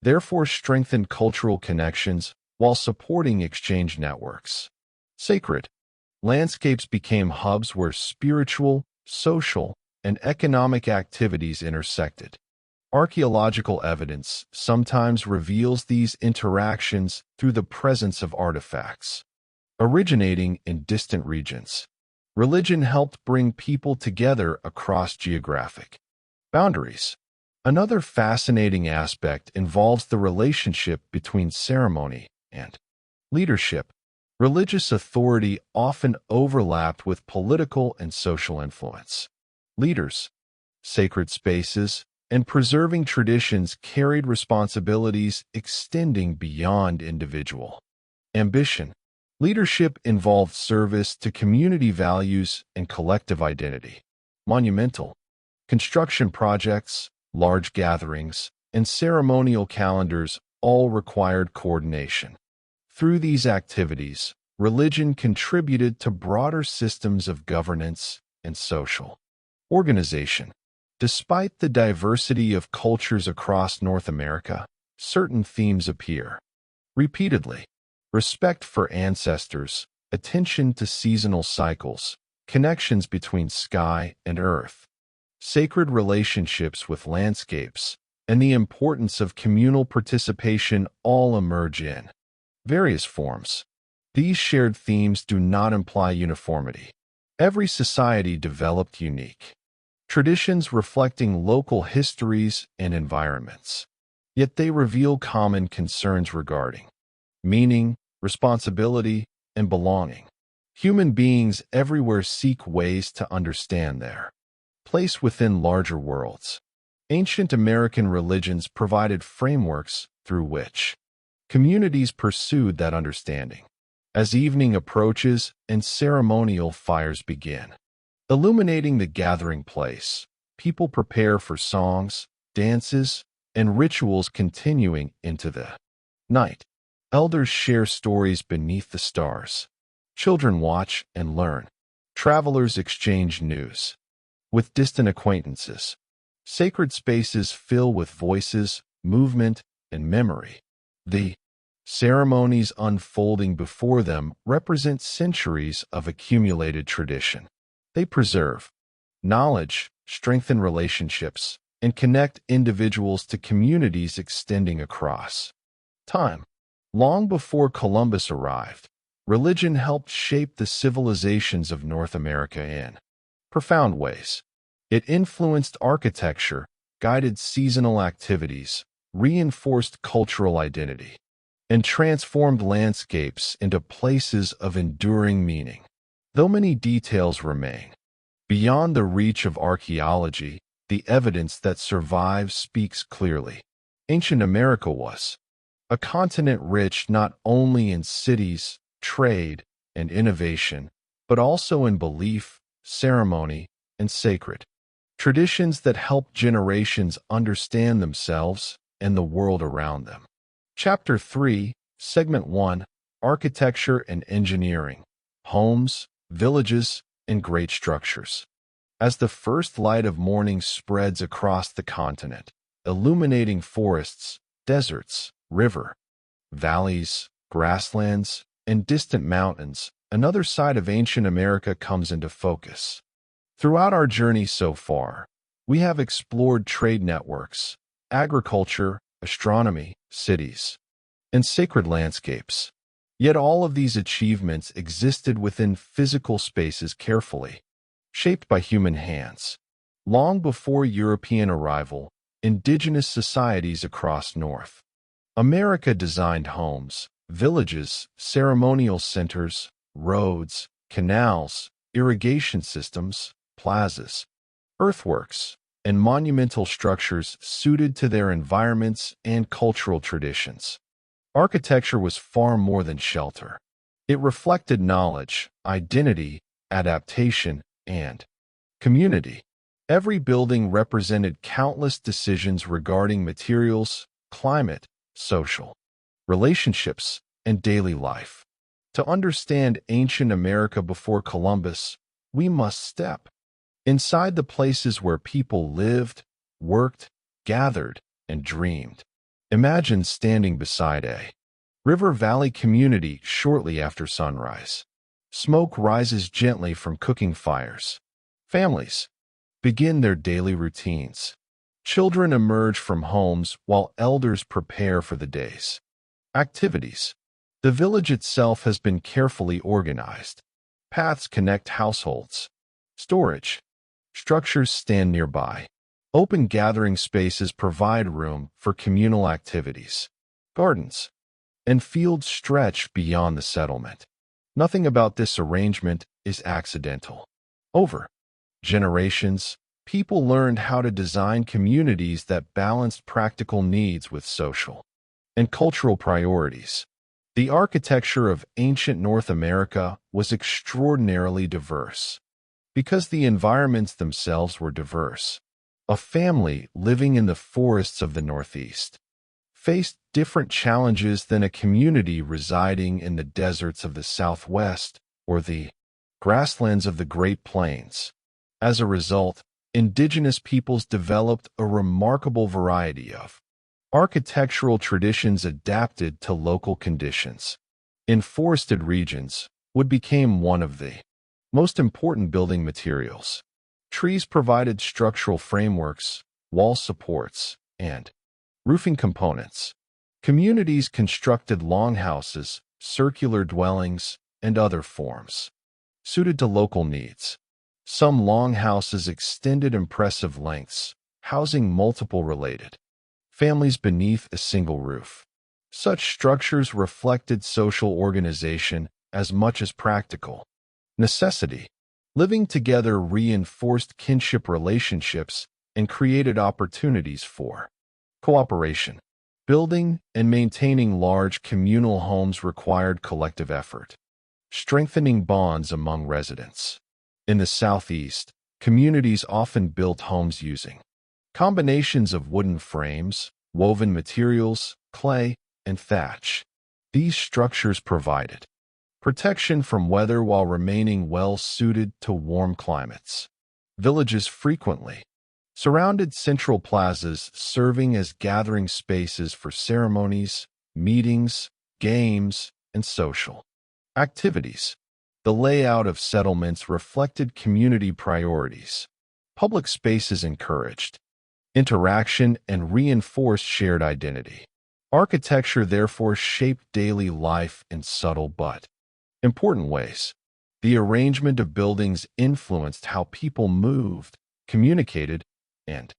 therefore, strengthened cultural connections while supporting exchange networks. Sacred landscapes became hubs where spiritual, social, and economic activities intersected. Archaeological evidence sometimes reveals these interactions through the presence of artifacts originating in distant regions. Religion helped bring people together across geographic boundaries. Another fascinating aspect involves the relationship between ceremony and leadership. Religious authority often overlapped with political and social influence. Leaders, sacred spaces, and preserving traditions carried responsibilities extending beyond individual ambition. Leadership involved service to community values and collective identity. Monumental construction projects, large gatherings, and ceremonial calendars all required coordination. Through these activities, religion contributed to broader systems of governance and social organization. Despite the diversity of cultures across North America, certain themes appear repeatedly. Respect for ancestors, attention to seasonal cycles, connections between sky and earth, sacred relationships with landscapes, and the importance of communal participation all emerge in various forms. These shared themes do not imply uniformity. Every society developed unique traditions reflecting local histories and environments. Yet they reveal common concerns regarding meaning, responsibility, and belonging. Human beings everywhere seek ways to understand their place within larger worlds. Ancient American religions provided frameworks through which communities pursued that understanding. As evening approaches and ceremonial fires begin, illuminating the gathering place, people prepare for songs, dances, and rituals continuing into the night. Elders share stories beneath the stars. Children watch and learn. Travelers exchange news with distant acquaintances. Sacred spaces fill with voices, movement, and memory. The ceremonies unfolding before them represent centuries of accumulated tradition. They preserve knowledge, strengthen relationships, and connect individuals to communities extending across time. Long before Columbus arrived, religion helped shape the civilizations of North America in profound ways. It influenced architecture, guided seasonal activities, reinforced cultural identity, and transformed landscapes into places of enduring meaning. Though many details remain beyond the reach of archaeology, the evidence that survives speaks clearly. Ancient America was a continent rich not only in cities, trade, and innovation, but also in belief, ceremony, and sacred traditions that help generations understand themselves and the world around them. Chapter 3, Segment 1, Architecture and Engineering, Homes, Villages, and Great Structures. As the first light of morning spreads across the continent, illuminating forests, deserts, river, valleys, grasslands, and distant mountains, another side of ancient America comes into focus. Throughout our journey so far, we have explored trade networks, agriculture, astronomy, cities, and sacred landscapes. Yet all of these achievements existed within physical spaces carefully shaped by human hands. Long before European arrival, indigenous societies across North America designed homes, villages, ceremonial centers, roads, canals, irrigation systems, plazas, earthworks, and monumental structures suited to their environments and cultural traditions. Architecture was far more than shelter. It reflected knowledge, identity, adaptation, and community. Every building represented countless decisions regarding materials, climate, social relationships, and daily life. To understand ancient America before Columbus, we must step inside the places where people lived, worked, gathered, and dreamed. Imagine standing beside a river valley community shortly after sunrise. Smoke rises gently from cooking fires. Families begin their daily routines. Children emerge from homes while elders prepare for the day's activities. The village itself has been carefully organized. Paths connect households. Storage structures stand nearby. Open gathering spaces provide room for communal activities. Gardens and fields stretch beyond the settlement. Nothing about this arrangement is accidental. Over generations, people learned how to design communities that balanced practical needs with social and cultural priorities. The architecture of ancient North America was extraordinarily diverse because the environments themselves were diverse. A family living in the forests of the Northeast faced different challenges than a community residing in the deserts of the Southwest or the grasslands of the Great Plains. As a result, indigenous peoples developed a remarkable variety of architectural traditions adapted to local conditions. In forested regions, wood became one of the most important building materials. Trees provided structural frameworks, wall supports, and roofing components. Communities constructed longhouses, circular dwellings, and other forms suited to local needs. Some longhouses extended impressive lengths, housing multiple related families beneath a single roof. Such structures reflected social organization as much as practical necessity. Living together reinforced kinship relationships and created opportunities for cooperation. Building and maintaining large communal homes required collective effort, strengthening bonds among residents. In the Southeast, communities often built homes using combinations of wooden frames, woven materials, clay, and thatch. These structures provided protection from weather while remaining well-suited to warm climates. Villages frequently surrounded central plazas serving as gathering spaces for ceremonies, meetings, games, and social activities. The layout of settlements reflected community priorities. Public spaces encouraged interaction and reinforced shared identity. Architecture therefore shaped daily life in subtle but important ways. The arrangement of buildings influenced how people moved, communicated, and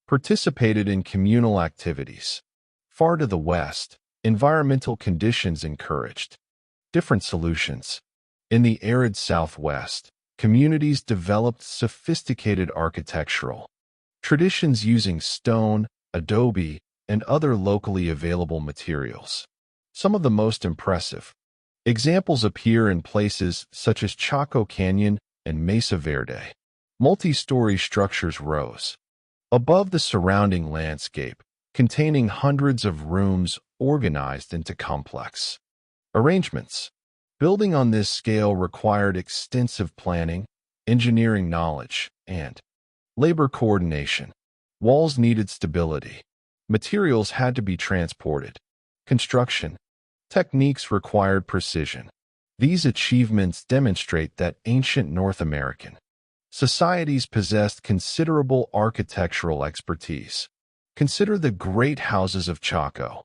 participated in communal activities. Far to the west, environmental conditions encouraged different solutions. In the arid Southwest, communities developed sophisticated architectural traditions using stone, adobe, and other locally available materials. Some of the most impressive examples appear in places such as Chaco Canyon and Mesa Verde. Multi-story structures rose above the surrounding landscape, containing hundreds of rooms organized into complex arrangements. Building on this scale required extensive planning, engineering knowledge, and labor coordination. Walls needed stability. Materials had to be transported. Construction techniques required precision. These achievements demonstrate that ancient North American Societies possessed considerable architectural expertise. Consider the great houses of Chaco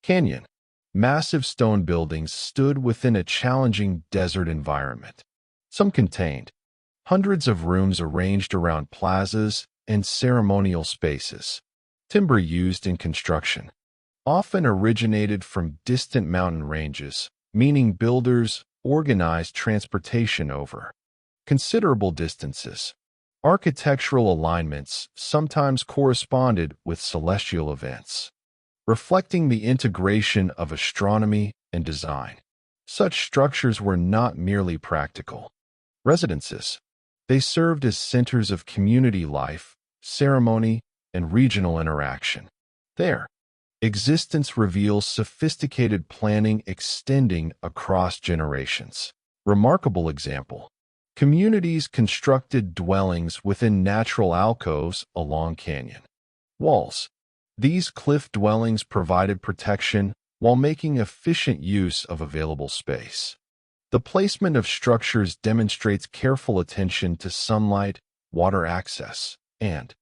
Canyon. Massive stone buildings stood within a challenging desert environment. Some contained hundreds of rooms arranged around plazas and ceremonial spaces. Timber used in construction often originated from distant mountain ranges, meaning builders organized transportation over considerable distances. Architectural alignments sometimes corresponded with celestial events, reflecting the integration of astronomy and design. Such structures were not merely practical residences. They served as centers of community life, ceremony, and regional interaction. Their existence reveals sophisticated planning extending across generations. Remarkable example. Communities constructed dwellings within natural alcoves along canyon walls. These cliff dwellings provided protection while making efficient use of available space. The placement of structures demonstrates careful attention to sunlight, water access, and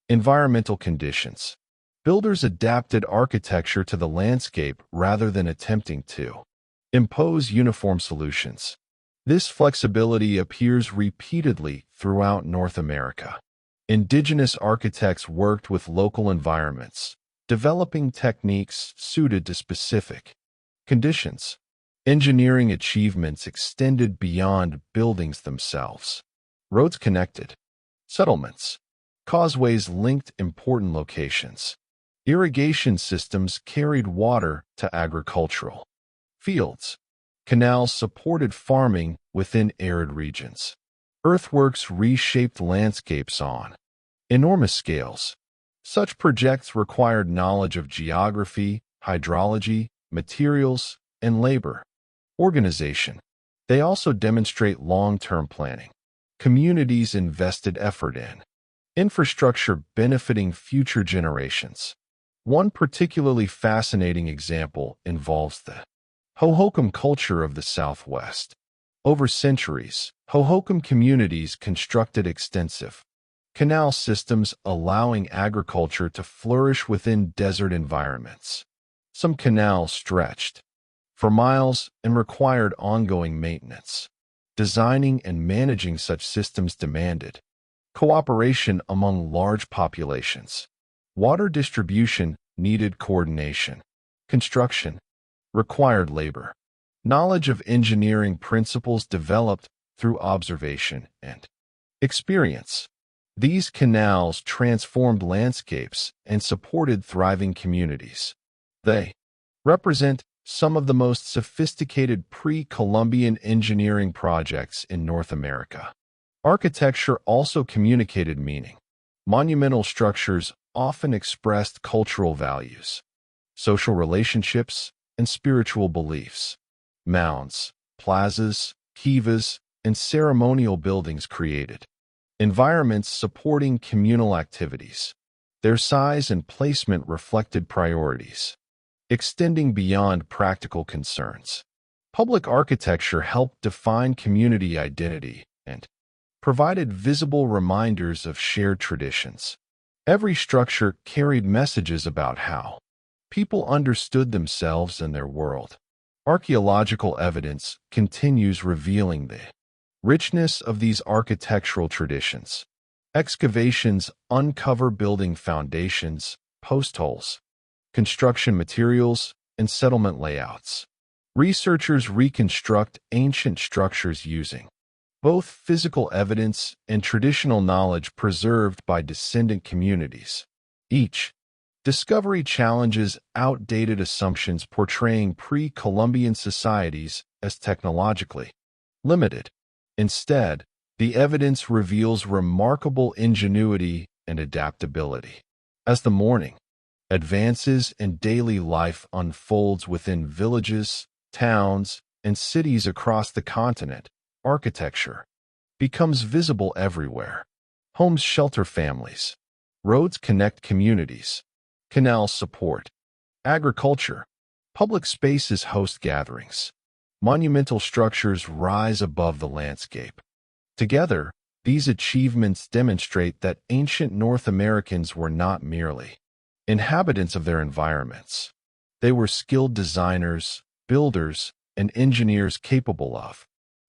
environmental conditions. Builders adapted architecture to the landscape rather than attempting to impose uniform solutions. This flexibility appears repeatedly throughout North America. Indigenous architects worked with local environments, developing techniques suited to specific conditions. Engineering achievements extended beyond buildings themselves. Roads connected settlements. Causeways linked important locations. Irrigation systems carried water to agricultural fields. Canals supported farming within arid regions. Earthworks reshaped landscapes on enormous scales. Such projects required knowledge of geography, hydrology, materials, and labor organization. They also demonstrate long-term planning. Communities invested effort in infrastructure benefiting future generations. One particularly fascinating example involves the Hohokam culture of the Southwest. Over centuries, Hohokam communities constructed extensive canal systems allowing agriculture to flourish within desert environments. Some canals stretched for miles and required ongoing maintenance. Designing and managing such systems demanded cooperation among large populations. Water distribution needed coordination. Construction required labor. Knowledge of engineering principles developed through observation and experience. These canals transformed landscapes and supported thriving communities. They represent some of the most sophisticated pre-Columbian engineering projects in North America. Architecture also communicated meaning. Monumental structures often expressed cultural values, social relationships, and spiritual beliefs. Mounds, plazas, kivas, and ceremonial buildings created environments supporting communal activities. Their size and placement reflected priorities, extending beyond practical concerns. Public architecture helped define community identity and provided visible reminders of shared traditions. Every structure carried messages about how people understood themselves and their world. Archaeological evidence continues revealing the richness of these architectural traditions. Excavations uncover building foundations, post holes, construction materials, and settlement layouts. Researchers reconstruct ancient structures using both physical evidence and traditional knowledge preserved by descendant communities. Each discovery challenges outdated assumptions portraying pre-Columbian societies as technologically limited. Instead, the evidence reveals remarkable ingenuity and adaptability. As the morning advances and daily life unfolds within villages, towns, and cities across the continent, architecture becomes visible everywhere. Homes shelter families. Roads connect communities. Canals support agriculture. Public spaces host gatherings. Monumental structures rise above the landscape. Together, These achievements demonstrate that ancient North Americans were not merely inhabitants of their environments. They were skilled designers, builders, and engineers capable of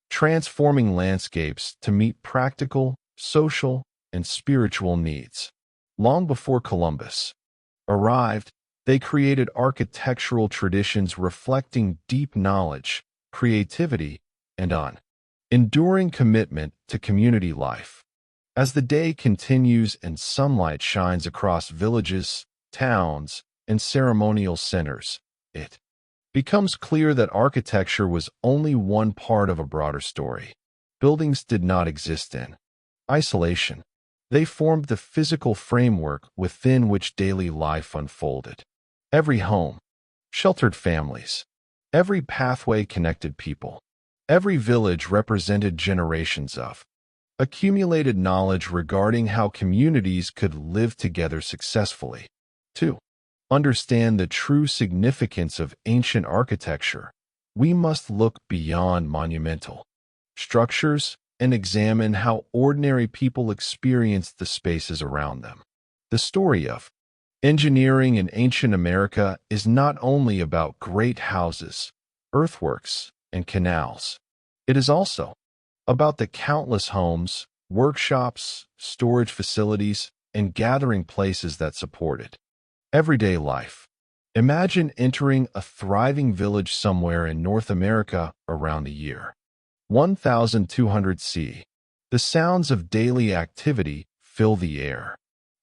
transforming landscapes to meet practical, social, and spiritual needs. Long before Columbus arrived, they created architectural traditions reflecting deep knowledge, creativity, and an enduring commitment to community life. As the day continues and sunlight shines across villages, towns, and ceremonial centers, it becomes clear that architecture was only one part of a broader story. Buildings did not exist in isolation. They formed the physical framework within which daily life unfolded. Every home sheltered families. Every pathway connected people. Every village represented generations of accumulated knowledge regarding how communities could live together successfully. 2. Understand the true significance of ancient architecture. We must look beyond monumental structures and examine how ordinary people experienced the spaces around them. The story of engineering in ancient America is not only about great houses, earthworks, and canals. It is also about the countless homes, workshops, storage facilities, and gathering places that supported everyday life. Imagine entering a thriving village somewhere in North America around the year 1200 C. The sounds of daily activity fill the air.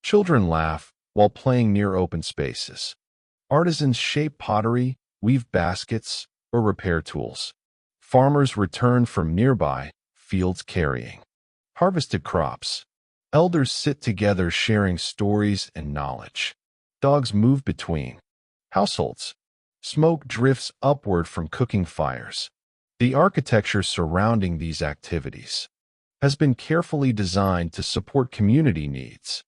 Children laugh while playing near open spaces. Artisans shape pottery, weave baskets, or repair tools. Farmers return from nearby fields carrying harvested crops. Elders sit together sharing stories and knowledge. Dogs move between households. Smoke drifts upward from cooking fires. The architecture surrounding these activities has been carefully designed to support community needs.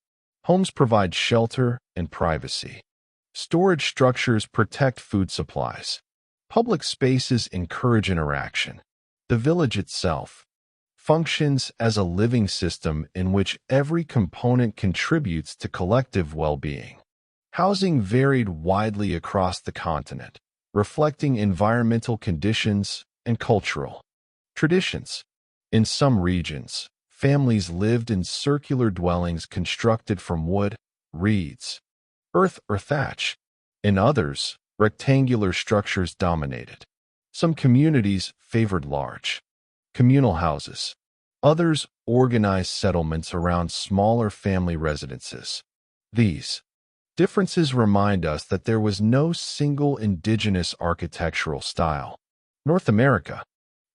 Homes provide shelter and privacy. Storage structures protect food supplies. Public spaces encourage interaction. The village itself functions as a living system in which every component contributes to collective well-being. Housing varied widely across the continent, reflecting environmental conditions and cultural traditions. In some regions, families lived in circular dwellings constructed from wood, reeds, earth, or thatch. In others, rectangular structures dominated. Some communities favored large communal houses. Others organized settlements around smaller family residences. These differences remind us that there was no single indigenous architectural style. North America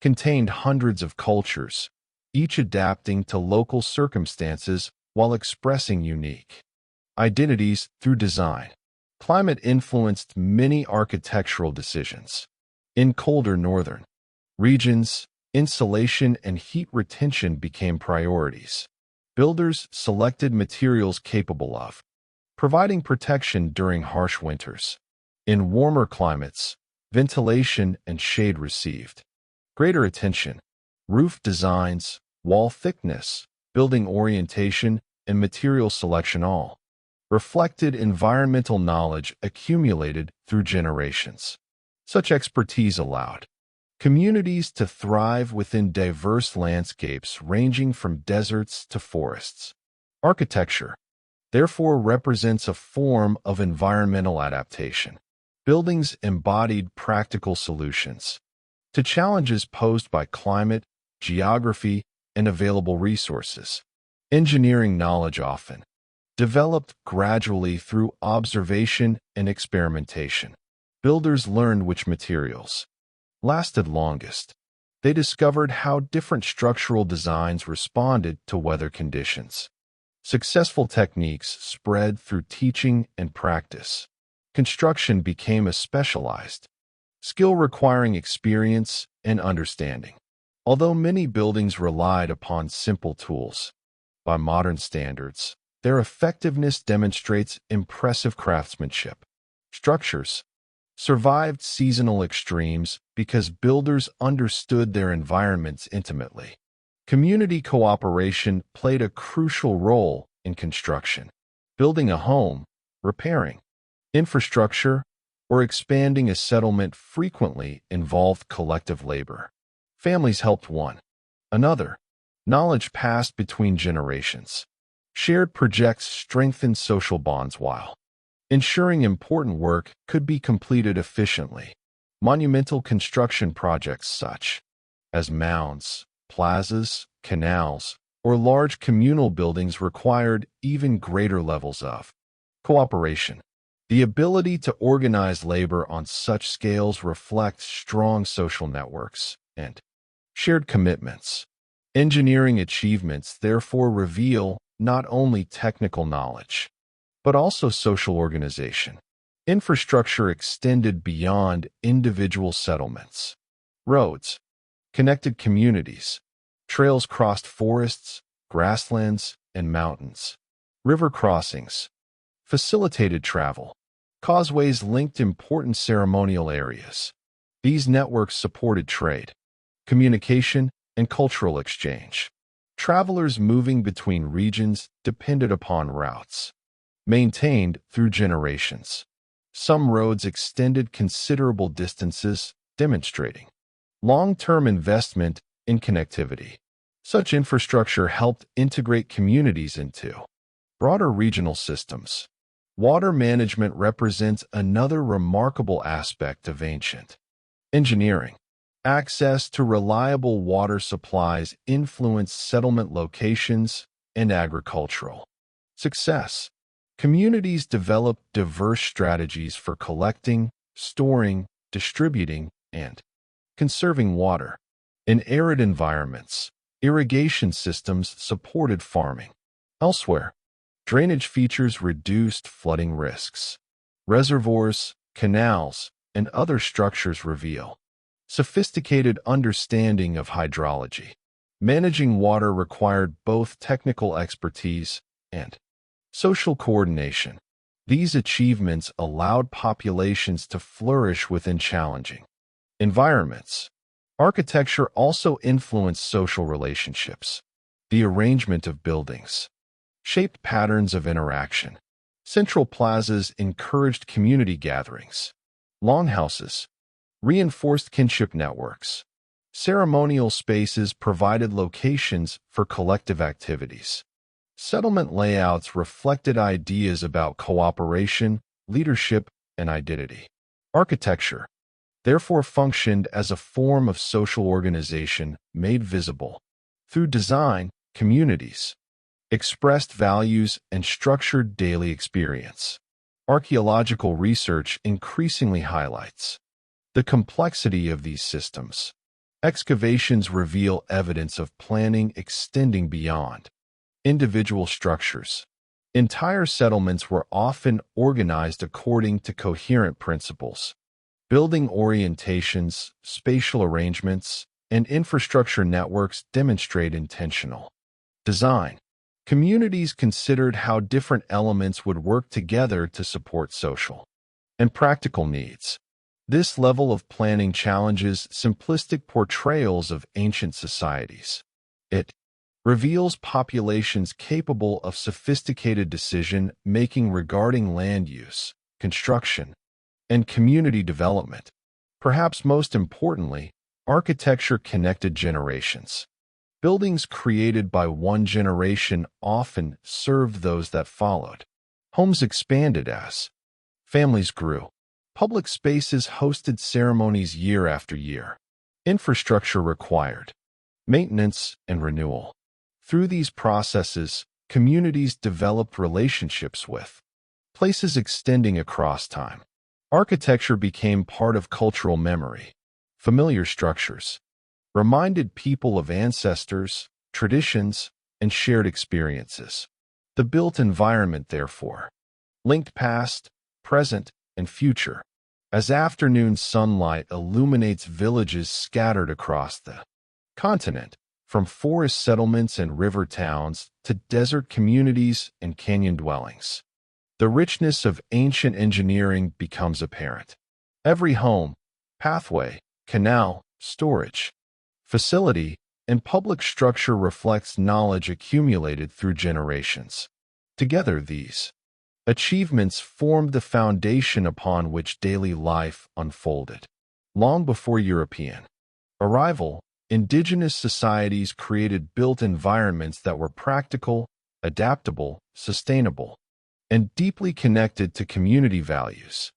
contained hundreds of cultures, each adapting to local circumstances while expressing unique identities through design. Climate influenced many architectural decisions. In colder northern regions, insulation and heat retention became priorities. Builders selected materials capable of providing protection during harsh winters. In warmer climates, ventilation and shade received greater attention. Roof designs, wall thickness, building orientation, and material selection all reflected environmental knowledge accumulated through generations. Such expertise allowed communities to thrive within diverse landscapes ranging from deserts to forests. Architecture, therefore, represents a form of environmental adaptation. Buildings embodied practical solutions to challenges posed by climate, geography, and available resources. Engineering knowledge often developed gradually through observation and experimentation. Builders learned which materials lasted longest. They discovered how different structural designs responded to weather conditions. Successful techniques spread through teaching and practice. Construction became a specialized skill requiring experience and understanding. Although many buildings relied upon simple tools, by modern standards, their effectiveness demonstrates impressive craftsmanship. Structures survived seasonal extremes because builders understood their environments intimately. Community cooperation played a crucial role in construction. Building a home, repairing infrastructure, or expanding a settlement frequently involved collective labor. Families helped one another. Knowledge passed between generations. Shared projects strengthened social bonds while ensuring important work could be completed efficiently. Monumental construction projects such as mounds, plazas, canals, or large communal buildings required even greater levels of cooperation. The ability to organize labor on such scales reflects strong social networks and shared commitments. Engineering achievements therefore reveal not only technical knowledge, but also social organization. Infrastructure extended beyond individual settlements. Roads connected communities. Trails crossed forests, grasslands, and mountains. River crossings facilitated travel. Causeways linked important ceremonial areas. These networks supported trade, communication, and cultural exchange. Travelers moving between regions depended upon routes maintained through generations. Some roads extended considerable distances, demonstrating long-term investment in connectivity. Such infrastructure helped integrate communities into broader regional systems. Water management represents another remarkable aspect of ancient engineering. Access to reliable water supplies influenced settlement locations and agricultural success. Communities developed diverse strategies for collecting, storing, distributing, and conserving water. In arid environments, irrigation systems supported farming. Elsewhere, drainage features reduced flooding risks. Reservoirs, canals, and other structures reveal sophisticated understanding of hydrology. Managing water required both technical expertise and social coordination. These achievements allowed populations to flourish within challenging environments. Architecture also influenced social relationships. The arrangement of buildings shaped patterns of interaction. Central plazas encouraged community gatherings. Longhouses reinforced kinship networks. Ceremonial spaces provided locations for collective activities. Settlement layouts reflected ideas about cooperation, leadership, and identity. Architecture therefore functioned as a form of social organization made visible. Through design, communities expressed values and structured daily experience. Archaeological research increasingly highlights the complexity of these systems. Excavations reveal evidence of planning extending beyond individual structures. Entire settlements were often organized according to coherent principles. Building orientations, spatial arrangements, and infrastructure networks demonstrate intentional design. Communities considered how different elements would work together to support social and practical needs. This level of planning challenges simplistic portrayals of ancient societies. It reveals populations capable of sophisticated decision-making regarding land use, construction, and community development. Perhaps most importantly, architecture connected generations. Buildings created by one generation often served those that followed. Homes expanded as families grew. Public spaces hosted ceremonies year after year. Infrastructure required maintenance and renewal. Through these processes, communities developed relationships with places extending across time. Architecture became part of cultural memory. Familiar structures reminded people of ancestors, traditions, and shared experiences. The built environment, therefore, linked past, present, and future. As afternoon sunlight illuminates villages scattered across the continent, from forest settlements and river towns to desert communities and canyon dwellings, the richness of ancient engineering becomes apparent. Every home, pathway, canal, storage facility and public structure reflects knowledge accumulated through generations. Together, these achievements formed the foundation upon which daily life unfolded. Long before European arrival, indigenous societies created built environments that were practical, adaptable, sustainable, and deeply connected to community values.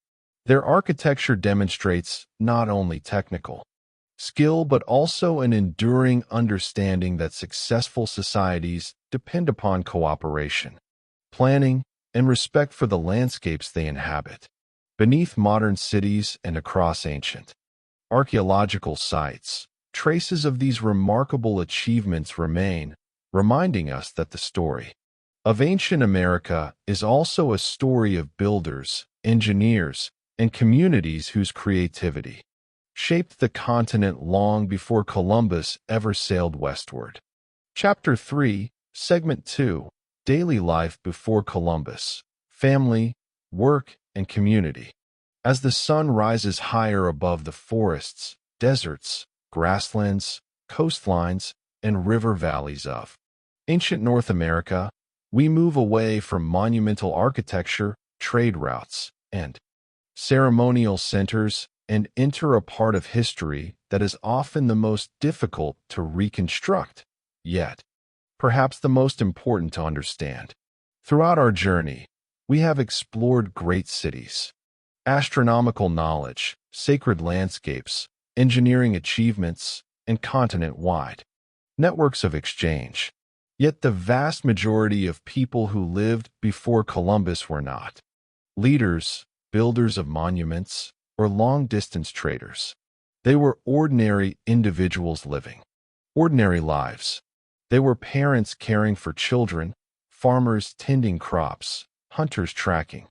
Their architecture demonstrates not only technical skill but also an enduring understanding that successful societies depend upon cooperation, planning, and respect for the landscapes they inhabit. Beneath modern cities and across ancient archaeological sites, traces of these remarkable achievements remain, reminding us that the story of ancient America is also a story of builders, engineers, and communities whose creativity shaped the continent long before Columbus ever sailed westward. Chapter 3, Segment 2, Daily Life Before Columbus, Family, Work, and Community. As the sun rises higher above the forests, deserts, grasslands, coastlines, and river valleys of ancient North America, we move away from monumental architecture, trade routes, and ceremonial centers and enter a part of history that is often the most difficult to reconstruct, yet perhaps the most important to understand. Throughout our journey, we have explored great cities, astronomical knowledge, sacred landscapes, engineering achievements, and continent-wide networks of exchange. Yet the vast majority of people who lived before Columbus were not leaders, builders of monuments, or long-distance traders. They were ordinary individuals living ordinary lives. They were parents caring for children, farmers tending crops, hunters tracking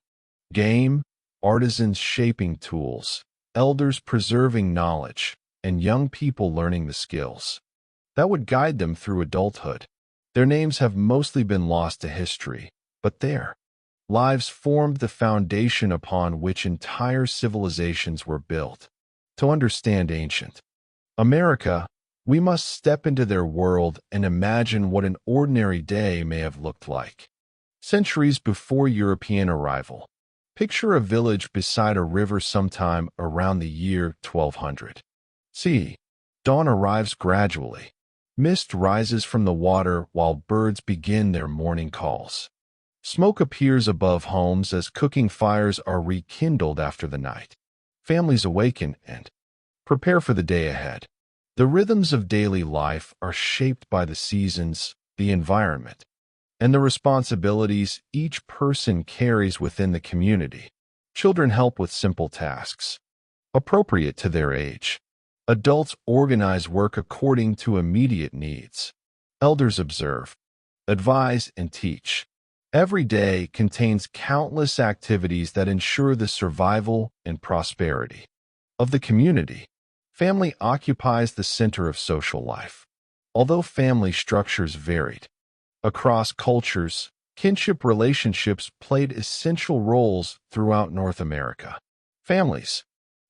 game, artisans shaping tools, elders preserving knowledge, and young people learning the skills that would guide them through adulthood. Their names have mostly been lost to history, but their lives formed the foundation upon which entire civilizations were built. To understand ancient America, we must step into their world and imagine what an ordinary day may have looked like. Centuries before European arrival, picture a village beside a river sometime around the year 1200. See, dawn arrives gradually. Mist rises from the water while birds begin their morning calls. Smoke appears above homes as cooking fires are rekindled after the night. Families awaken and prepare for the day ahead. The rhythms of daily life are shaped by the seasons, the environment, and the responsibilities each person carries within the community. Children help with simple tasks, appropriate to their age. Adults organize work according to immediate needs. Elders observe, advise, and teach. Every day contains countless activities that ensure the survival and prosperity of the community. Family occupies the center of social life. Although family structures varied across cultures, kinship relationships played essential roles throughout North America. Families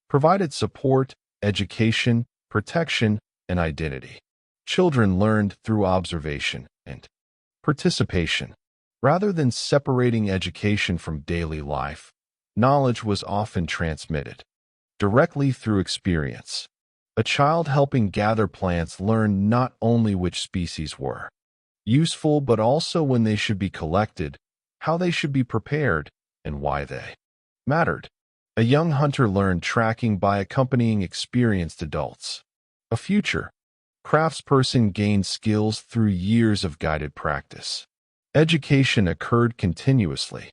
provided support, education, protection, and identity. Children learned through observation and participation. Rather than separating education from daily life, knowledge was often transmitted directly through experience. A child helping gather plants learned not only which species were useful but also when they should be collected, how they should be prepared, and why they mattered. A young hunter learned tracking by accompanying experienced adults. A future craftsperson gained skills through years of guided practice. Education occurred continuously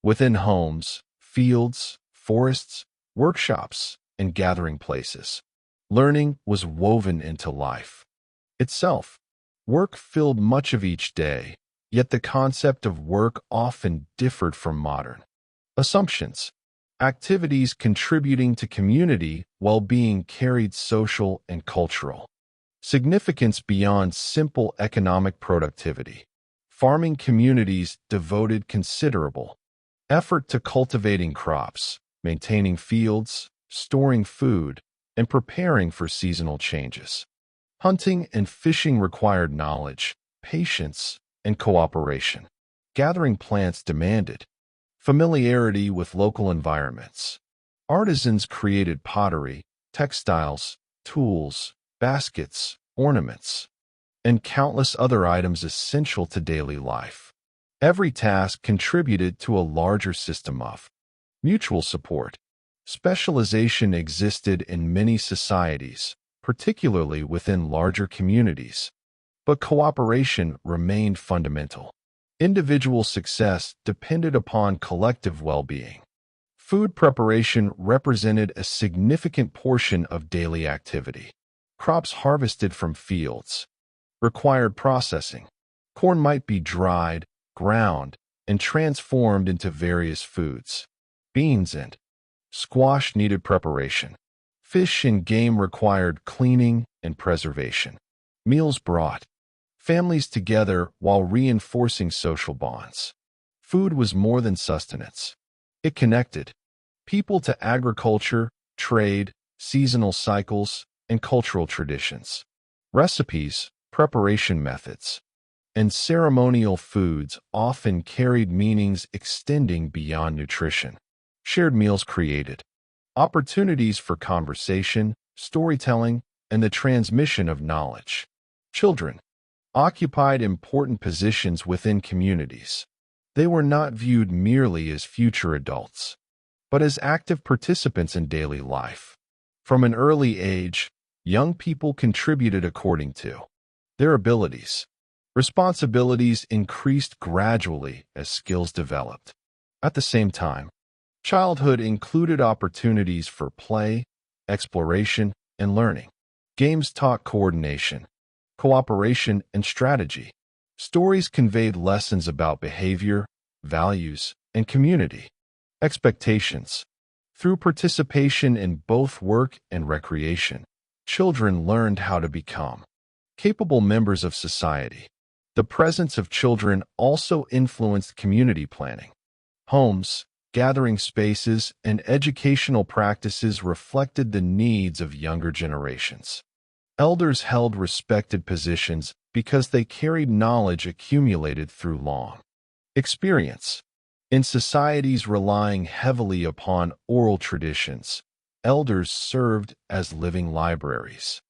within homes, fields, forests, workshops, and gathering places. Learning was woven into life itself. Work filled much of each day, yet the concept of work often differed from modern assumptions. Activities contributing to community well-being carried social and cultural significance beyond simple economic productivity. Farming communities devoted considerable effort to cultivating crops, maintaining fields, storing food, and preparing for seasonal changes. Hunting and fishing required knowledge, patience, and cooperation. Gathering plants demanded familiarity with local environments. Artisans created pottery, textiles, tools, baskets, ornaments, and countless other items essential to daily life. Every task contributed to a larger system of mutual support. Specialization existed in many societies, particularly within larger communities, but cooperation remained fundamental. Individual success depended upon collective well-being. Food preparation represented a significant portion of daily activity. Crops harvested from fields required processing. Corn might be dried, ground, and transformed into various foods. Beans and squash needed preparation. Fish and game required cleaning and preservation. Meals brought families together while reinforcing social bonds. Food was more than sustenance. It connected people to agriculture, trade, seasonal cycles, and cultural traditions. Recipes, preparation methods, and ceremonial foods often carried meanings extending beyond nutrition. Shared meals created opportunities for conversation, storytelling, and the transmission of knowledge. Children occupied important positions within communities. They were not viewed merely as future adults, but as active participants in daily life. From an early age, young people contributed according to their abilities. Responsibilities increased gradually as skills developed. At the same time, childhood included opportunities for play, exploration, and learning. Games taught coordination, cooperation, and strategy. Stories conveyed lessons about behavior, values, and community. Expectations. Through participation in both work and recreation, children learned how to become capable members of society. The presence of children also influenced community planning. Homes, gathering spaces, and educational practices reflected the needs of younger generations. Elders held respected positions because they carried knowledge accumulated through long experience. In societies relying heavily upon oral traditions, elders served as living libraries,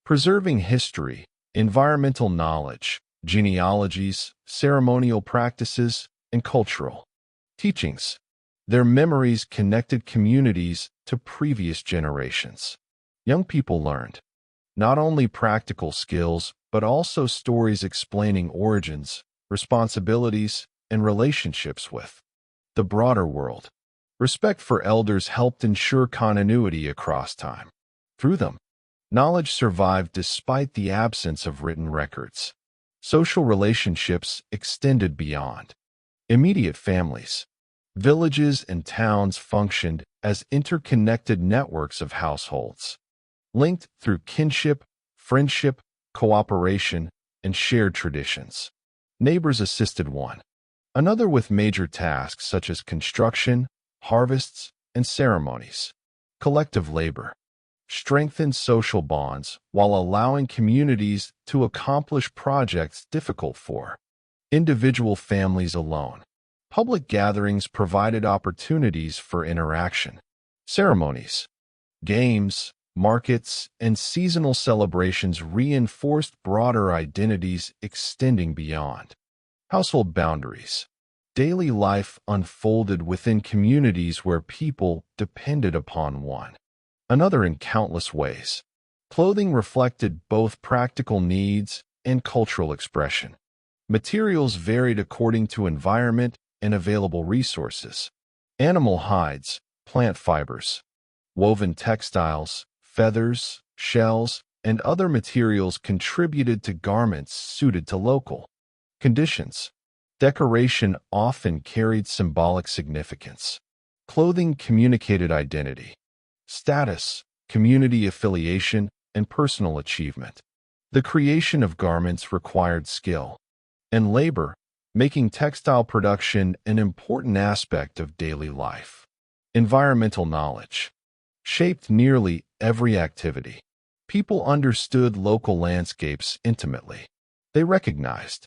preserving history, environmental knowledge, genealogies, ceremonial practices, and cultural teachings. Their memories connected communities to previous generations. Young people learned not only practical skills, but also stories explaining origins, responsibilities, and relationships with the broader world. Respect for elders helped ensure continuity across time. Through them, knowledge survived despite the absence of written records. Social relationships extended beyond immediate families. Villages and towns functioned as interconnected networks of households, linked through kinship, friendship, cooperation, and shared traditions. Neighbors assisted one another with major tasks such as construction, harvests, and ceremonies. Collective labor strengthened social bonds while allowing communities to accomplish projects difficult for individual families alone. Public gatherings provided opportunities for interaction. Ceremonies, games, markets, and seasonal celebrations reinforced broader identities extending beyond household boundaries. Daily life unfolded within communities where people depended upon one another in countless ways. Clothing reflected both practical needs and cultural expression. Materials varied according to environment and available resources. Animal hides, plant fibers, woven textiles, feathers, shells, and other materials contributed to garments suited to local conditions. Decoration often carried symbolic significance. Clothing communicated identity, status, community affiliation, and personal achievement. The creation of garments required skill and labor, making textile production an important aspect of daily life. Environmental knowledge shaped nearly every activity. People understood local landscapes intimately. They recognized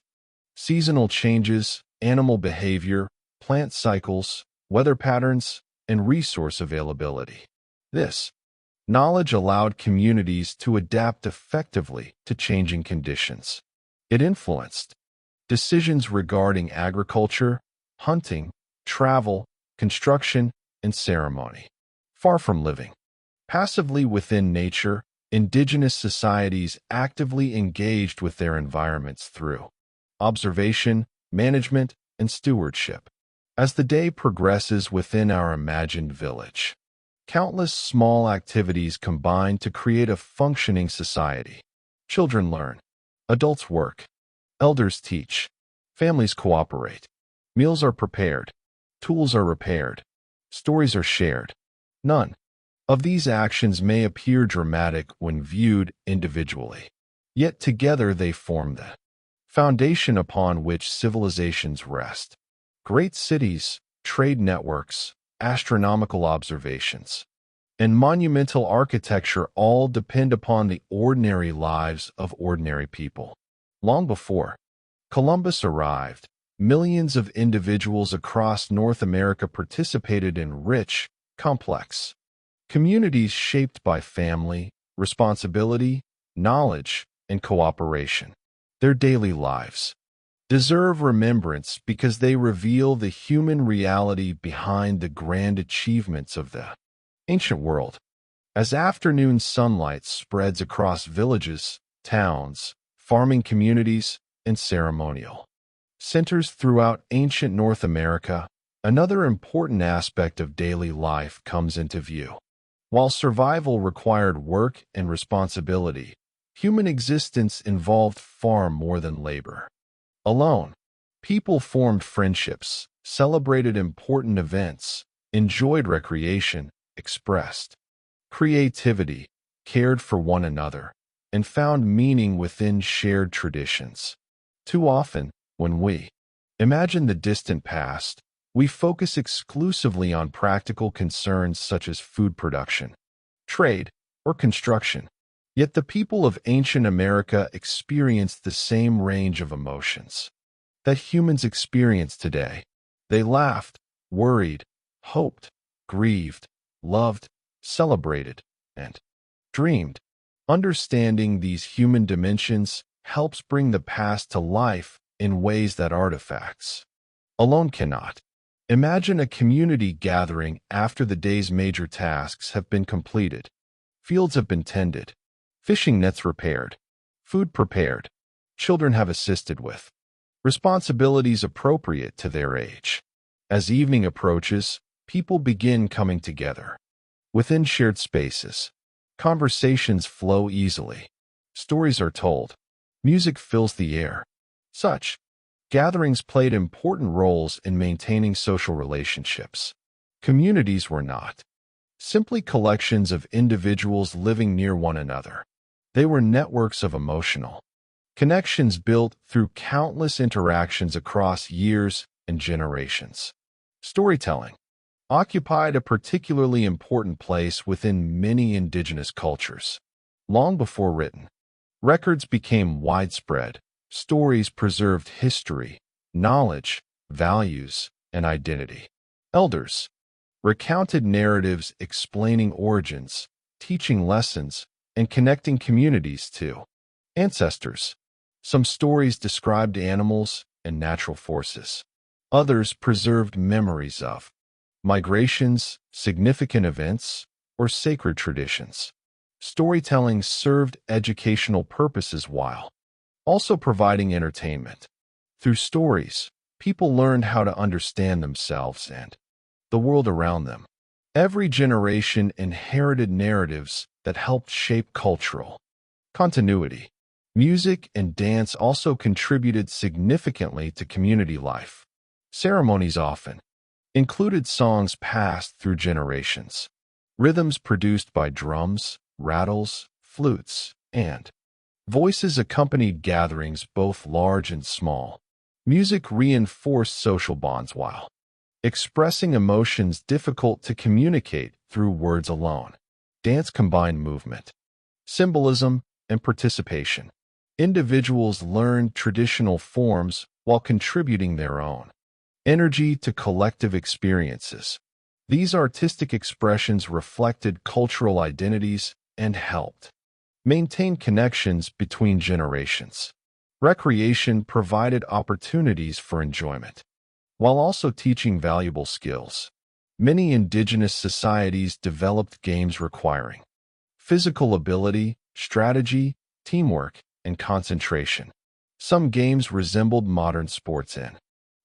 seasonal changes, animal behavior, plant cycles, weather patterns, and resource availability. This knowledge allowed communities to adapt effectively to changing conditions. It influenced decisions regarding agriculture, hunting, travel, construction, and ceremony. Far from living passively within nature, indigenous societies actively engaged with their environments through observation, management, and stewardship. As the day progresses within our imagined village, countless small activities combine to create a functioning society. Children learn, adults work, elders teach, families cooperate, meals are prepared, tools are repaired, stories are shared. None of these actions may appear dramatic when viewed individually, yet together they form the foundation upon which civilizations rest. Great cities, trade networks, astronomical observations, and monumental architecture all depend upon the ordinary lives of ordinary people. Long before Columbus arrived, millions of individuals across North America participated in rich, complex communities shaped by family, responsibility, knowledge, and cooperation. Their daily lives deserve remembrance because they reveal the human reality behind the grand achievements of the ancient world. As afternoon sunlight spreads across villages, towns, farming communities, and ceremonial centers throughout ancient North America, another important aspect of daily life comes into view. While survival required work and responsibility, human existence involved far more than labor alone. People formed friendships, celebrated important events, enjoyed recreation, expressed creativity, cared for one another, and found meaning within shared traditions. Too often, when we imagine the distant past, we focus exclusively on practical concerns such as food production, trade, or construction. Yet the people of ancient America experienced the same range of emotions that humans experience today. They laughed, worried, hoped, grieved, loved, celebrated, and dreamed. Understanding these human dimensions helps bring the past to life in ways that artifacts alone cannot. Imagine a community gathering after the day's major tasks have been completed. Fields have been tended, fishing nets repaired, food prepared, children have assisted with responsibilities appropriate to their age. As evening approaches, people begin coming together. Within shared spaces, conversations flow easily. Stories are told. Music fills the air. Such gatherings played important roles in maintaining social relationships. Communities were not simply collections of individuals living near one another. They were networks of emotional connections built through countless interactions across years and generations. Storytelling occupied a particularly important place within many indigenous cultures. Long before written records became widespread, stories preserved history, knowledge, values, and identity. Elders recounted narratives explaining origins, teaching lessons, and connecting communities to ancestors. Some stories described animals and natural forces. Others preserved memories of migrations, significant events, or sacred traditions. Storytelling served educational purposes while also providing entertainment. Through stories, people learned how to understand themselves and the world around them. Every generation inherited narratives that helped shape cultural continuity. Music and dance also contributed significantly to community life. Ceremonies often included songs passed through generations, rhythms produced by drums, rattles, flutes, and voices accompanied gatherings both large and small. Music reinforced social bonds while expressing emotions difficult to communicate through words alone. Dance combined movement, symbolism, and participation. Individuals learned traditional forms while contributing their own energy to collective experiences. These artistic expressions reflected cultural identities and helped maintain connections between generations. Recreation provided opportunities for enjoyment, while also teaching valuable skills. Many indigenous societies developed games requiring physical ability, strategy, teamwork, and concentration. Some games resembled modern sports in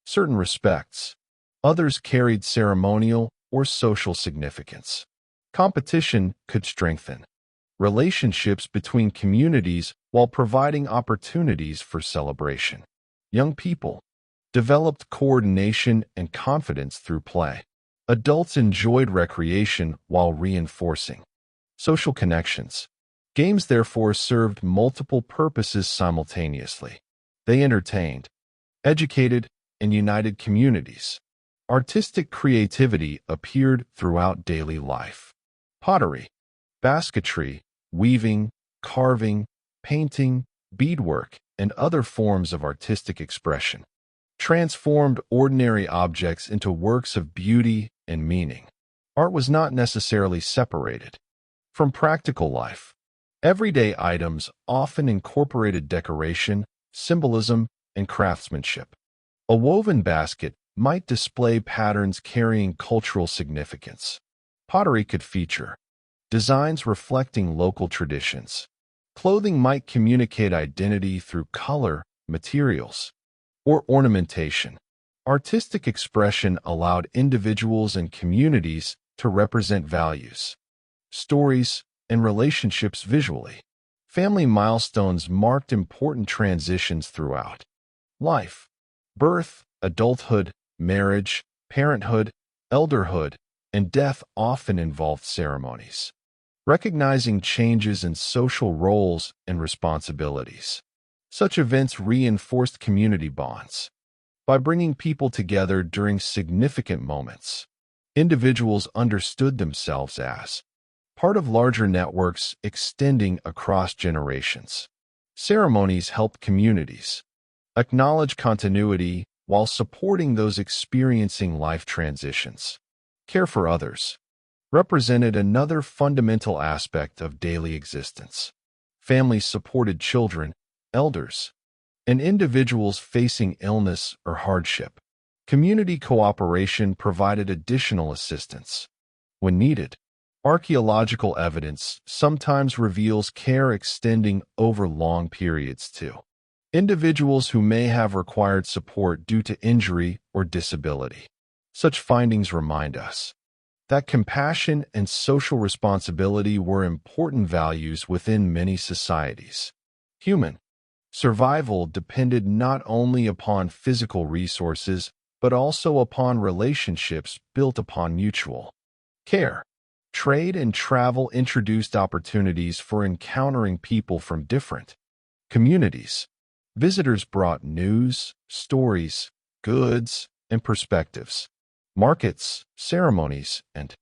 certain respects. Others carried ceremonial or social significance. Competition could strengthen relationships between communities while providing opportunities for celebration. Young people developed coordination and confidence through play. Adults enjoyed recreation while reinforcing social connections. Games therefore served multiple purposes simultaneously. They entertained, educated, and united communities. Artistic creativity appeared throughout daily life. Pottery, basketry, weaving, carving, painting, beadwork, and other forms of artistic expression transformed ordinary objects into works of beauty and meaning. Art was not necessarily separated from practical life. Everyday items often incorporated decoration, symbolism, and craftsmanship. A woven basket might display patterns carrying cultural significance. Pottery could feature designs reflecting local traditions. Clothing might communicate identity through color, materials, or ornamentation. Artistic expression allowed individuals and communities to represent values, stories, and relationships visually. Family milestones marked important transitions throughout life. Birth, adulthood, marriage, parenthood, elderhood, and death often involved ceremonies, recognizing changes in social roles and responsibilities. Such events reinforced community bonds by bringing people together during significant moments. Individuals understood themselves as part of larger networks extending across generations. Ceremonies helped communities acknowledge continuity while supporting those experiencing life transitions. Care for others represented another fundamental aspect of daily existence. Families supported children, elders, and individuals facing illness or hardship. Community cooperation provided additional assistance when needed. Archaeological evidence sometimes reveals care extending over long periods too. Individuals who may have required support due to injury or disability. Such findings remind us that compassion and social responsibility were important values within many societies. Human survival depended not only upon physical resources, but also upon relationships built upon mutual care. Trade and travel introduced opportunities for encountering people from different communities. Visitors brought news, stories, goods, and perspectives. Markets, ceremonies, and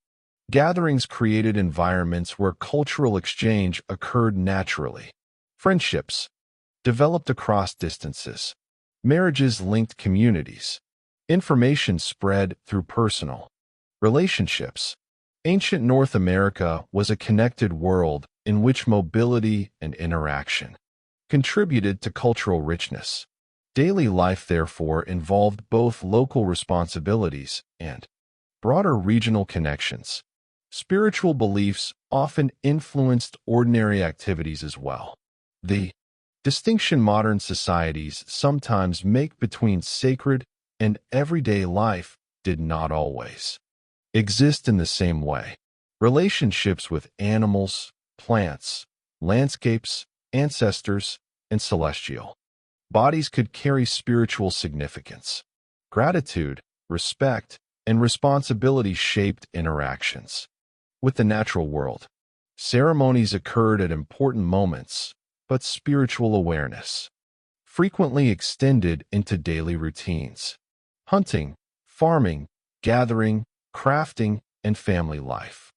gatherings created environments where cultural exchange occurred naturally. Friendships developed across distances. Marriages linked communities. Information spread through personal relationships. Ancient North America was a connected world in which mobility and interaction contributed to cultural richness. Daily life, therefore, involved both local responsibilities and broader regional connections. Spiritual beliefs often influenced ordinary activities as well. The distinction modern societies sometimes make between sacred and everyday life did not always exist in the same way. Relationships with animals, plants, landscapes, ancestors, and celestial bodies could carry spiritual significance. Gratitude, respect, and responsibility shaped interactions with the natural world. Ceremonies occurred at important moments, but spiritual awareness frequently extended into daily routines. Hunting, farming, gathering, crafting, and family life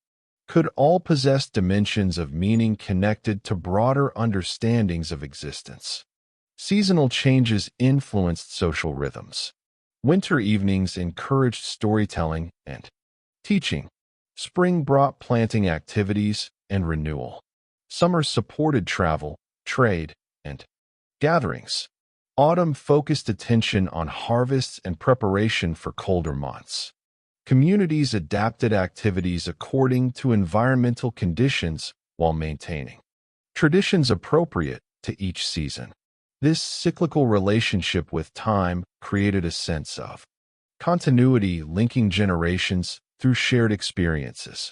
could all possess dimensions of meaning connected to broader understandings of existence. Seasonal changes influenced social rhythms. Winter evenings encouraged storytelling and teaching. Spring brought planting activities and renewal. Summer supported travel, trade, and gatherings. Autumn focused attention on harvests and preparation for colder months. Communities adapted activities according to environmental conditions while maintaining traditions appropriate to each season. This cyclical relationship with time created a sense of continuity linking generations through shared experiences.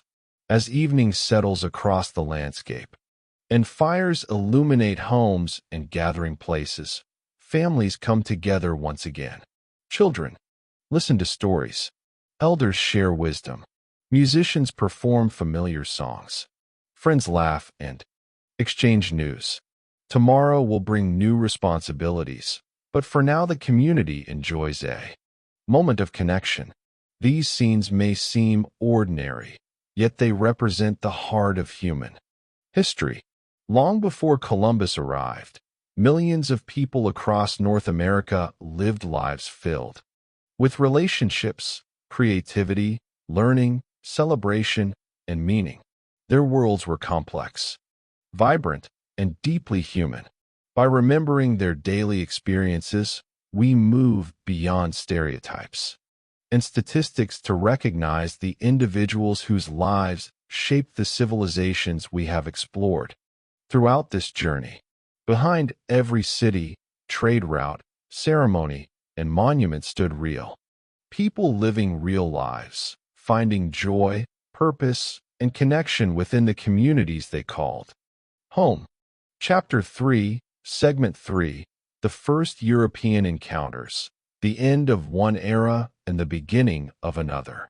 As evening settles across the landscape, and fires illuminate homes and gathering places, families come together once again. Children listen to stories. Elders share wisdom. Musicians perform familiar songs. Friends laugh and exchange news. Tomorrow will bring new responsibilities, but for now the community enjoys a moment of connection. These scenes may seem ordinary, yet they represent the heart of human history. Long before Columbus arrived, millions of people across North America lived lives filled with relationships, creativity, learning, celebration, and meaning. Their worlds were complex, vibrant, and deeply human. By remembering their daily experiences, we move beyond stereotypes and statistics to recognize the individuals whose lives shaped the civilizations we have explored. Throughout this journey, behind every city, trade route, ceremony, and monument stood real people living real lives, finding joy, purpose, and connection within the communities they called home. Chapter 3, Segment 3, The First European Encounters, the End of One Era and the Beginning of Another.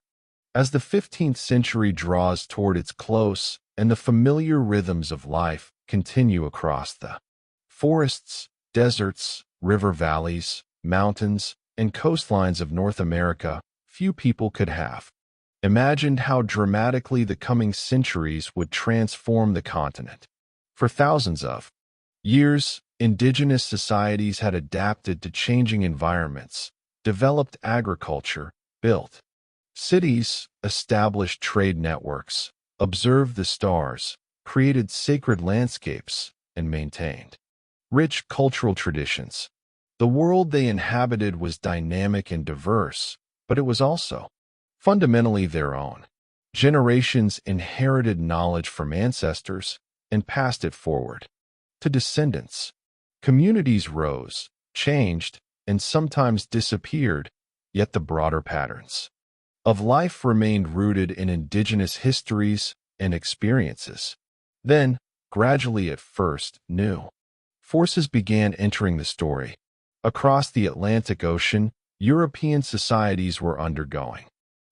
As the 15th century draws toward its close and the familiar rhythms of life continue across the forests, deserts, river valleys, mountains, and coastlines of North America, few people could have imagined how dramatically the coming centuries would transform the continent. For thousands of years, indigenous societies had adapted to changing environments, developed agriculture, built cities, established trade networks, observed the stars, created sacred landscapes, and maintained rich cultural traditions. The world they inhabited was dynamic and diverse, but it was also fundamentally their own. Generations inherited knowledge from ancestors and passed it forward to descendants. Communities rose, changed, and sometimes disappeared, yet the broader patterns of life remained rooted in indigenous histories and experiences. Then, gradually at first, new forces began entering the story. Across the Atlantic Ocean, European societies were undergoing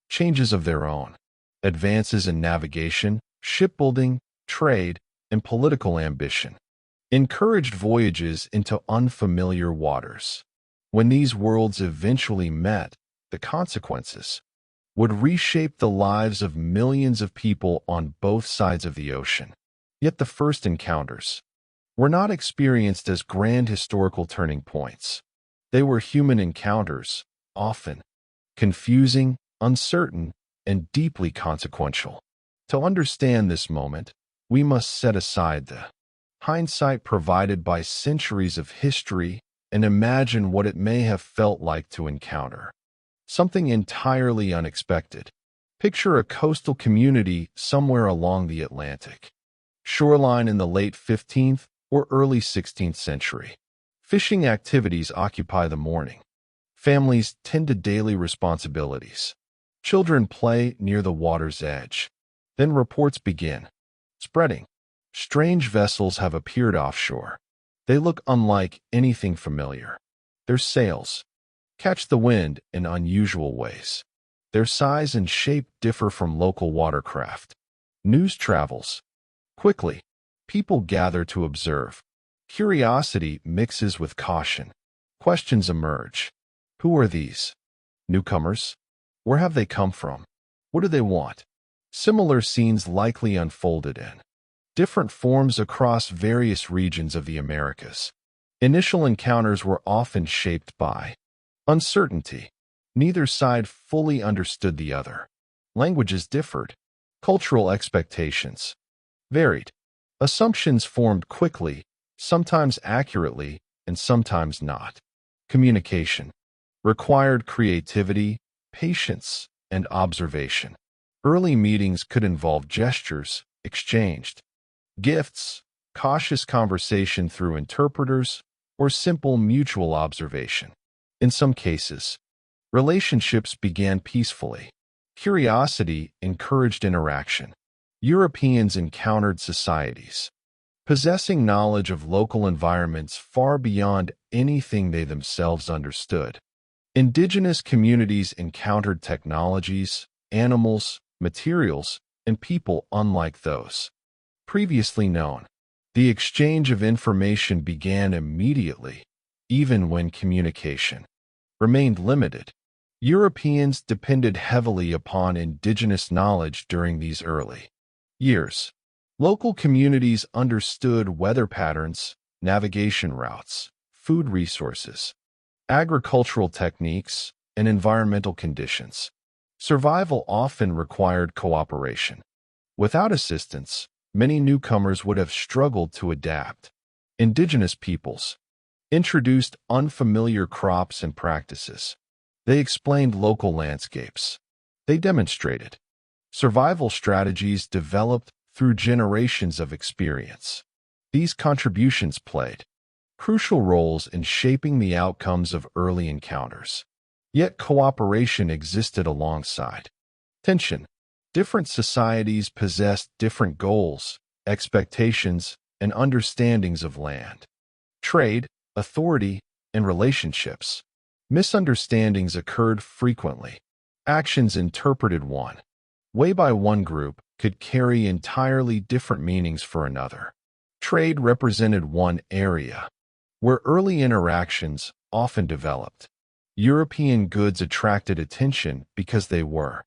changes of their own. Advances in navigation, shipbuilding, trade, and political ambition encouraged voyages into unfamiliar waters. When these worlds eventually met, the consequences would reshape the lives of millions of people on both sides of the ocean. Yet the first encounters were not experienced as grand historical turning points. They were human encounters, often confusing, uncertain, and deeply consequential. To understand this moment, we must set aside the hindsight provided by centuries of history and imagine what it may have felt like to encounter something entirely unexpected. Picture a coastal community somewhere along the Atlantic shoreline in the late 15th or early 16th century. Fishing activities occupy the morning. Families tend to daily responsibilities. Children play near the water's edge. Then reports begin spreading. Strange vessels have appeared offshore. They look unlike anything familiar. Their sails catch the wind in unusual ways. Their size and shape differ from local watercraft. News travels quickly. People gather to observe. Curiosity mixes with caution. Questions emerge. Who are these newcomers? Where have they come from? What do they want? Similar scenes likely unfolded in different forms across various regions of the Americas. Initial encounters were often shaped by uncertainty. Neither side fully understood the other. Languages differed. Cultural expectations varied. Assumptions formed quickly, sometimes accurately, and sometimes not. Communication required creativity, patience, and observation. Early meetings could involve gestures, exchanged gifts, cautious conversation through interpreters, or simple mutual observation. In some cases, relationships began peacefully. Curiosity encouraged interaction. Europeans encountered societies possessing knowledge of local environments far beyond anything they themselves understood. Indigenous communities encountered technologies, animals, materials, and people unlike those previously known. The exchange of information began immediately, even when communication remained limited. Europeans depended heavily upon indigenous knowledge during these early years. Local communities understood weather patterns, navigation routes, food resources, agricultural techniques, and environmental conditions. Survival often required cooperation. Without assistance, many newcomers would have struggled to adapt. Indigenous peoples introduced unfamiliar crops and practices. They explained local landscapes. They demonstrated survival strategies developed through generations of experience. These contributions played crucial roles in shaping the outcomes of early encounters. Yet cooperation existed alongside tension. Different societies possessed different goals, expectations, and understandings of land, trade, authority, and relationships. Misunderstandings occurred frequently. Actions interpreted one way by one group could carry entirely different meanings for another. Trade represented one area where early interactions often developed. European goods attracted attention because they were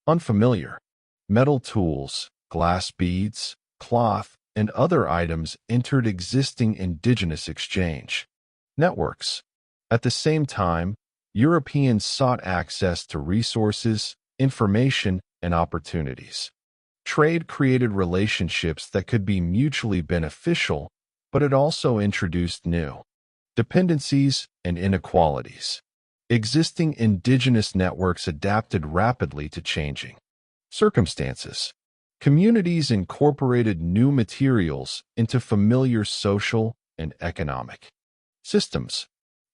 unfamiliar. Metal tools, glass beads, cloth, and other items entered existing indigenous exchange networks. At the same time, Europeans sought access to resources, information, and opportunities. Trade created relationships that could be mutually beneficial, but it also introduced new dependencies and inequalities. Existing indigenous networks adapted rapidly to changing circumstances. Communities incorporated new materials into familiar social and economic systems.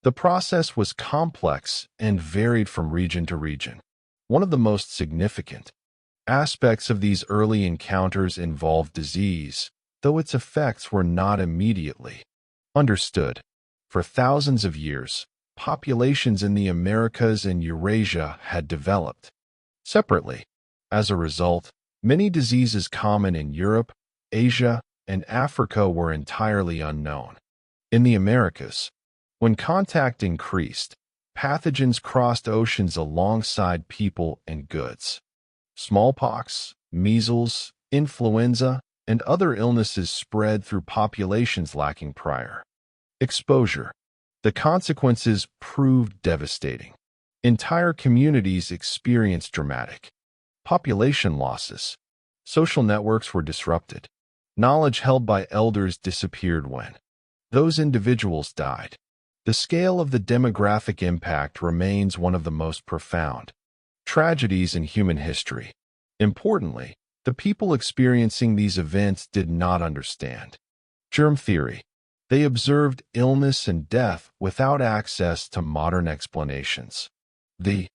The process was complex and varied from region to region. One of the most significant aspects of these early encounters involved disease, though its effects were not immediately understood. For thousands of years, populations in the Americas and Eurasia had developed separately. As a result, many diseases common in Europe, Asia, and Africa were entirely unknown. In the Americas, when contact increased, pathogens crossed oceans alongside people and goods. Smallpox, measles, influenza, and other illnesses spread through populations lacking prior exposure. The consequences proved devastating. Entire communities experienced dramatic population losses. Social networks were disrupted. Knowledge held by elders disappeared when those individuals died. The scale of the demographic impact remains one of the most profound tragedies in human history. Importantly, the people experiencing these events did not understand germ theory. They observed illness and death without access to modern explanations. The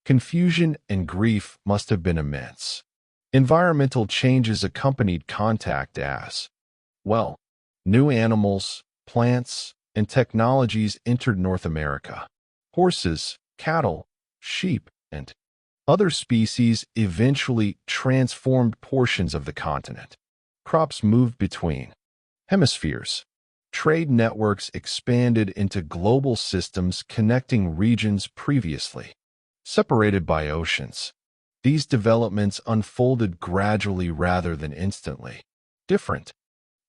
confusion and grief must have been immense. Environmental changes accompanied contact as well. New animals, plants, and technologies entered North America. Horses, cattle, sheep, and other species eventually transformed portions of the continent. Crops moved between hemispheres. Trade networks expanded into global systems connecting regions previously separated by oceans. These developments unfolded gradually rather than instantly. Different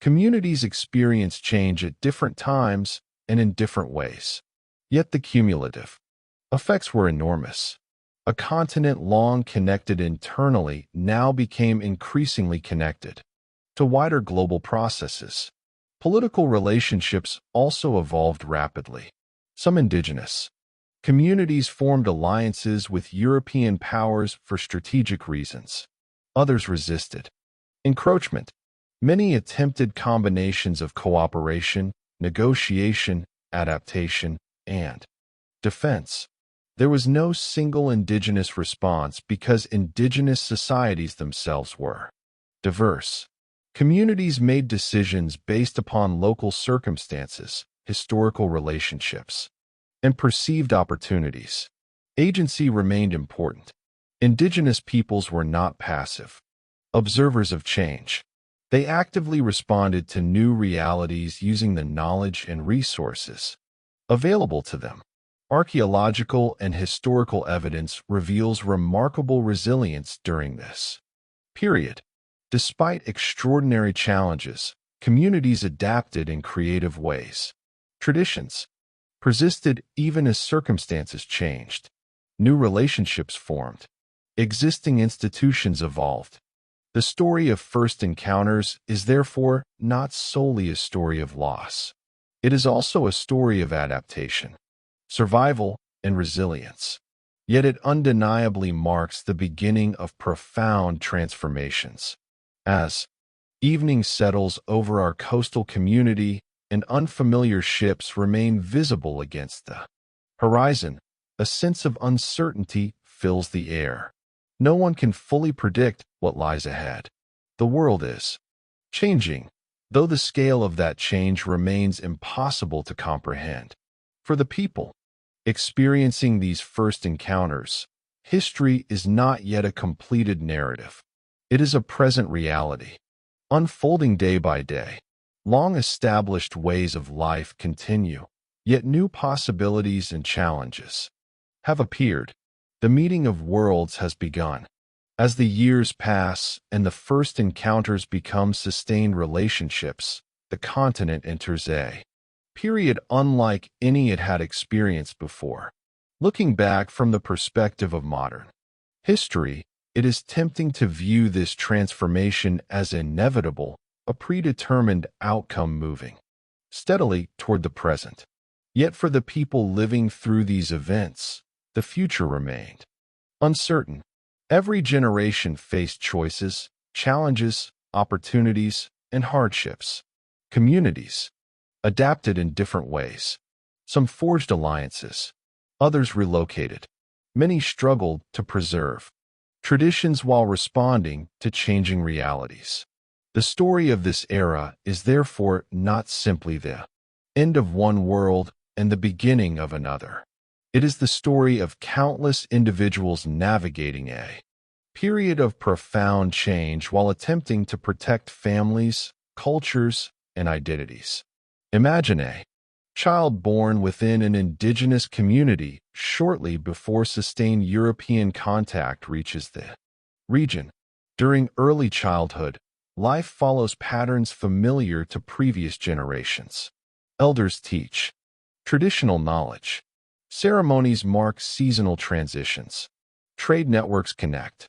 communities experience change at different times and in different ways. Yet the cumulative effects were enormous. A continent long connected internally now became increasingly connected to wider global processes. Political relationships also evolved rapidly. Some indigenous communities formed alliances with European powers for strategic reasons. Others resisted encroachment. Many attempted combinations of cooperation, negotiation, adaptation, and defense. There was no single indigenous response because indigenous societies themselves were diverse. Communities made decisions based upon local circumstances, historical relationships, and perceived opportunities. Agency remained important. Indigenous peoples were not passive observers of change. They actively responded to new realities using the knowledge and resources available to them. Archaeological and historical evidence reveals remarkable resilience during this period. Despite extraordinary challenges, communities adapted in creative ways. Traditions persisted even as circumstances changed. New relationships formed. Existing institutions evolved. The story of first encounters is therefore not solely a story of loss. It is also a story of adaptation, survival, and resilience. Yet it undeniably marks the beginning of profound transformations. As evening settles over our coastal community and unfamiliar ships remain visible against the horizon, a sense of uncertainty fills the air. No one can fully predict what lies ahead. The world is changing, though the scale of that change remains impossible to comprehend. For the people experiencing these first encounters, history is not yet a completed narrative. It is a present reality, unfolding day by day. Long-established ways of life continue, yet new possibilities and challenges have appeared. The meeting of worlds has begun. As the years pass and the first encounters become sustained relationships, the continent enters a period unlike any it had experienced before. Looking back from the perspective of modern history, it is tempting to view this transformation as inevitable, a predetermined outcome moving steadily toward the present. Yet for the people living through these events, the future remained uncertain. Every generation faced choices, challenges, opportunities, and hardships. Communities adapted in different ways. Some forged alliances, others relocated. Many struggled to preserve traditions while responding to changing realities. The story of this era is therefore not simply the end of one world and the beginning of another. It is the story of countless individuals navigating a period of profound change while attempting to protect families, cultures, and identities. Imagine a child born within an indigenous community shortly before sustained European contact reaches the region. During early childhood, life follows patterns familiar to previous generations. Elders teach traditional knowledge. Ceremonies mark seasonal transitions. Trade networks connect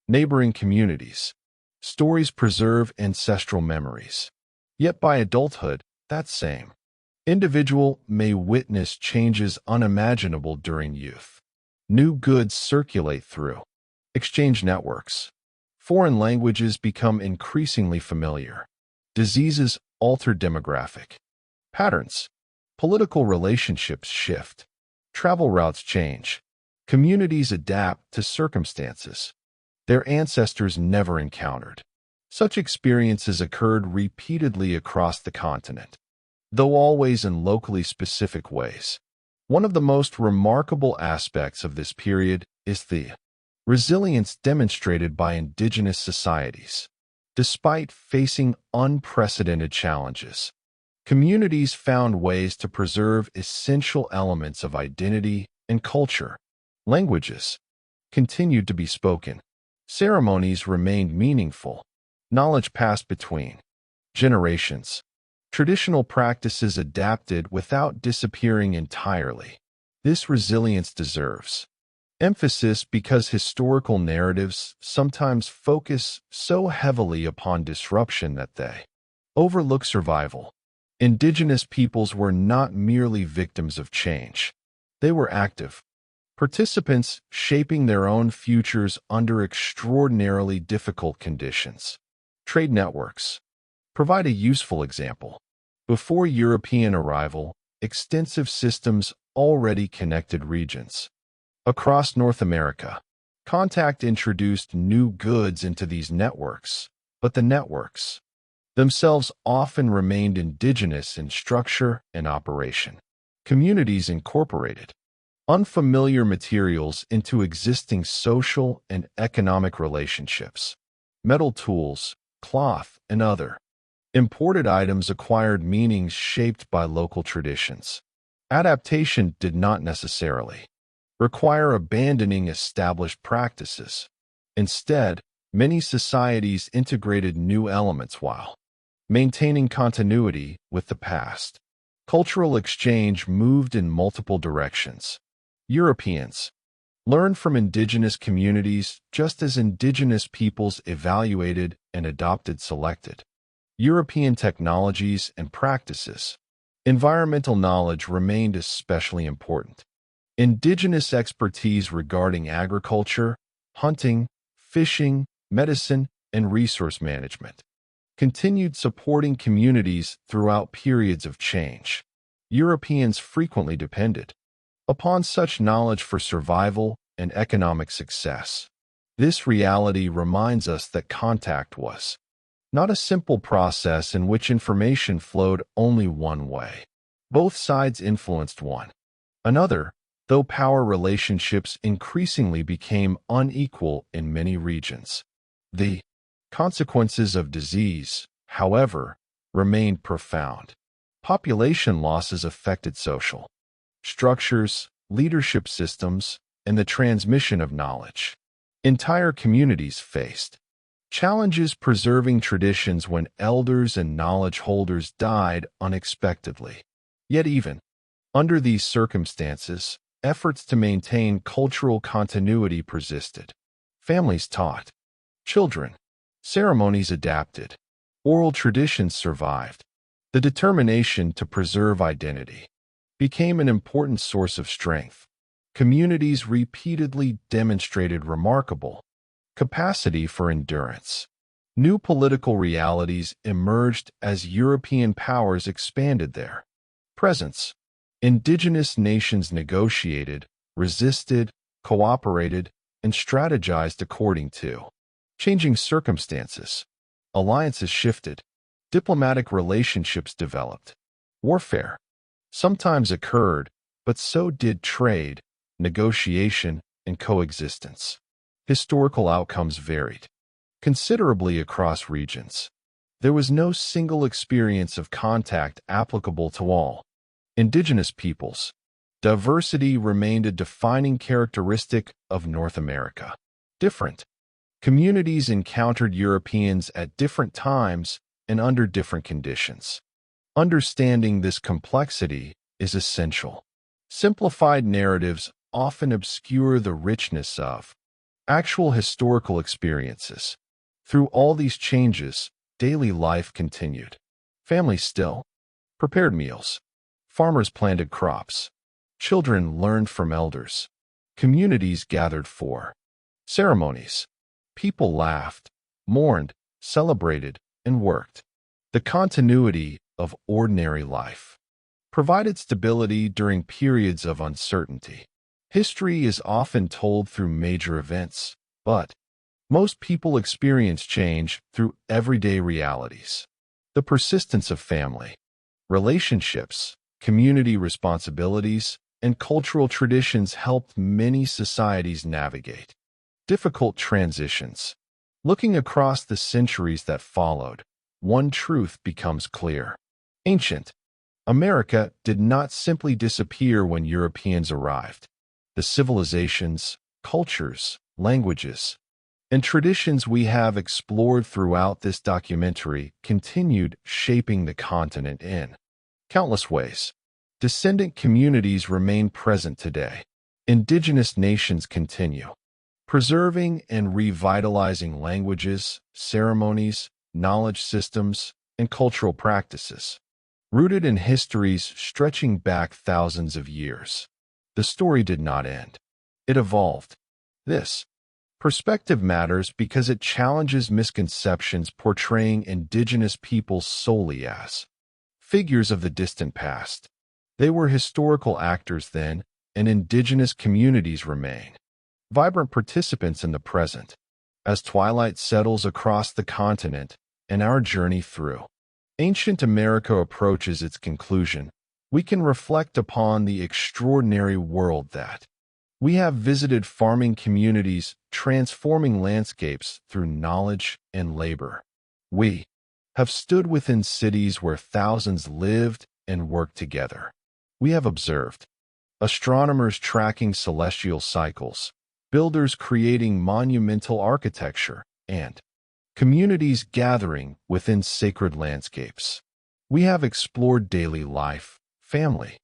neighboring communities. Stories preserve ancestral memories. Yet by adulthood, that same individual may witness changes unimaginable during youth. New goods circulate through exchange networks. Foreign languages become increasingly familiar. Diseases alter demographic patterns. Political relationships shift. Travel routes change. Communities adapt to circumstances their ancestors never encountered. Such experiences occurred repeatedly across the continent, though always in locally specific ways. One of the most remarkable aspects of this period is the resilience demonstrated by indigenous societies. Despite facing unprecedented challenges, communities found ways to preserve essential elements of identity and culture. Languages continued to be spoken. Ceremonies remained meaningful. Knowledge passed between generations. Traditional practices adapted without disappearing entirely. This resilience deserves emphasis because historical narratives sometimes focus so heavily upon disruption that they overlook survival. Indigenous peoples were not merely victims of change. They were active participants shaping their own futures under extraordinarily difficult conditions. Trade networks provide a useful example. Before European arrival, extensive systems already connected regions. Across North America, contact introduced new goods into these networks, but the networks themselves often remained indigenous in structure and operation. Communities incorporated unfamiliar materials into existing social and economic relationships. Metal tools, cloth, and other imported items acquired meanings shaped by local traditions. Adaptation did not necessarily require abandoning established practices. Instead, many societies integrated new elements while maintaining continuity with the past. Cultural exchange moved in multiple directions. Europeans learned from indigenous communities just as indigenous peoples evaluated and adopted selected European technologies and practices. Environmental knowledge remained especially important. Indigenous expertise regarding agriculture, hunting, fishing, medicine, and resource management continued supporting communities throughout periods of change. Europeans frequently depended upon such knowledge for survival and economic success. This reality reminds us that contact was not a simple process in which information flowed only one way. Both sides influenced one another, though power relationships increasingly became unequal in many regions. The consequences of disease, however, remained profound. Population losses affected social structures, leadership systems, and the transmission of knowledge. Entire communities faced challenges preserving traditions when elders and knowledge holders died unexpectedly. Yet even under these circumstances, efforts to maintain cultural continuity persisted. Families taught children, ceremonies adapted, oral traditions survived. The determination to preserve identity became an important source of strength. Communities repeatedly demonstrated remarkable capacity for endurance. New political realities emerged as European powers expanded their presence. Indigenous nations negotiated, resisted, cooperated, and strategized according to changing circumstances. Alliances shifted. Diplomatic relationships developed. Warfare sometimes occurred, but so did trade, negotiation, and coexistence. Historical outcomes varied considerably across regions. There was no single experience of contact applicable to all indigenous peoples. Diversity remained a defining characteristic of North America. Different communities encountered Europeans at different times and under different conditions. Understanding this complexity is essential. Simplified narratives often obscure the richness of actual historical experiences. Through all these changes, daily life continued. Families still prepared meals. Farmers planted crops. Children learned from elders. Communities gathered for ceremonies. People laughed, mourned, celebrated, and worked. The continuity of ordinary life provided stability during periods of uncertainty. History is often told through major events, but most people experience change through everyday realities. The persistence of family, relationships, community responsibilities, and cultural traditions helped many societies navigate difficult transitions. Looking across the centuries that followed, one truth becomes clear. Ancient America did not simply disappear when Europeans arrived. The civilizations, cultures, languages, And traditions we have explored throughout this documentary continued shaping the continent in countless ways. Descendant communities remain present today. Indigenous nations continue preserving and revitalizing languages, ceremonies, knowledge systems, and cultural practices, rooted in histories stretching back thousands of years. The story did not end. It evolved. This perspective matters because it challenges misconceptions portraying indigenous peoples solely as figures of the distant past. They were historical actors then, and indigenous communities remain vibrant participants in the present. As twilight settles across the continent and our journey through ancient America approaches its conclusion, we can reflect upon the extraordinary world that we have visited, farming communities transforming landscapes through knowledge and labor. We have stood within cities where thousands lived and worked together. We have observed astronomers tracking celestial cycles, builders creating monumental architecture, and communities gathering within sacred landscapes. We have explored daily life, family,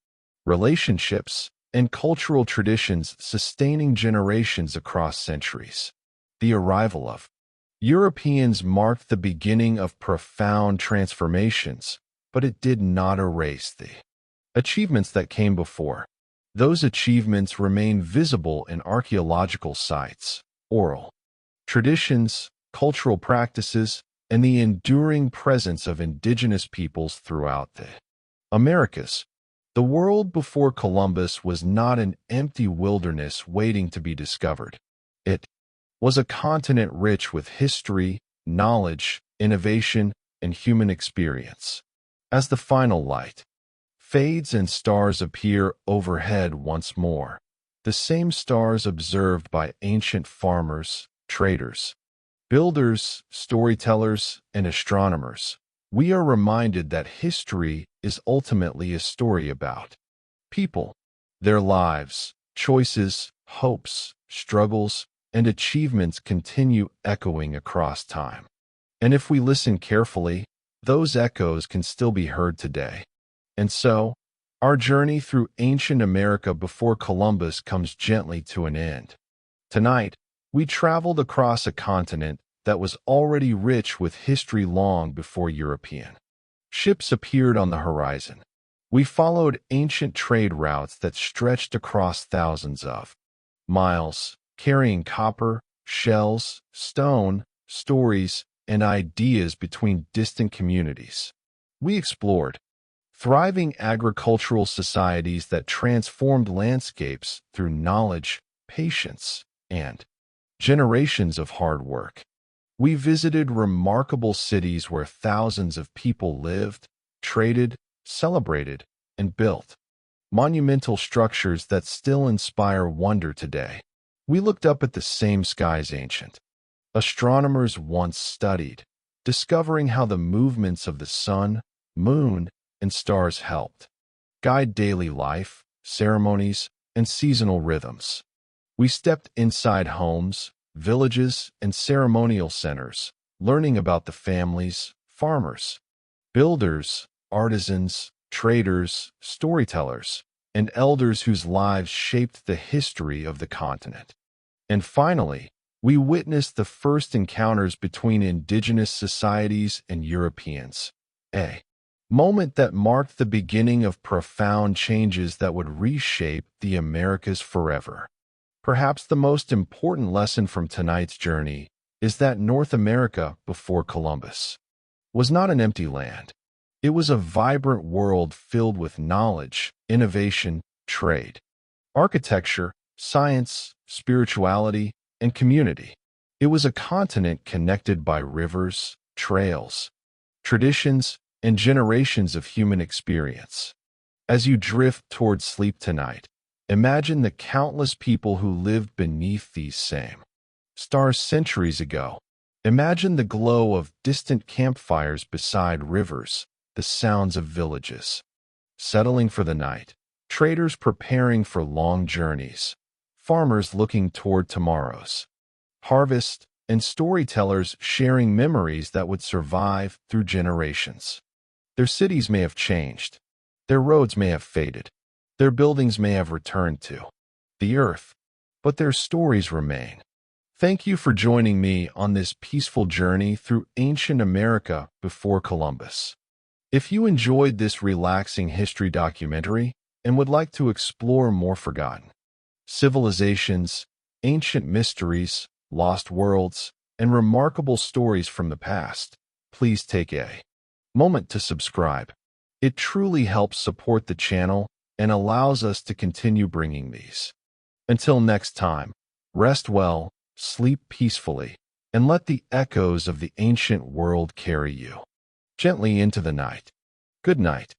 relationships, and cultural traditions sustaining generations across centuries. The arrival of Europeans marked the beginning of profound transformations, but it did not erase the achievements that came before. Those achievements remain visible in archaeological sites, oral traditions, cultural practices, and the enduring presence of indigenous peoples throughout the Americas. The world before Columbus was not an empty wilderness waiting to be discovered. It was a continent rich with history, knowledge, innovation, and human experience. As the final light fades and stars appear overhead once more, the same stars observed by ancient farmers, traders, builders, storytellers, and astronomers, we are reminded that history is ultimately a story about people, their lives, choices, hopes, struggles, and achievements continue echoing across time. And if we listen carefully, those echoes can still be heard today. And so, our journey through ancient America before Columbus comes gently to an end. Tonight, we traveled across a continent that was already rich with history long before European ships appeared on the horizon. We followed ancient trade routes that stretched across thousands of miles, carrying copper, shells, stone, stories, and ideas between distant communities. We explored thriving agricultural societies that transformed landscapes through knowledge, patience, and generations of hard work. We visited remarkable cities where thousands of people lived, traded, celebrated, and built monumental structures that still inspire wonder today. We looked up at the same skies ancient astronomers once studied, discovering how the movements of the sun, moon, and stars helped guide daily life, ceremonies, and seasonal rhythms. We stepped inside homes, villages, and ceremonial centers, learning about the families, farmers, builders, artisans, traders, storytellers, and elders whose lives shaped the history of the continent. And finally, we witnessed the first encounters between indigenous societies and Europeans, a moment that marked the beginning of profound changes that would reshape the Americas forever. Perhaps the most important lesson from tonight's journey is that North America before Columbus was not an empty land. It was a vibrant world filled with knowledge, innovation, trade, architecture, science, spirituality, and community. It was a continent connected by rivers, trails, traditions, and generations of human experience. As you drift towards sleep tonight, imagine the countless people who lived beneath these same stars centuries ago. Imagine the glow of distant campfires beside rivers, the sounds of villages settling for the night, traders preparing for long journeys, farmers looking toward tomorrow's harvest, and storytellers sharing memories that would survive through generations. Their cities may have changed. Their roads may have faded. Their buildings may have returned to the earth, but their stories remain. Thank you for joining me on this peaceful journey through ancient America before Columbus. If you enjoyed this relaxing history documentary and would like to explore more forgotten civilizations, ancient mysteries, lost worlds, and remarkable stories from the past, please take a moment to subscribe. It truly helps support the channel and allows us to continue bringing these. Until next time, rest well, sleep peacefully, and let the echoes of the ancient world carry you gently into the night. Good night.